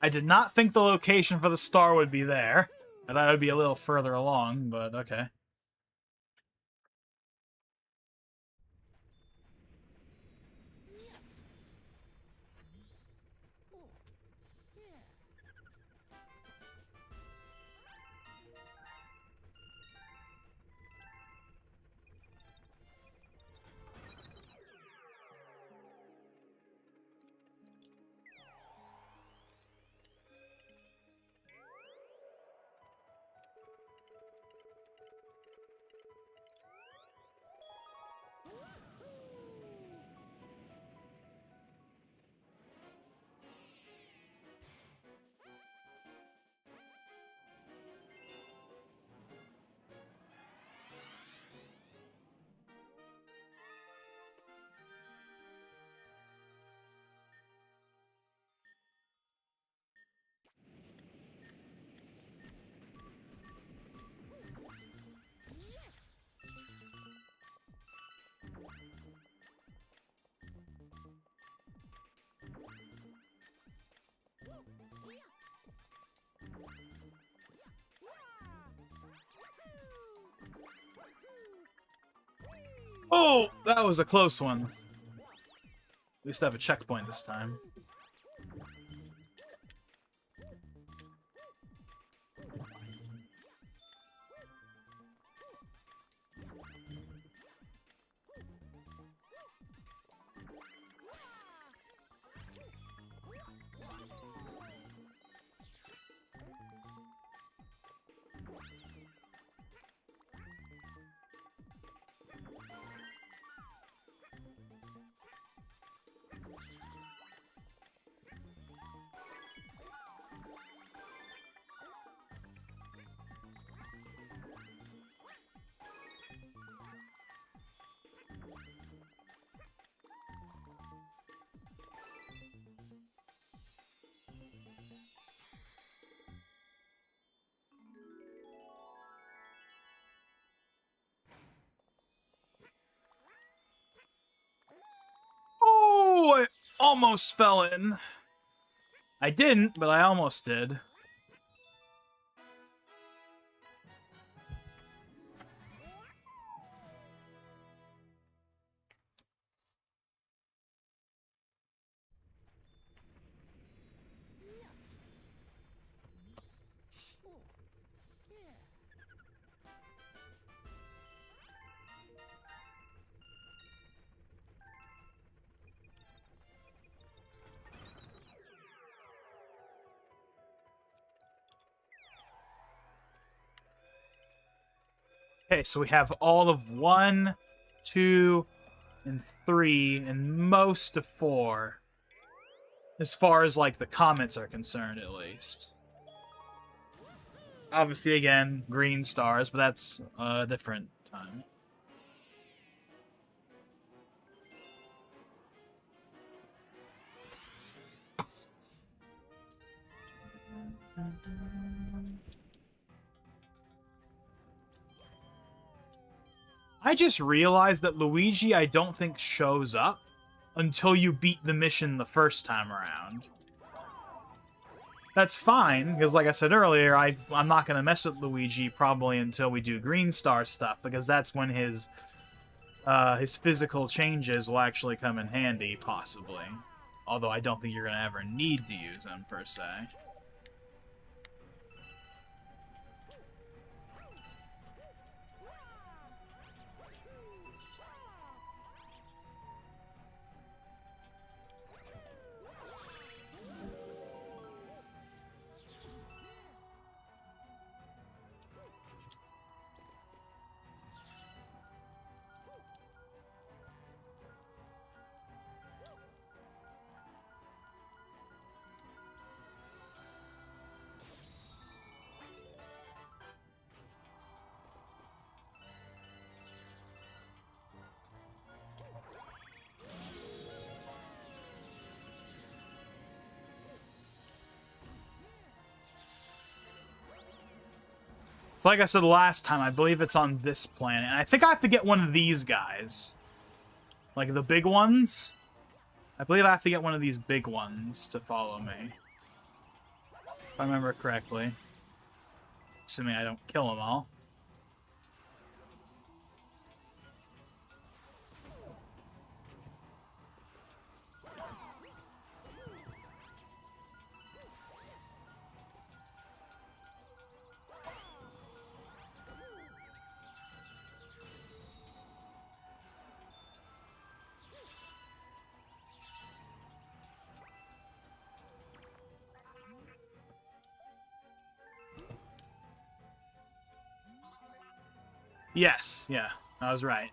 I did not think the location for the star would be there. I thought it would be a little further along, but okay. Oh, that was a close one. At least I have a checkpoint this time. Oh, I almost fell in. I didn't, but I almost did. Okay, so we have all of 1, 2, and 3, and most of 4. As far as, like, the comments are concerned, at least. Obviously, again, green stars, but that's a different time. I just realized that Luigi, I don't think, shows up until you beat the mission the first time around. That's fine, because like I said earlier, I'm not going to mess with Luigi probably until we do Green Star stuff, because that's when his physical changes will actually come in handy, possibly. Although I don't think you're going to ever need to use them, per se. So like I said last time, I believe it's on this planet. And I think I have to get one of these guys. Like the big ones. I believe I have to get one of these big ones to follow me. If I remember correctly. Assuming I don't kill them all. Yes, yeah, I was right.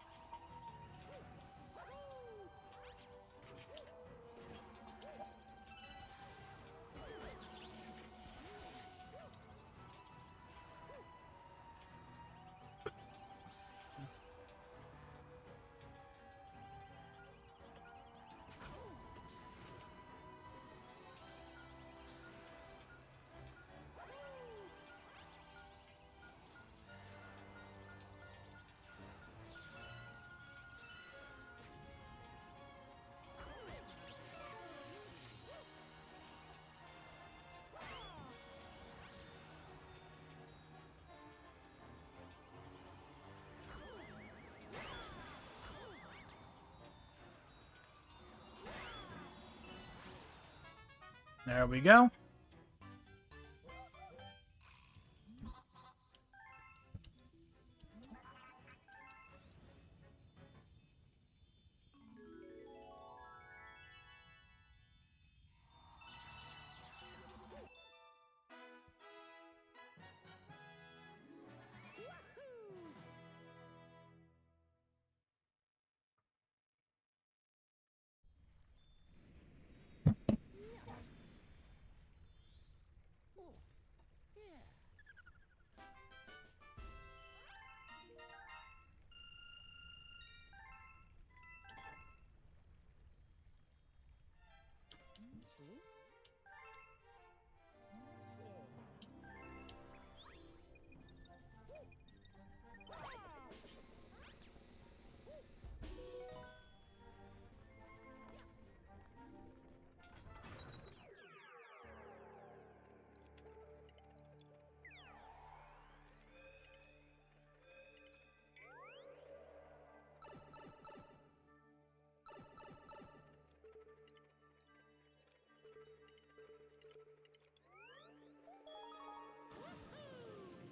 There we go.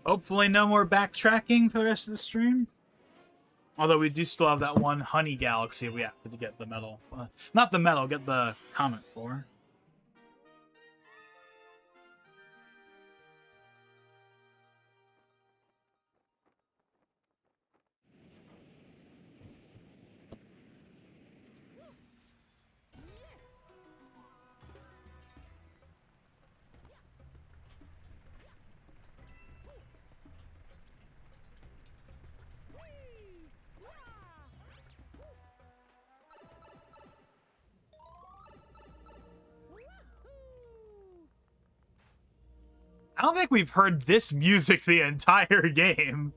Hopefully no more backtracking for the rest of the stream. Although we do still have that one Honey Galaxy we have to get the medal. Not the medal, get the comet for. I don't think we've heard this music the entire game.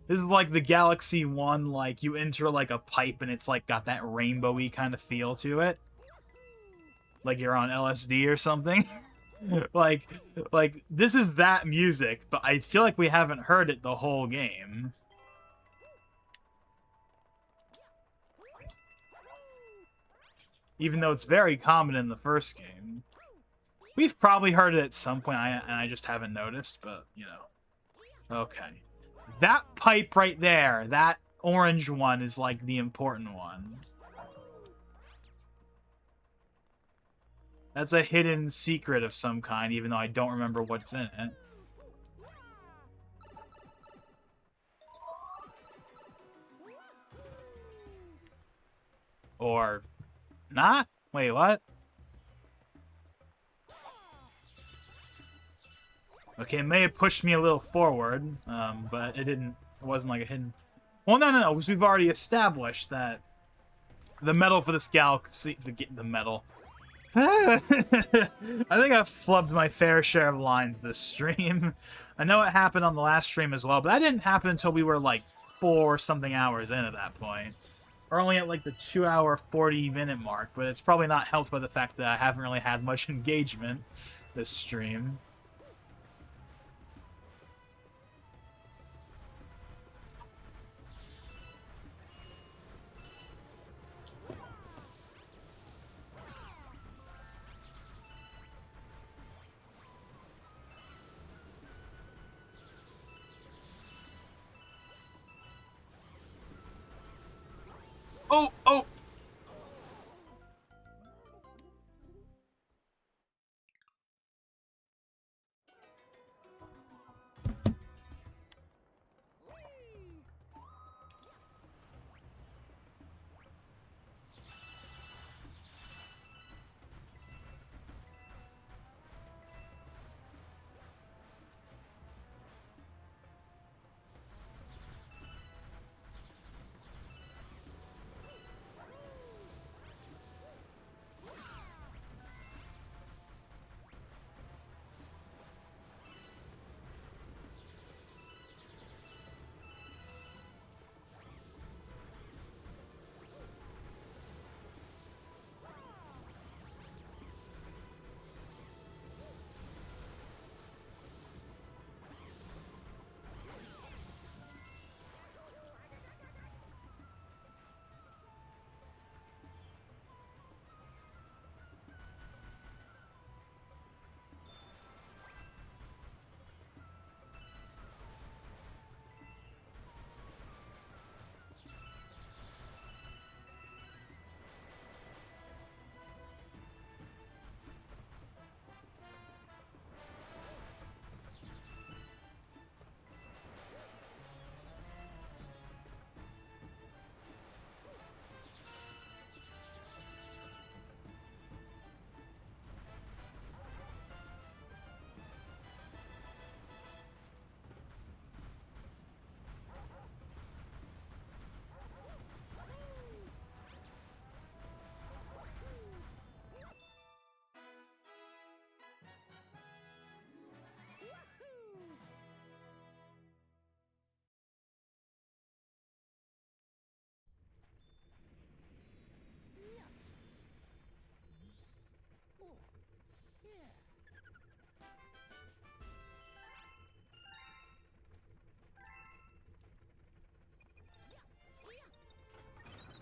This is like the Galaxy 1, like, you enter, like, a pipe and it's, like, got that rainbowy kind of feel to it. Like you're on LSD or something. like, this is that music, but I feel like we haven't heard it the whole game. Even though it's very common in the first game. We've probably heard it at some point, and I just haven't noticed, but, you know. Okay. That pipe right there, that orange one, is, like, the important one. That's a hidden secret of some kind, even though I don't remember what's in it. Or not? Wait, what? Okay, it may have pushed me a little forward, but it didn't. It wasn't like a hidden. Well, no, because we've already established that the medal for this galaxy, the medal. I think I've flubbed my fair share of lines this stream. I know it happened on the last stream as well, but that didn't happen until we were like 4-something hours in at that point. We're only at like the 2-hour, 40-minute mark, but it's probably not helped by the fact that I haven't really had much engagement this stream. Oh!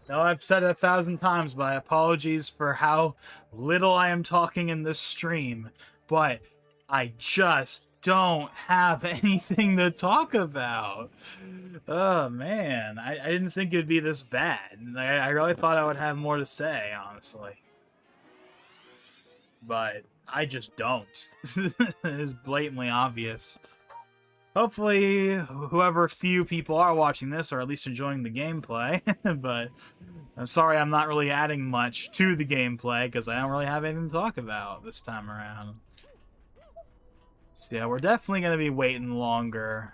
No, I've said it 1,000 times, but apologies for how little I am talking in this stream. But I just don't have anything to talk about. Oh, man. I didn't think it'd be this bad. I really thought I would have more to say, honestly. But I just don't. It's blatantly obvious. Hopefully, whoever few people are watching this are at least enjoying the gameplay, but I'm sorry I'm not really adding much to the gameplay because I don't really have anything to talk about this time around. So yeah, we're definitely going to be waiting longer.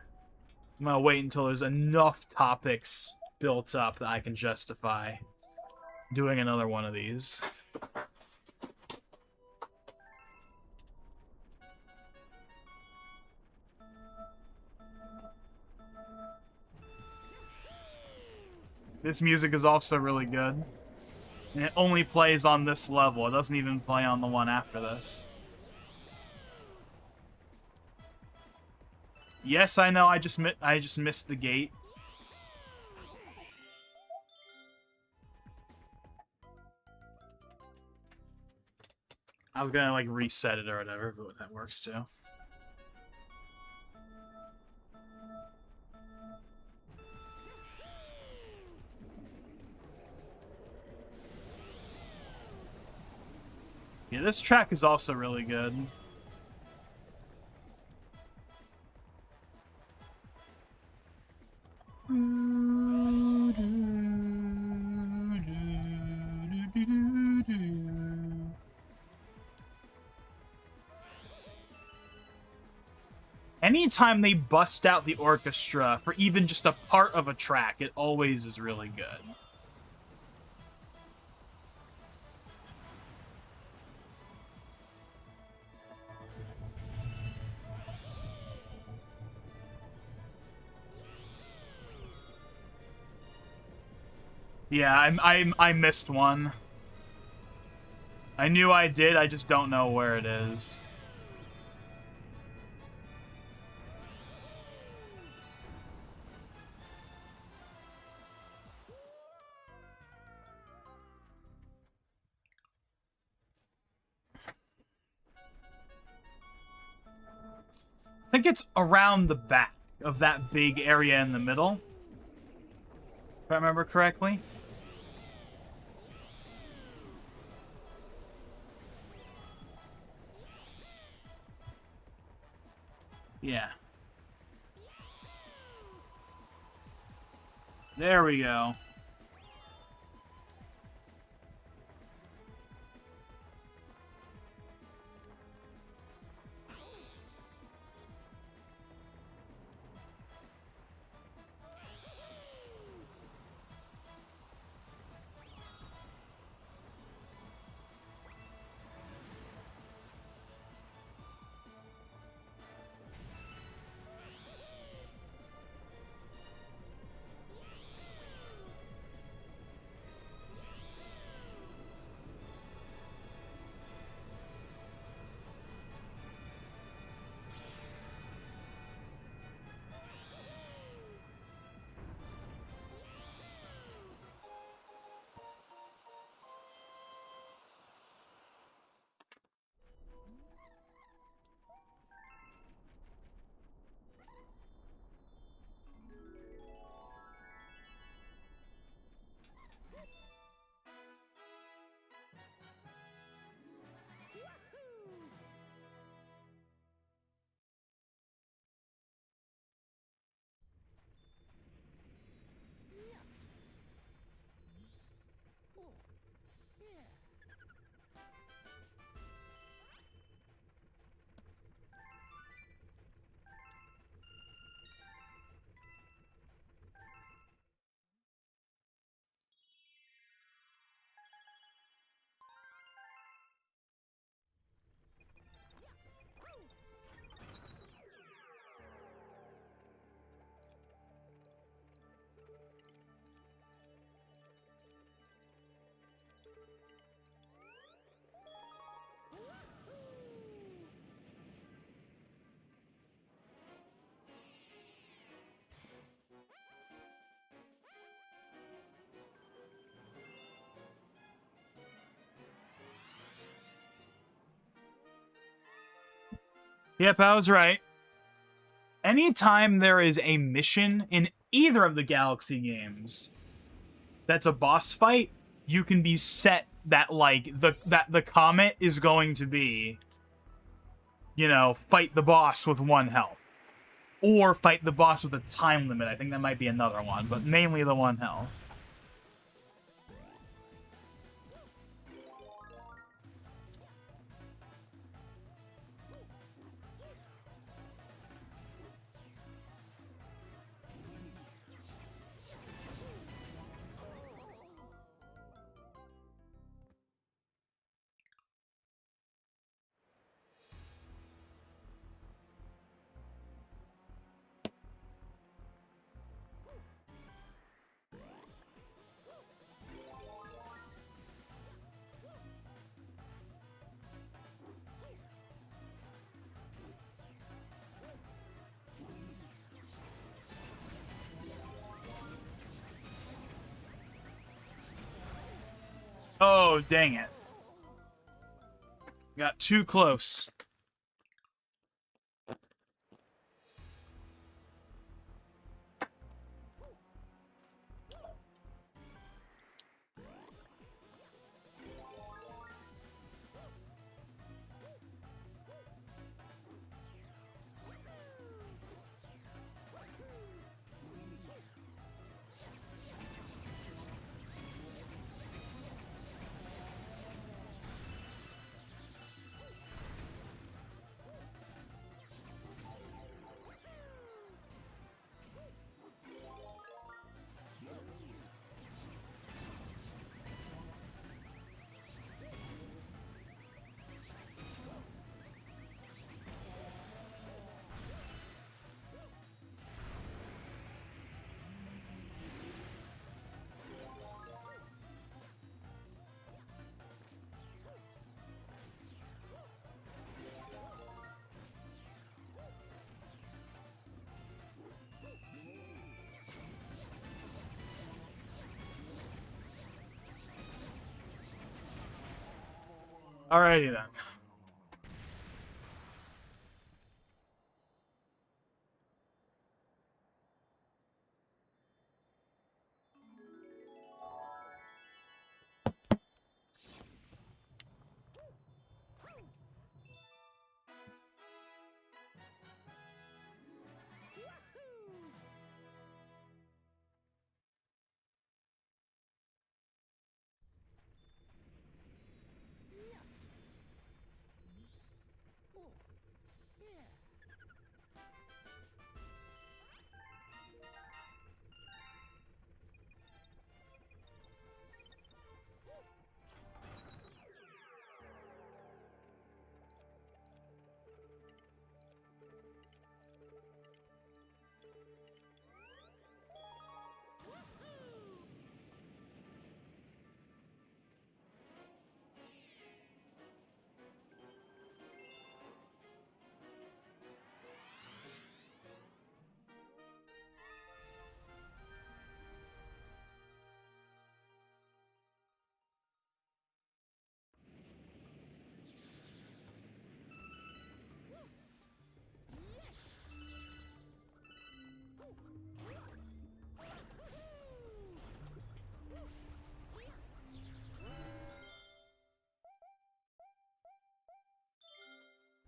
I'm going to wait until there's enough topics built up that I can justify doing another one of these. This music is also really good. And it only plays on this level. It doesn't even play on the one after this. Yes, I know. I just missed the gate. I was gonna like reset it or whatever, but that works too. Yeah, this track is also really good. Anytime they bust out the orchestra for even just a part of a track, it always is really good. Yeah, I missed one. I knew I did, I just don't know where it is. I think it's around the back of that big area in the middle, if I remember correctly. Yeah. There we go. Yep, I was right. Anytime there is a mission in either of the Galaxy games that's a boss fight, you can be set that like the comet is going to be, you know, fight the boss with 1 health. Or fight the boss with a time limit. I think that might be another one, but mainly the 1 health. Oh, dang it. Got too close. Alrighty then.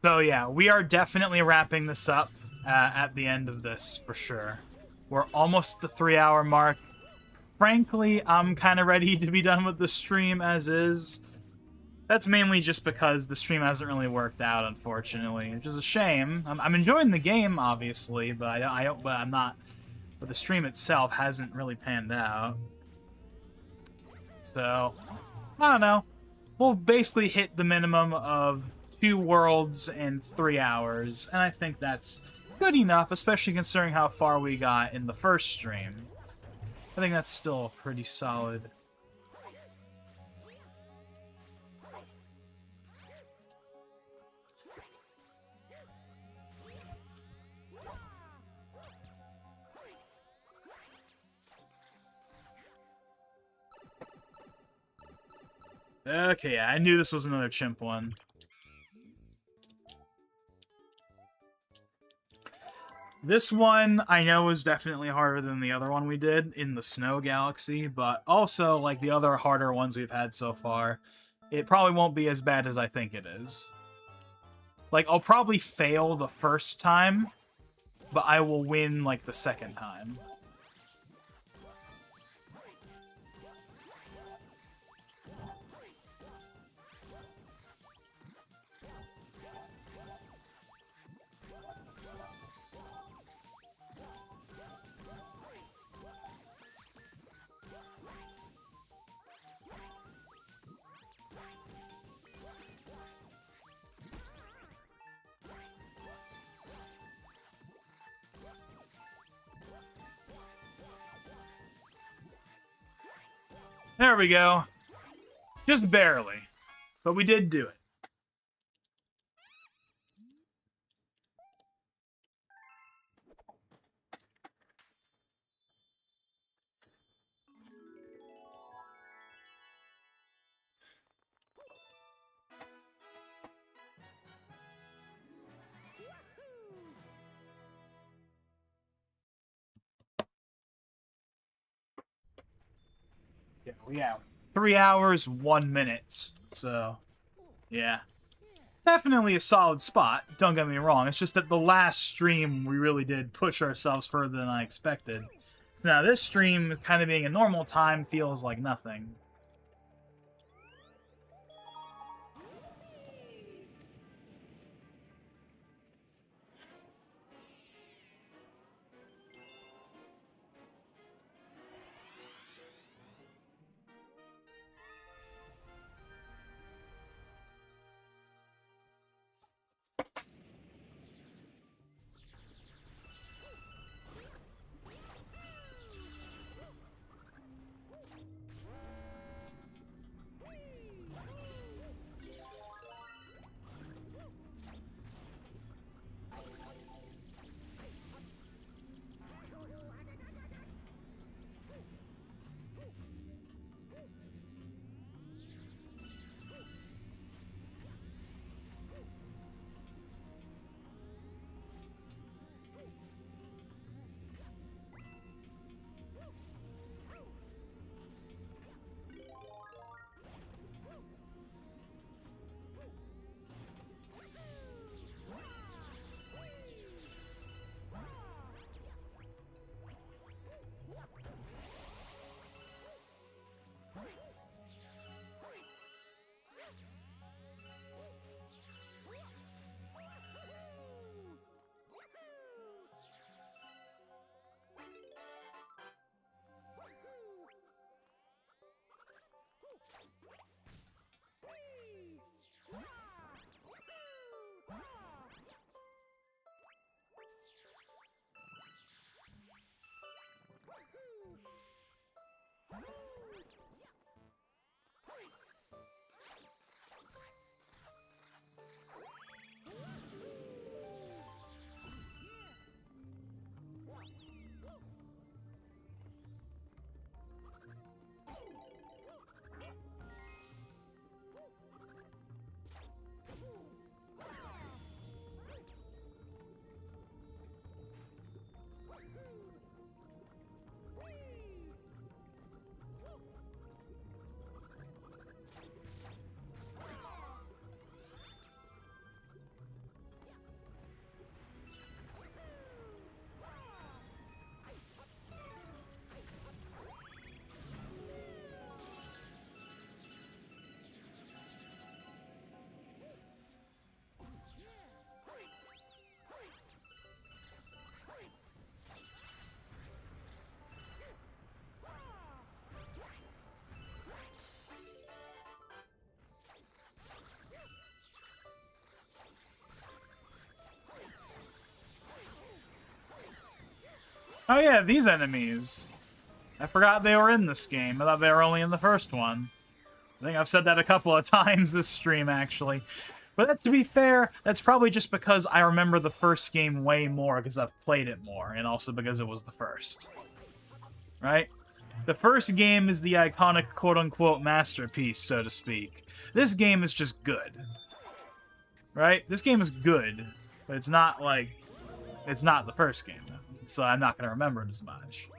So yeah, we are definitely wrapping this up at the end of this for sure. We're almost at the 3-hour mark. Frankly, I'm kind of ready to be done with the stream as is. That's mainly just because the stream hasn't really worked out, unfortunately, which is a shame. I'm enjoying the game, obviously, but I don't. But I'm not. But the stream itself hasn't really panned out. So I don't know. We'll basically hit the minimum of 2 worlds in 3 hours, and I think that's good enough, especially considering how far we got in the first stream. I think that's still pretty solid. Okay, yeah, I knew this was another chimp one. This one I know is definitely harder than the other one we did in the Snow Galaxy, but also, like the other harder ones we've had so far, it probably won't be as bad as I think it is. Like, I'll probably fail the first time, but I will win, like, the second time. There we go. Just barely. But we did do it. Yeah. 3 hours, 1 minute. So, yeah. Definitely a solid spot, don't get me wrong. It's just that the last stream, we really did push ourselves further than I expected. Now, this stream, kind of being a normal time, feels like nothing. Oh yeah, these enemies. I forgot they were in this game. I thought they were only in the first one. I think I've said that a couple of times this stream, actually. But to be fair, that's probably just because I remember the first game way more because I've played it more, and also because it was the first. Right? The first game is the iconic quote-unquote masterpiece, so to speak. This game is just good. Right? This game is good, but it's not, like, It's not the first game, though, so I'm not going to remember it as much.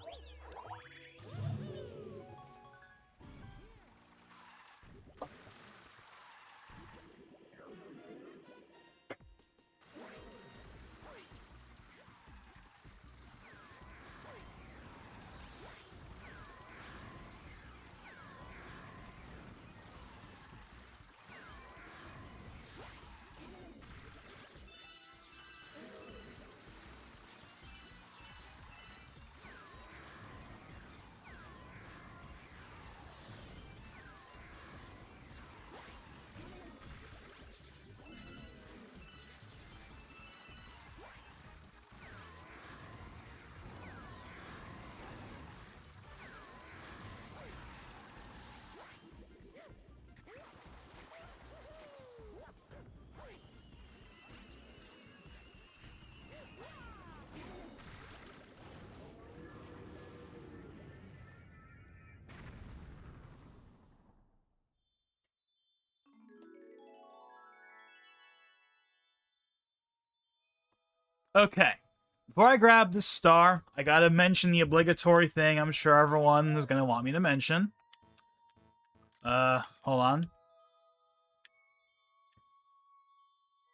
Okay. Before I grab this star, I gotta mention the obligatory thing I'm sure everyone is gonna want me to mention. Hold on.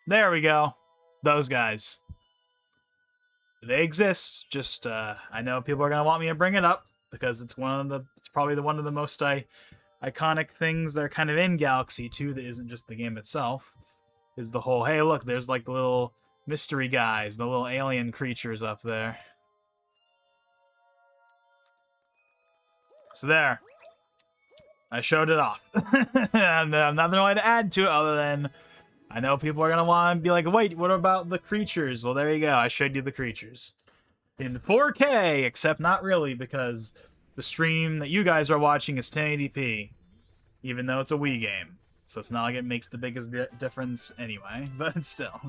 There we go. Those guys. They exist. Just, I know people are gonna want me to bring it up because it's probably one of the most iconic things that are kind of in Galaxy 2 that isn't just the game itself. Is the whole, hey, look, there's like the little mystery guys, the little alien creatures up there. So there. I showed it off. And I'm nothing really to add to it other than I know people are going to want to be like, wait, what about the creatures? Well, there you go. I showed you the creatures. In 4K, except not really, because the stream that you guys are watching is 1080p, even though it's a Wii game. So it's not like it makes the biggest difference anyway, but still.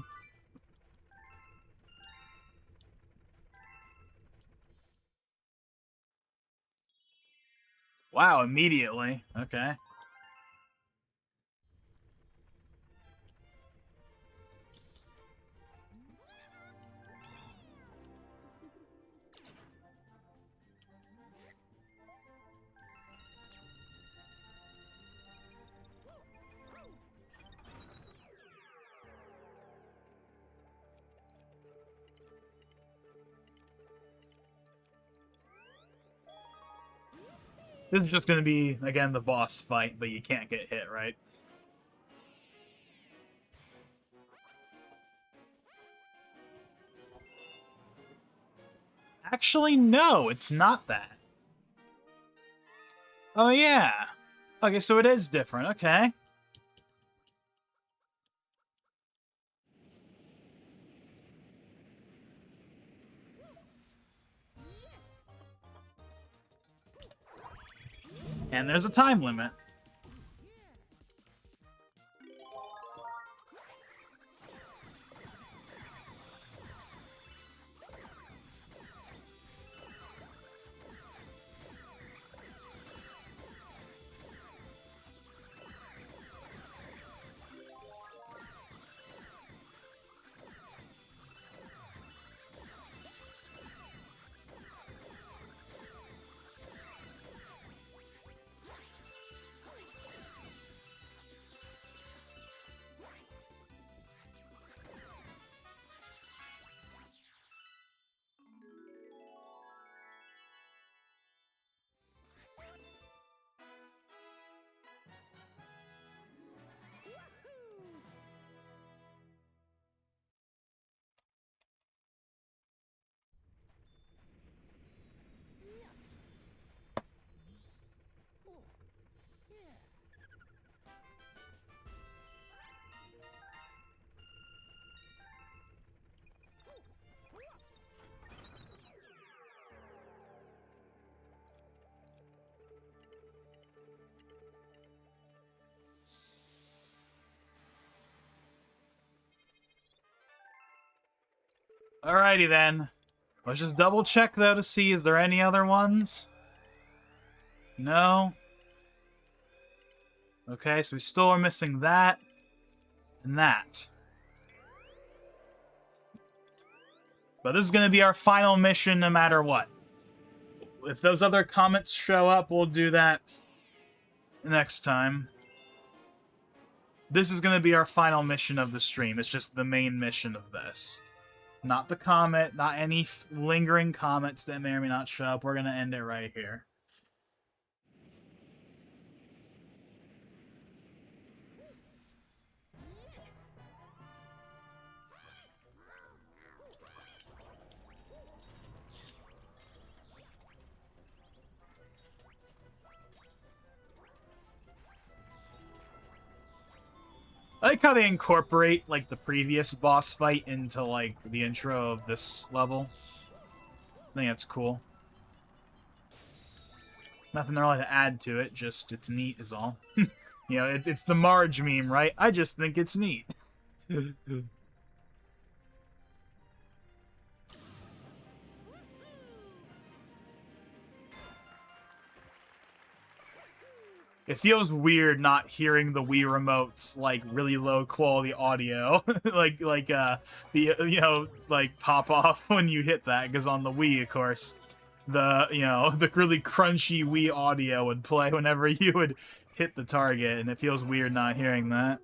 Wow, immediately. Okay. This is just going to be, again, the boss fight, but you can't get hit, right? Actually, no, it's not that. Oh, yeah. Okay, so it is different. Okay. And there's a time limit. Alrighty then. Let's just double check though to see is there any other ones? No. Okay, so we still are missing that and that. But this is going to be our final mission no matter what. If those other comments show up, we'll do that next time. This is going to be our final mission of the stream. It's just the main mission of this. Not the comment, not any lingering comments that may or may not show up. We're going to end it right here. I like how they incorporate, like, the previous boss fight into, like, the intro of this level. I think that's cool. Nothing really to add to it, just it's neat is all. You know, it's the Marge meme, right? I just think it's neat. It feels weird not hearing the Wii remote's like really low quality audio, like you know, like pop off when you hit that. Because on the Wii, of course, the the really crunchy Wii audio would play whenever you would hit the target, and it feels weird not hearing that.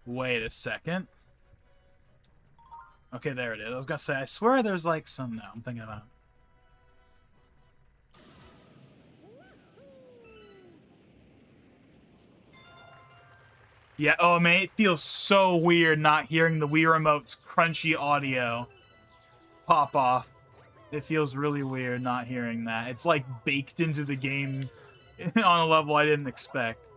Wait a second. Okay, there it is. I was gonna say, I swear there's like some... No, I'm thinking about... Yeah, oh man, it feels so weird not hearing the Wii Remote's crunchy audio pop off. It feels really weird not hearing that. It's like baked into the game on a level I didn't expect.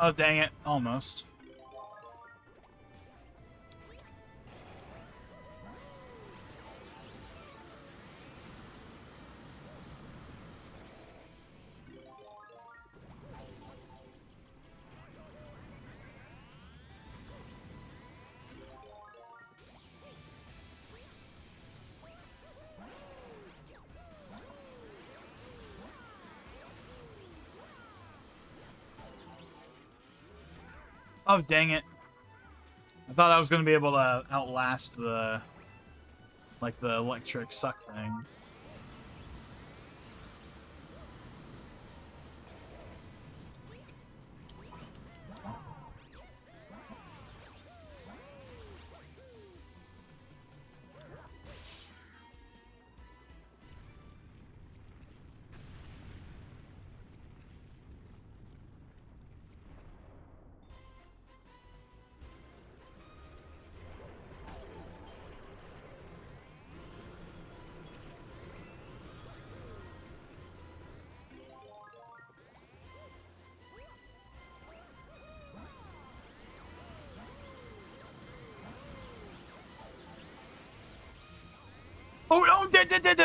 Oh, dang it. Almost. Oh, dang it. I thought I was going to be able to outlast the, like, the electric suck thing. Oh, oh,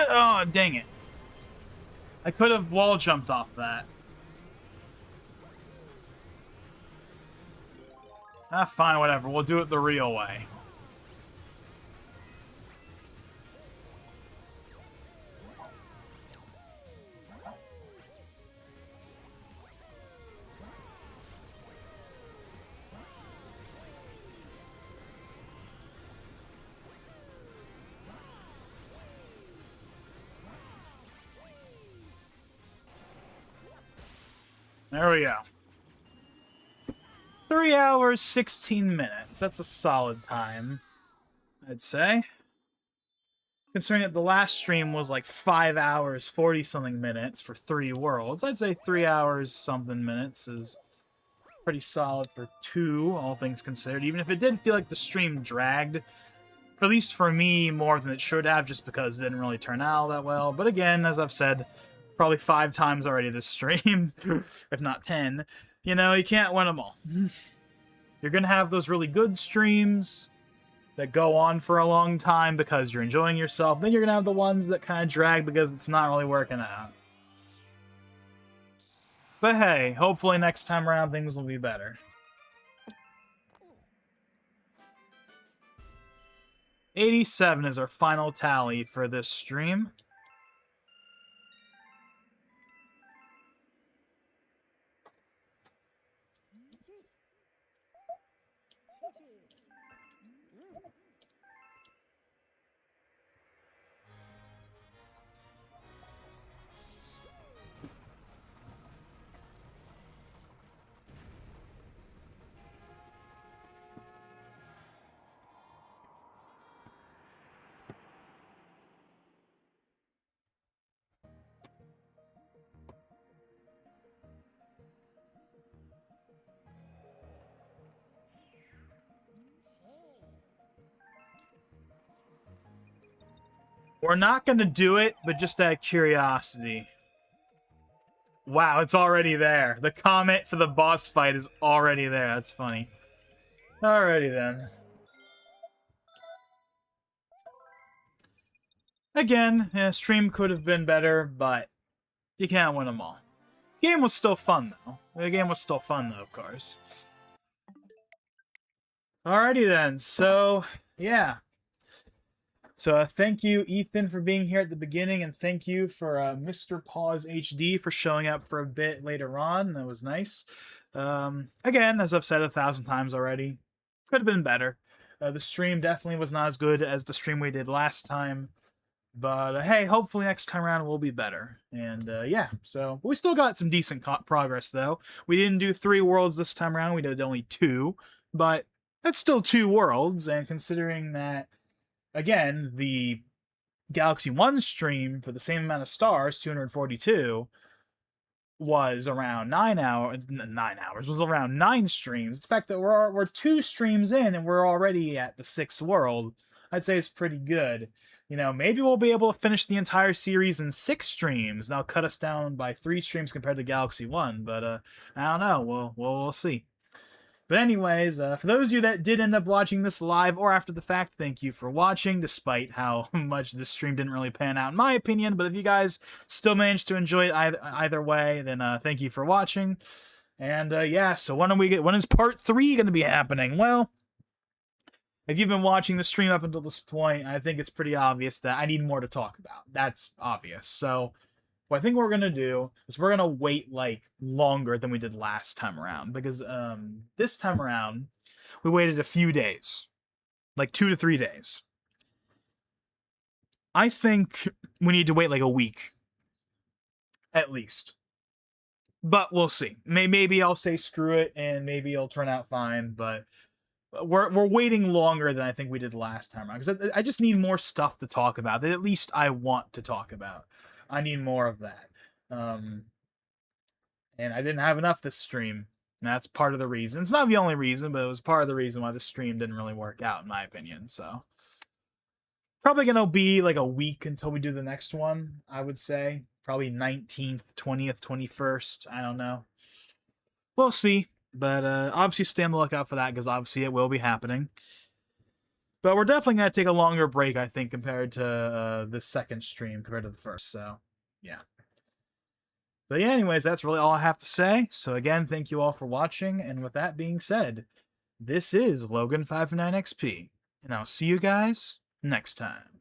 oh, dang it. I could have wall jumped off that. Ah, fine, whatever. We'll do it the real way. There we go. 3 hours, 16 minutes. That's a solid time, I'd say. Considering that the last stream was like 5 hours, 40-something minutes for 3 worlds, I'd say 3 hours, something minutes is pretty solid for 2, all things considered. Even if it did feel like the stream dragged, at least for me, more than it should have, just because it didn't really turn out that well. But again, as I've said probably 5 times already this stream, if not 10, you know, you can't win them all. You're going to have those really good streams that go on for a long time because you're enjoying yourself. Then you're going to have the ones that kind of drag because it's not really working out. But hey, hopefully next time around things will be better. 87 is our final tally for this stream. We're not going to do it, but just out of curiosity. Wow, it's already there. The comment for the boss fight is already there. That's funny. Alrighty then. Again, yeah, stream could have been better, but you can't win them all. The game was still fun, though. The game was still fun, though, of course. Alrighty then, so, yeah. So thank you, Ethan, for being here at the beginning, and thank you for Mr. Paws HD for showing up for a bit later on. That was nice. Again, as I've said 1,000 times already, could have been better. The stream definitely was not as good as the stream we did last time. But hey, hopefully next time around will be better. And yeah, so we still got some decent progress, though. We didn't do 3 worlds this time around. We did only 2. But that's still 2 worlds, and considering that, again, the Galaxy 1 stream for the same amount of stars, 242, was around 9 hours. 9 hours was around 9 streams. The fact that we're 2 streams in and we're already at the 6th world, I'd say is pretty good. You know, maybe we'll be able to finish the entire series in 6 streams. That'll cut us down by 3 streams compared to Galaxy 1. But I don't know. We'll see. But anyways, for those of you that did end up watching this live or after the fact, thank you for watching, despite how much this stream didn't really pan out in my opinion. But if you guys still managed to enjoy it either way, then thank you for watching. And yeah, so when is part 3 going to be happening? Well, if you've been watching the stream up until this point, I think it's pretty obvious that I need more to talk about. That's obvious. So what I think we're going to do is we're going to wait, like, longer than we did last time around. Because this time around, we waited a few days. Like, 2 to 3 days. I think we need to wait, like, a week. At least. But we'll see. Maybe I'll say screw it, and maybe it'll turn out fine, but we're waiting longer than I think we did last time around. Because I just need more stuff to talk about that at least I want to talk about. I need more of that. And I didn't have enough this stream. And that's part of the reason. It's not the only reason, but it was part of the reason why the stream didn't really work out, in my opinion. So probably going to be like a week until we do the next one, I would say. Probably 19th, 20th, 21st. I don't know. We'll see. But obviously stay on the lookout for that, because obviously it will be happening. But we're definitely going to take a longer break, I think, compared to the second stream compared to the first. So, yeah. But yeah, anyways, that's really all I have to say. So again, thank you all for watching. And with that being said, this is Logan559XP. And I'll see you guys next time.